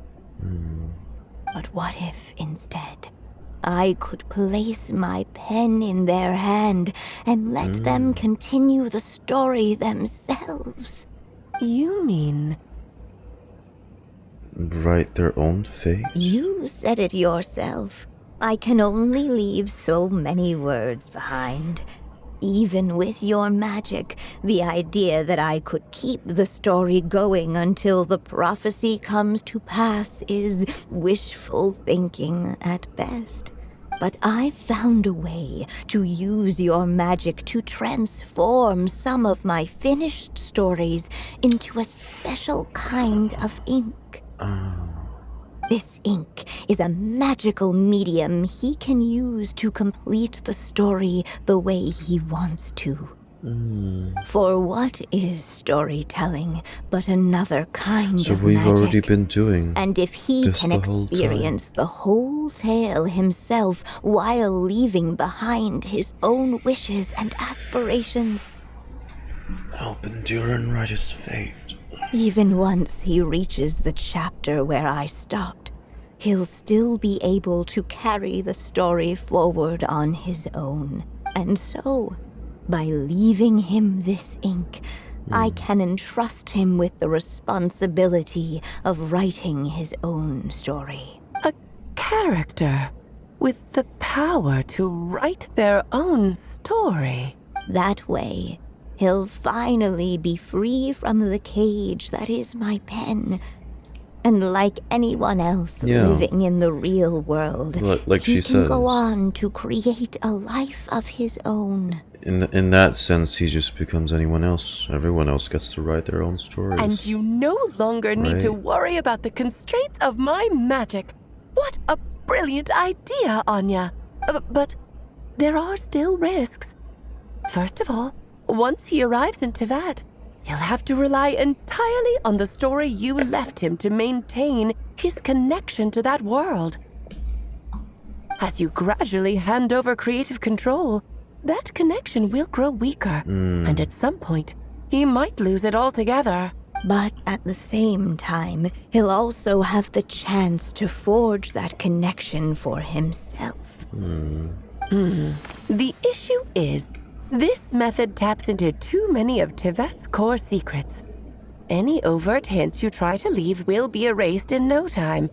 S5: But what if, instead, I could place my pen in their hand and let them continue the story themselves?
S2: You mean...
S1: write their own fate?
S5: You said it yourself. I can only leave so many words behind. Even with your magic, the idea that I could keep the story going until the prophecy comes to pass is wishful thinking at best. But I've found a way to use your magic to transform some of my finished stories into a special kind of ink. This ink is a magical medium he can use to complete the story the way he wants to. For what is storytelling but another kind
S1: So
S5: of
S1: we've
S5: magic?
S1: already been doing
S5: And if he
S1: this
S5: can
S1: the whole
S5: experience the whole tale himself while leaving behind his own wishes and aspirations,
S1: helping Durin write his fate.
S5: even once he reaches the chapter where I stopped, he'll still be able to carry the story forward on his own. And so, by leaving him this ink, I can entrust him with the responsibility of writing his own story.
S2: A character with the power to write their own story.
S5: That way, he'll finally be free from the cage that is my pen. And like anyone else living in the real world,
S1: Like
S5: he
S1: she
S5: can
S1: says.
S5: go on to create a life of his own.
S1: In that sense, he just becomes anyone else. Everyone else gets to write their own stories.
S2: And you no longer need to
S1: Right.
S2: worry about the constraints of my magic. What a brilliant idea, Anya. But there are still risks. First of all, once he arrives in Tevat, he'll have to rely entirely on the story you left him to maintain his connection to that world. As you gradually hand over creative control, that connection will grow weaker, and at some point, he might lose it altogether.
S5: But at the same time, he'll also have the chance to forge that connection for himself.
S2: The issue is, this method taps into too many of Tevat's core secrets. Any overt hints you try to leave will be erased in no time.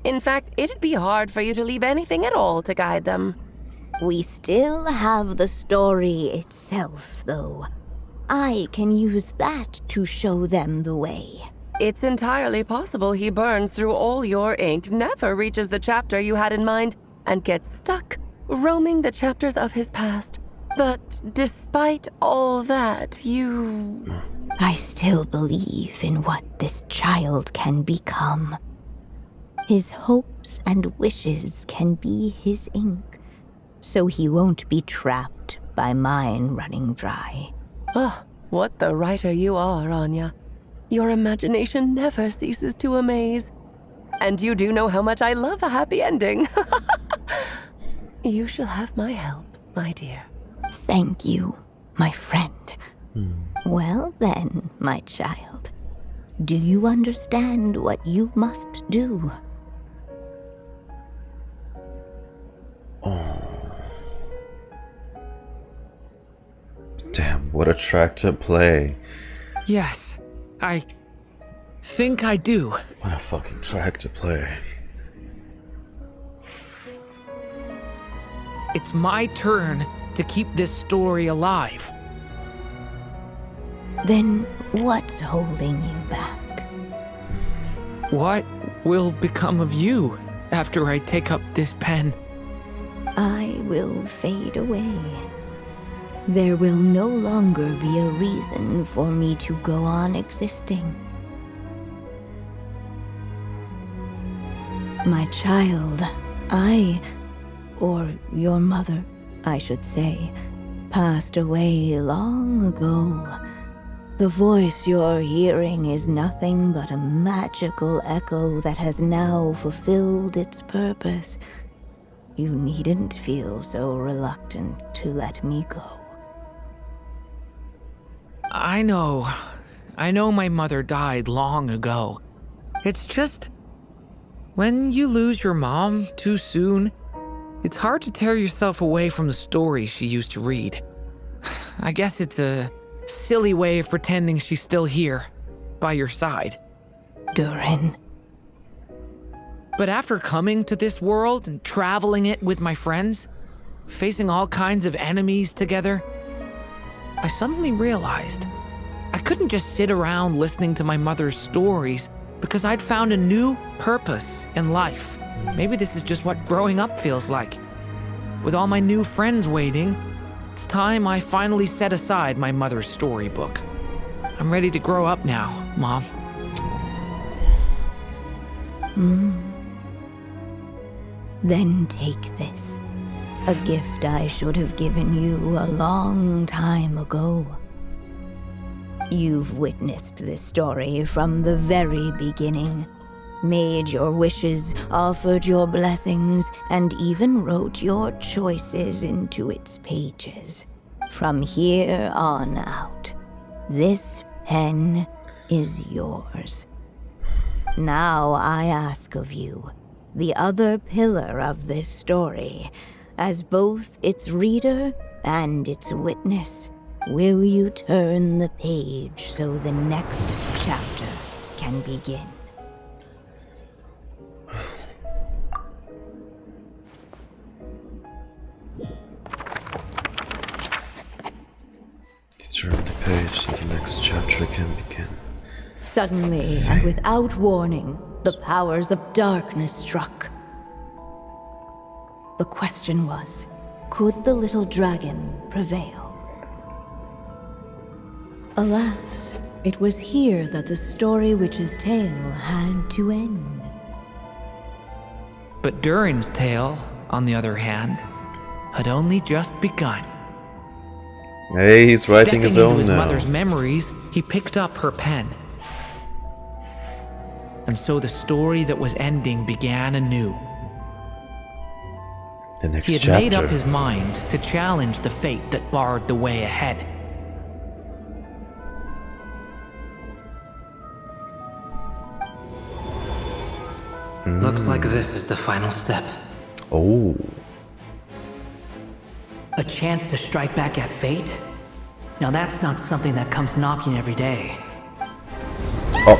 S2: In fact, it'd be hard for you to leave anything at all to guide them.
S5: We still have the story itself, though. I can use that to show them the way.
S2: It's entirely possible he burns through all your ink, never reaches the chapter you had in mind, and gets stuck, roaming the chapters of his past. But despite all that,
S5: I still believe in what this child can become. His hopes and wishes can be his ink, so he won't be trapped by mine running dry.
S2: Oh, what the writer you are, Anya. Your imagination never ceases to amaze. And you do know how much I love a happy ending. You shall have my help, my dear.
S5: Thank you, my friend. Well then, my child, do you understand what you must do?
S1: Damn, what a track to play.
S3: Yes, I think I do.
S1: What a fucking track to play.
S3: It's my turn to keep this story alive.
S5: Then what's holding you back?
S3: What will become of you after I take up this pen?
S5: I will fade away. There will no longer be a reason for me to go on existing. My child, or your mother, I should say, passed away long ago. The voice you're hearing is nothing but a magical echo that has now fulfilled its purpose. You needn't feel so reluctant to let me go.
S3: I know my mother died long ago. It's just, when you lose your mom too soon, it's hard to tear yourself away from the stories she used to read. I guess it's a silly way of pretending she's still here, by your side.
S5: Durin.
S3: But after coming to this world and traveling it with my friends, facing all kinds of enemies together, I suddenly realized I couldn't just sit around listening to my mother's stories because I'd found a new purpose in life. Maybe this is just what growing up feels like. With all my new friends waiting, it's time I finally set aside my mother's storybook. I'm ready to grow up now, Mom.
S5: Then take this. A gift I should have given you a long time ago. You've witnessed this story from the very beginning, made your wishes, offered your blessings, and even wrote your choices into its pages. From here on out, this pen is yours. Now I ask of you, the other pillar of this story, as both its reader and its witness, will you turn the page so the next chapter can begin?
S1: Turn the page so the next chapter can begin.
S5: Suddenly, and without warning, the powers of darkness struck. The question was, could the little dragon prevail? Alas, it was here that the story witch's tale had to end.
S3: But Durin's tale, on the other hand, had only just begun.
S1: Hey, he's writing his own
S3: his
S1: now.
S3: mother's memories, he picked up her pen. And so the story that was ending began anew.
S1: The next
S3: He had
S1: chapter.
S3: made up his mind to challenge the fate that barred the way ahead.
S21: Looks like this is the final step.
S1: Oh.
S18: A chance to strike back at fate? Now that's not something that comes knocking every day.
S1: Oh.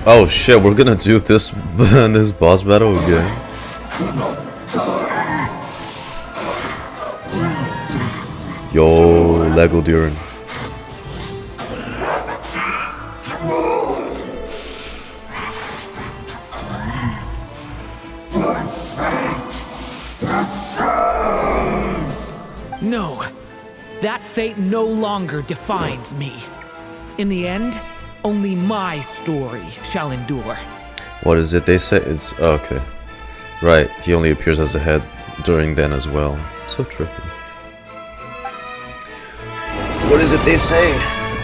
S1: Oh shit, we're gonna do this this boss battle again. Yo, Lego Durin.
S3: No, that fate no longer defines me. In the end, only my story shall endure.
S1: What is it they say? It's okay. Right, he only appears as a head during then as well. So trippy. What is it they say?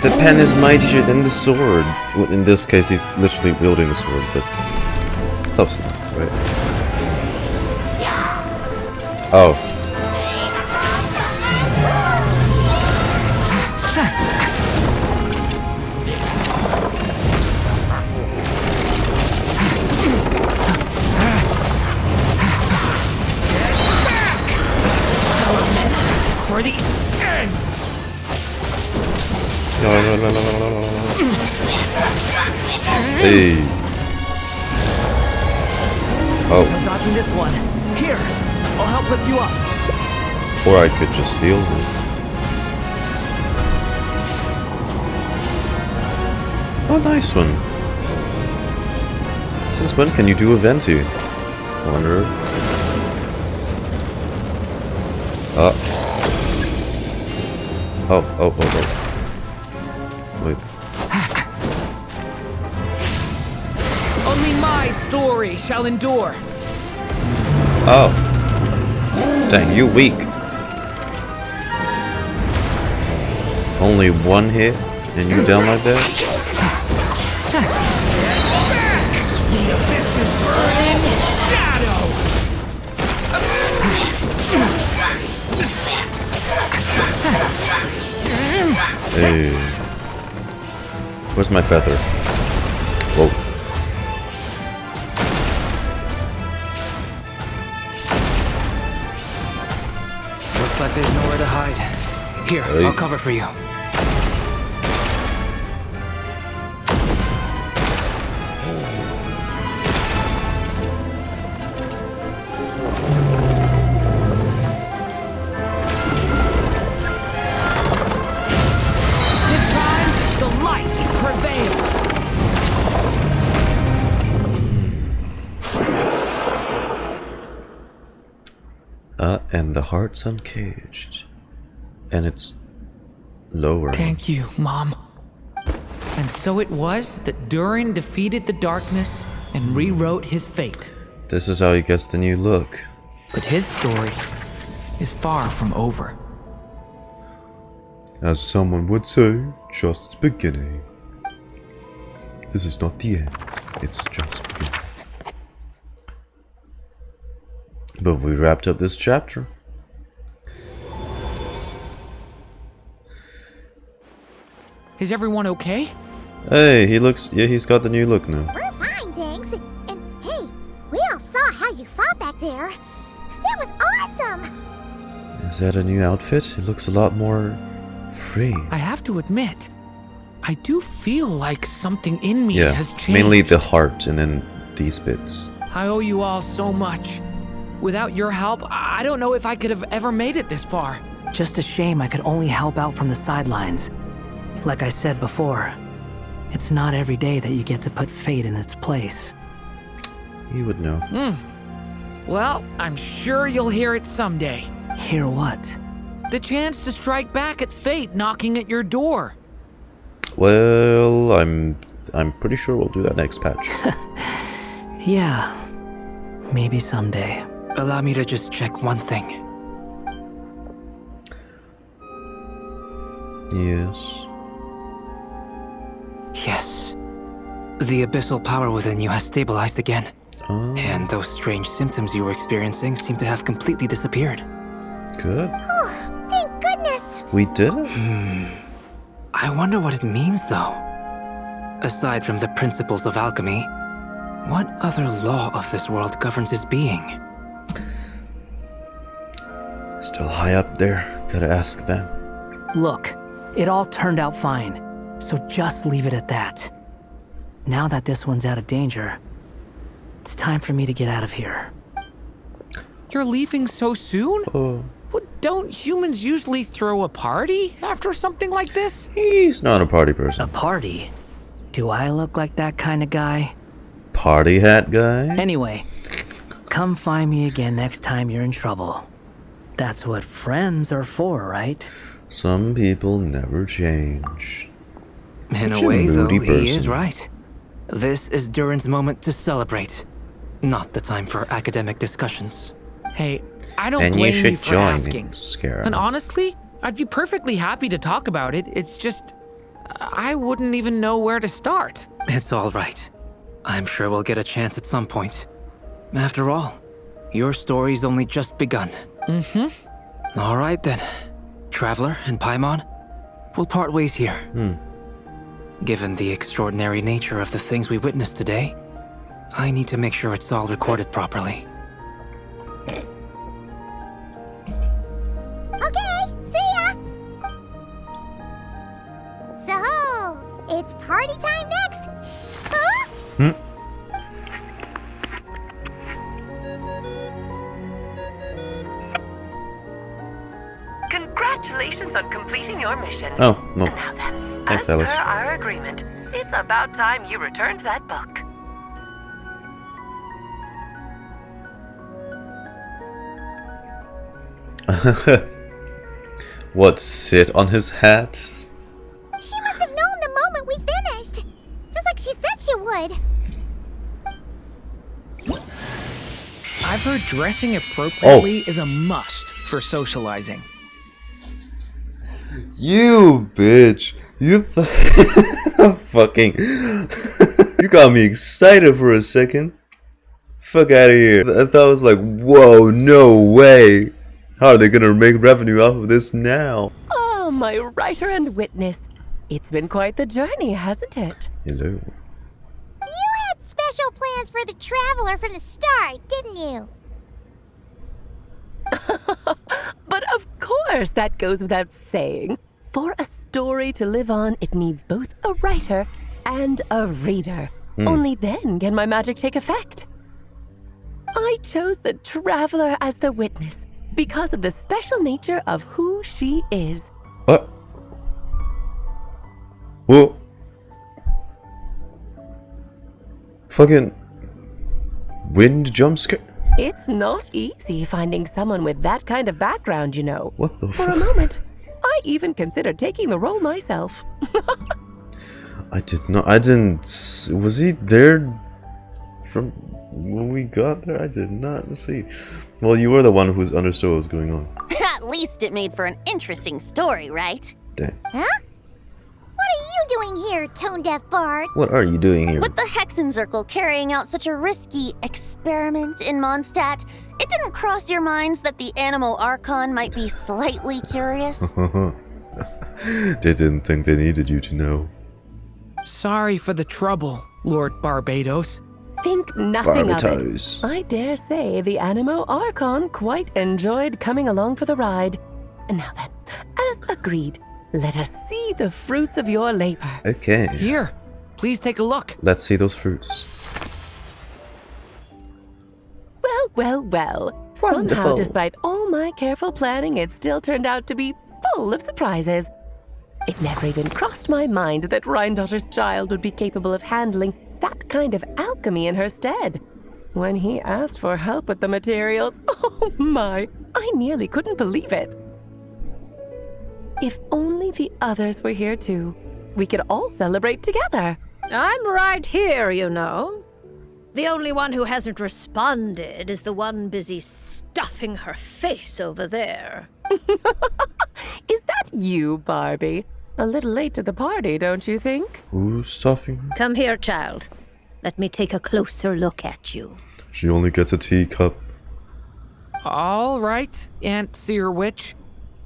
S1: The pen is mightier than the sword. Well, in this case, he's literally wielding the sword, but close enough, right? Oh.
S3: For the end.
S1: Hey. Oh.
S3: No dodging this one. Here, I'll help lift you up.
S1: Or I could just heal him. Oh, nice one. Since when can you do a venti? Wonder. Oh. Wait.
S3: Only my story shall endure.
S1: Oh. Dang, you weak. Only one hit and you down like that?
S3: The abyss is burning shadow.
S1: Hey. Where's my feather? Whoa.
S21: Looks like there's nowhere to hide. Here,
S1: Hey.
S21: I'll cover for you.
S3: This time, the light prevails.
S1: And the heart's uncaged. And it's lower.
S3: Thank you, Mom. And so it was that Durin defeated the darkness and rewrote his fate.
S1: This is how he gets the new look.
S3: But his story is far from over.
S1: As someone would say, just beginning. This is not the end, it's just beginning. But we wrapped up this chapter.
S3: Is everyone okay?
S1: Hey, he looks, yeah, he's got the new look now.
S4: We're fine, thanks. And hey, we all saw how you fought back there. That was awesome!
S1: Is that a new outfit? It looks a lot more free.
S3: I have to admit, I do feel like something in me
S1: Yeah,
S3: has changed.
S1: mainly the heart and then these bits.
S3: I owe you all so much. Without your help, I don't know if I could have ever made it this far.
S18: Just a shame I could only help out from the sidelines. Like I said before, it's not every day that you get to put fate in its place.
S1: You would know.
S3: Well, I'm sure you'll hear it someday.
S18: Hear what?
S3: The chance to strike back at fate knocking at your door.
S1: Well, I'm pretty sure we'll do that next patch.
S18: Yeah, maybe someday.
S21: Allow me to just check one thing.
S1: Yes.
S21: Yes. The abyssal power within you has stabilized again. And those strange symptoms you were experiencing seem to have completely disappeared.
S1: Good.
S4: Oh, thank goodness!
S1: We did it?
S21: I wonder what it means, though. Aside from the principles of alchemy, what other law of this world governs his being?
S1: Still high up there. Gotta ask them.
S18: Look, it all turned out fine, so just leave it at that. Now that this one's out of danger, it's time for me to get out of here.
S3: You're leaving so soon? Don't humans usually throw a party after something like this?
S1: He's not a party person.
S18: A party? Do I look like that kind of guy?
S1: Party hat guy?
S18: Anyway, come find me again next time you're in trouble. That's what friends are for, right?
S1: Some people never change.
S21: In
S1: Such
S21: a way, though,
S1: moody
S21: he is
S1: person.
S21: right. This is Durin's moment to celebrate. Not the time for academic discussions.
S3: Hey, I don't
S1: And you
S3: blame
S1: should
S3: you for
S1: join
S3: asking.
S1: Scare.
S3: And honestly, I'd be perfectly happy to talk about it. It's just, I wouldn't even know where to start.
S21: It's all right. I'm sure we'll get a chance at some point. After all, your story's only just begun. All right then. Traveler and Paimon, we'll part ways here. Given the extraordinary nature of the things we witnessed today, I need to make sure it's all recorded properly.
S4: Okay, see ya! So, it's party time next! Huh?
S2: Congratulations on completing your mission.
S1: Oh, no.
S2: Now then,
S1: Thanks,
S2: as
S1: Alice.
S2: per our agreement, it's about time you returned that book.
S1: What, sit on his hat?
S4: She must have known the moment we finished! Just like she said she would!
S3: I've heard dressing appropriately is a must for socializing.
S1: You bitch. You fucking. You got me excited for a second. Fuck out of here. I thought it was like, whoa, no way. How are they gonna make revenue off of this now?
S2: Oh, my writer and witness. It's been quite the journey, hasn't it?
S1: Hello.
S4: You had special plans for the Traveler from the start, didn't you?
S2: But of course, that goes without saying. For a story to live on, it needs both a writer and a reader. Only then can my magic take effect. I chose the Traveler as the witness because of the special nature of who she is.
S1: What? Whoa. Fucking wind jump scare?
S2: It's not easy finding someone with that kind of background, you know.
S1: What the
S2: For a moment, I even considered taking the role myself.
S1: I didn't. Was he there From when we got there, I did not see. Well, you were the one who understood what was going on.
S8: At least it made for an interesting story, right?
S1: Damn.
S4: Huh? What are you doing here, tone-deaf bard?
S1: What are you doing here?
S8: With the Hexenzirkel carrying out such a risky experiment in Mondstadt, it didn't cross your minds that the Animo Archon might be slightly curious?
S1: They didn't think they needed you to know.
S3: Sorry for the trouble, Lord Barbados.
S2: Think nothing of
S1: Barbatos.
S2: it. I dare say the Animo Archon quite enjoyed coming along for the ride. And now then, as agreed, let us see the fruits of your labor.
S1: Okay.
S3: Here, please take a look.
S1: Let's see those fruits.
S2: Well, well, well.
S1: Wonderful.
S2: Somehow, despite all my careful planning, it still turned out to be full of surprises. It never even crossed my mind that Rhindotter's child would be capable of handling that kind of alchemy in her stead. When he asked for help with the materials, oh my, I nearly couldn't believe it. If only the others were here too, we could all celebrate together.
S9: I'm right here, you know. The only one who hasn't responded is the one busy stuffing her face over there.
S2: Is that you, Barbie? A little late to the party, don't you think?
S1: Who's stuffing?
S9: Come here, child. Let me take a closer look at you.
S1: She only gets a teacup.
S3: All right, Aunt Seer Witch.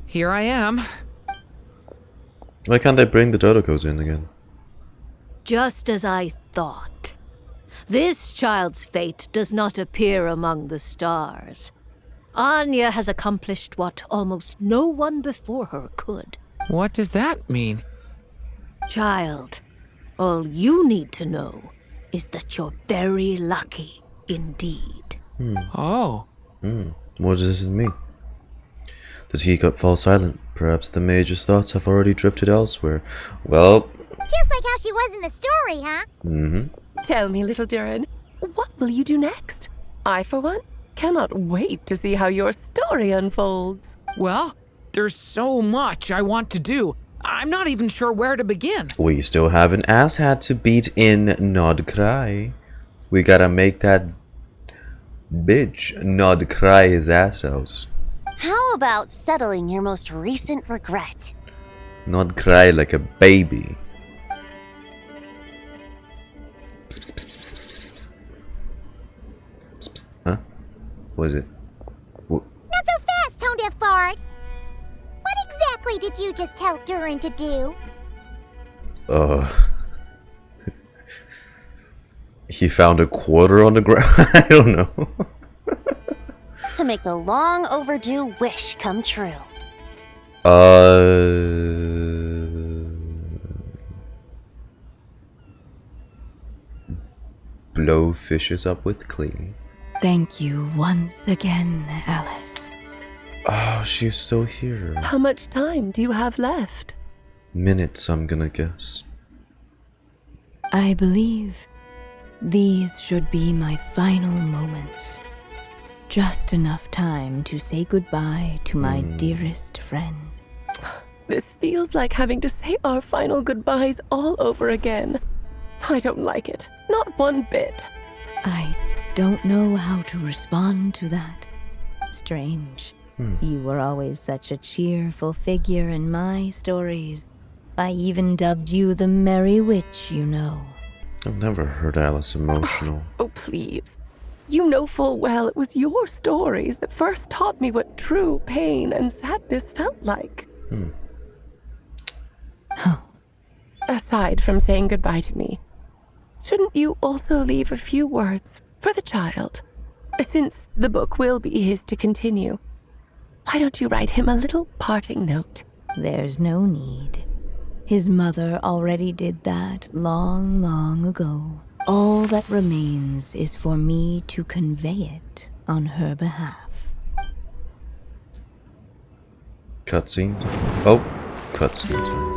S3: Here I am.
S1: Why can't they bring the Dodocos in again?
S9: Just as I thought. This child's fate does not appear among the stars. Anya has accomplished what almost no one before her could.
S3: What does that mean?
S9: Child, all you need to know is that you're very lucky indeed.
S3: Oh.
S1: What does it mean? The teacup falls silent. Perhaps the mage's thoughts have already drifted elsewhere. Well...
S4: Just like how she was in the story, huh?
S2: Tell me, little Durin, what will you do next? I, for one, cannot wait to see how your story unfolds.
S3: Well, there's so much I want to do. I'm not even sure where to begin.
S1: We still have an asshat to beat in Nod Cry. We gotta make that bitch Nod Cry his ass out.
S8: How about settling your most recent regret?
S1: Nod Cry like a baby. Huh? What is it?
S4: Not so fast, tone-deaf bard. What exactly did you just tell Durin to do?
S1: He found a quarter on the ground. I don't know.
S8: To make a long overdue wish come true.
S1: Blow fishes up with clay.
S5: Thank you once again, Alice.
S1: Oh, she's still here.
S2: How much time do you have left?
S1: Minutes, I'm gonna guess.
S5: I believe these should be my final moments. Just enough time to say goodbye to my dearest friend.
S2: This feels like having to say our final goodbyes all over again. I don't like it. Not one bit.
S5: I don't know how to respond to that. Strange. You were always such a cheerful figure in my stories. I even dubbed you the Merry Witch, you know.
S1: I've never heard Alice emotional.
S2: Oh, please. You know full well it was your stories that first taught me what true pain and sadness felt like. Aside from saying goodbye to me, shouldn't you also leave a few words for the child? Since the book will be his to continue, why don't you write him a little parting note?
S5: There's no need. His mother already did that long, long ago. All that remains is for me to convey it on her behalf.
S1: Cutscene? Oh, cutscene time.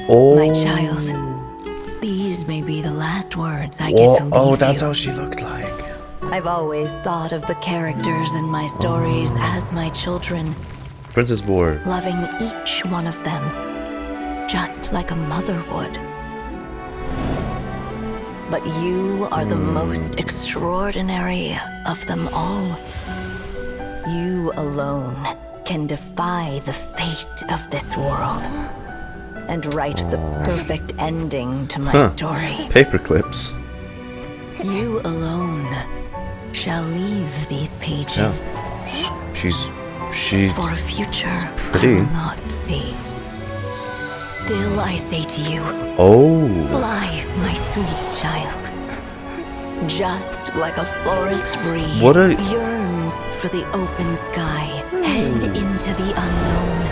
S1: Oh.
S5: My child, these may be the last words I get to leave
S1: Oh, that's
S5: you.
S1: how she looked like.
S5: I've always thought of the characters in my stories as my children,
S1: Princess Boar.
S5: loving each one of them, just like a mother would. But you are the most extraordinary of them all. You alone can defy the fate of this world and write the perfect ending to my story.
S1: Paper clips.
S5: You alone shall leave these pages.
S1: Yeah. She's
S5: for a future
S1: pretty.
S5: I will not see. Still, I say to you, fly, my sweet child. Just like a forest breeze yearns for the open sky, head into the unknown,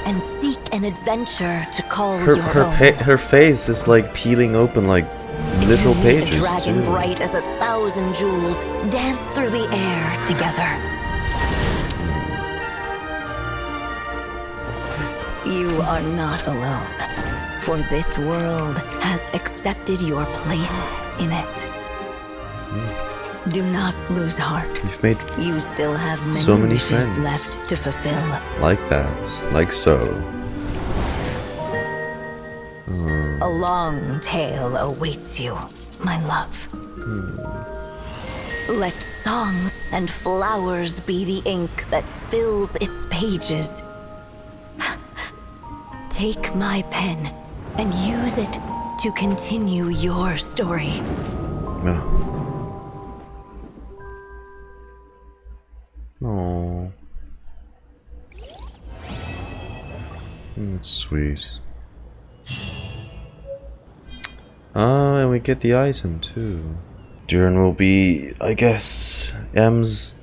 S5: and seek an adventure to call your own.
S1: Her face is like peeling open like literal pages.
S5: A dragon
S1: too.
S5: bright as 1,000 jewels dance through the air together. You are not alone, for this world has accepted your place in it. Do not lose heart.
S1: You've made
S5: you still have
S1: many
S5: wishes
S1: friends
S5: left to fulfill.
S1: Like that, like so.
S5: A long tale awaits you, my love. Let songs and flowers be the ink that fills its pages. Take my pen and use it to continue your story.
S1: Oh, that's sweet. And we get the item too. Durin will be, I guess, M's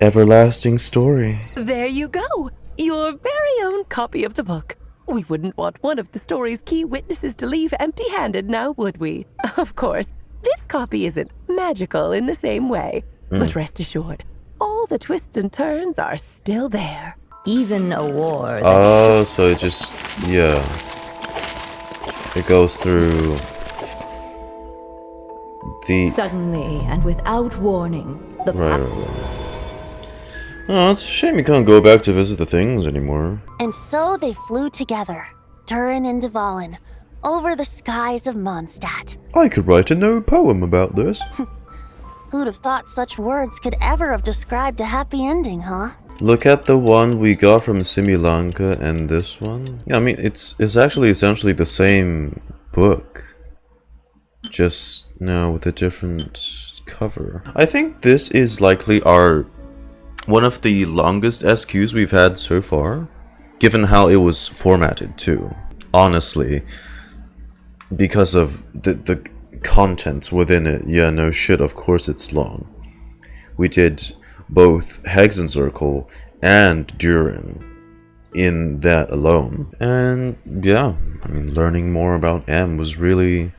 S1: everlasting story.
S2: There you go! Your very own copy of the book. We wouldn't want one of the story's key witnesses to leave empty-handed now, would we? Of course, this copy isn't magical in the same way, but rest assured, all the twists and turns are still there.
S5: Even a war.
S1: Oh, so it just, yeah. It goes through the...
S5: Suddenly and without warning, the...
S1: Right. Oh, it's a shame you can't go back to visit the things anymore.
S8: And so they flew together, Durin and Dvalin, over the skies of Mondstadt.
S1: I could write a new poem about this.
S8: Who'd have thought such words could ever have described a happy ending, huh?
S1: Look at the one we got from Simulanka and this one. Yeah, I mean, it's actually essentially the same book. Just now with a different cover. I think this is likely one of the longest SQs we've had so far, given how it was formatted too. Honestly, because of the content within it, yeah, no shit, of course it's long. We did both Hexencircle and Durin in that alone, and yeah, I mean, learning more about M was really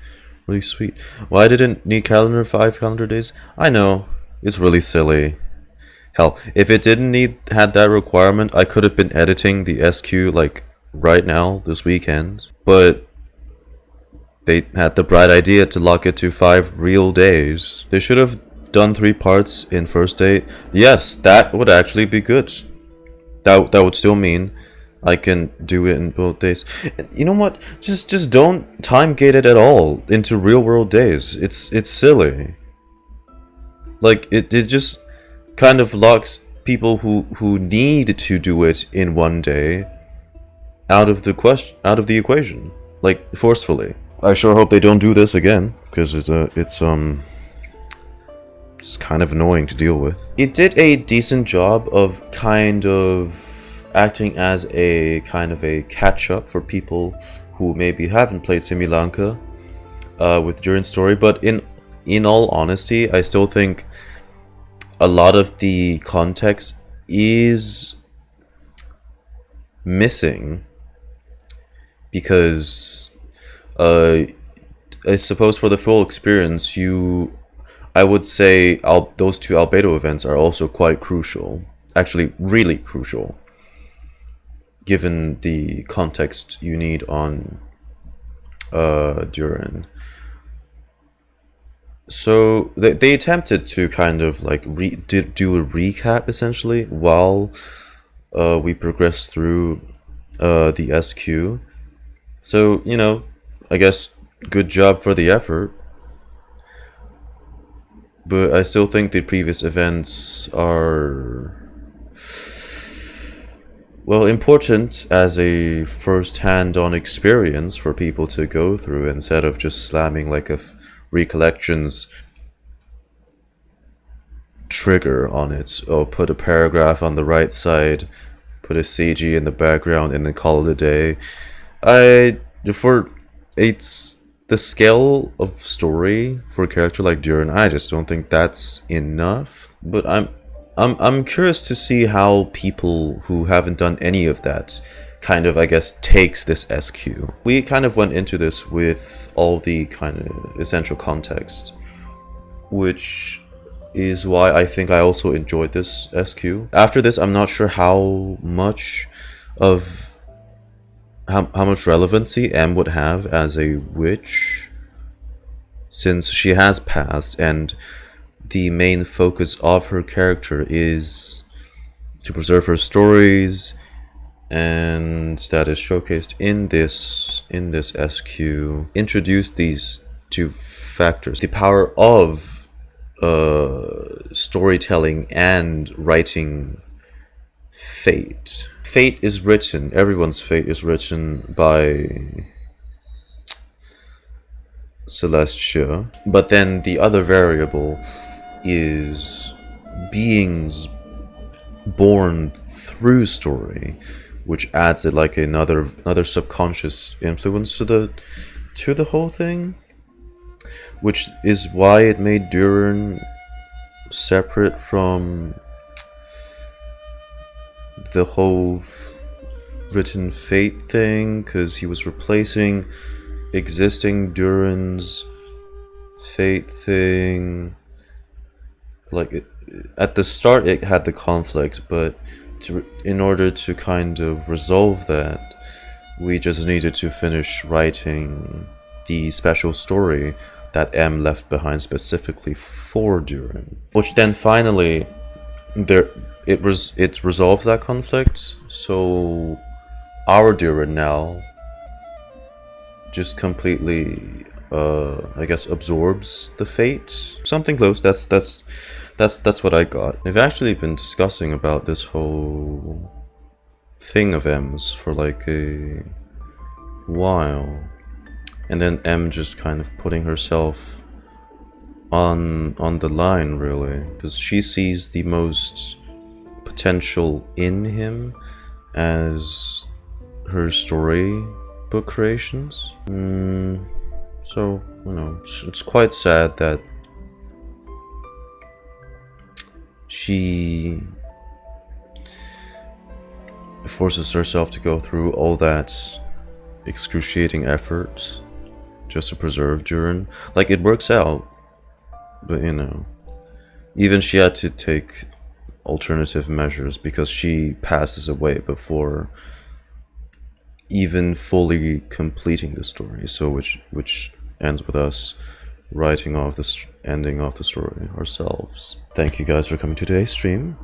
S1: sweet. Why didn't it need 5 calendar days? I know, it's really silly. Hell, if it didn't had that requirement, I could have been editing the SQ like right now, this weekend. But they had the bright idea to lock it to 5 real days. They should have done 3 parts in first day. Yes, that would actually be good. That would still mean I can do it in both days. You know what? Just don't time gate it at all into real world days. It's silly. Like it just kind of locks people who need to do it in one day out of the equation, like forcefully. I sure hope they don't do this again, because it's kind of annoying to deal with. It did a decent job of kind of acting as a kind of a catch-up for people who maybe haven't played Simulanka with Durin's story, but in all honesty, I still think a lot of the context is missing, because I suppose for the full experience, I would say those 2 albedo events are also quite crucial. Actually, really crucial, given the context you need on Durin. So they attempted to kind of like do a recap essentially while we progressed through the SQ. So, you know, I guess good job for the effort. But I still think the previous events are, well, important as a first-hand-on experience for people to go through instead of just slamming like a recollections trigger on it. Or put a paragraph on the right side, put a CG in the background, and then call it a day. It's the scale of story for a character like Durin, I just don't think that's enough. But I'm curious to see how people who haven't done any of that kind of, I guess, takes this SQ. We kind of went into this with all the kind of essential context, which is why I think I also enjoyed this SQ. After this, I'm not sure how much relevancy M would have as a witch, since she has passed and the main focus of her character is to preserve her stories, and that is showcased in this SQ. Introduce these two factors: the power of storytelling and writing fate. Fate is written, everyone's fate is written by Celestia, but then the other variable is beings born through story, which adds it like another subconscious influence to the whole thing, which is why it made Durin separate from the whole written fate thing, because he was replacing existing Durin's fate thing. Like at the start it had the conflict, but in order to kind of resolve that, we just needed to finish writing the special story that M left behind specifically for Durin, which then finally it resolves that conflict. So our Durin now just completely I guess absorbs the fate, something close. That's what I got. They've actually been discussing about this whole thing of M's for like a while, and then M just kind of putting herself on the line, really, because she sees the most potential in him as her storybook creations. So, you know, it's quite sad that she forces herself to go through all that excruciating effort just to preserve Durin. Like, it works out, but you know, even she had to take alternative measures because she passes away before even fully completing the story. So which ends with us writing off the ending of the story ourselves. Thank you guys for coming to today's stream.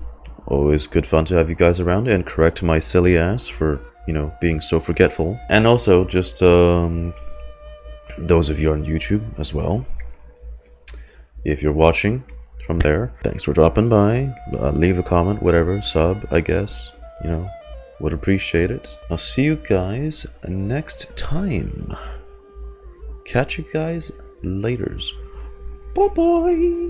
S1: Always good fun to have you guys around and correct my silly ass for, you know, being so forgetful. And also just those of you on YouTube as well, if you're watching from there, thanks for dropping by. Leave a comment, whatever, sub, I guess, you know, would appreciate it. I'll see you guys next time. Catch you guys laters. Bye bye.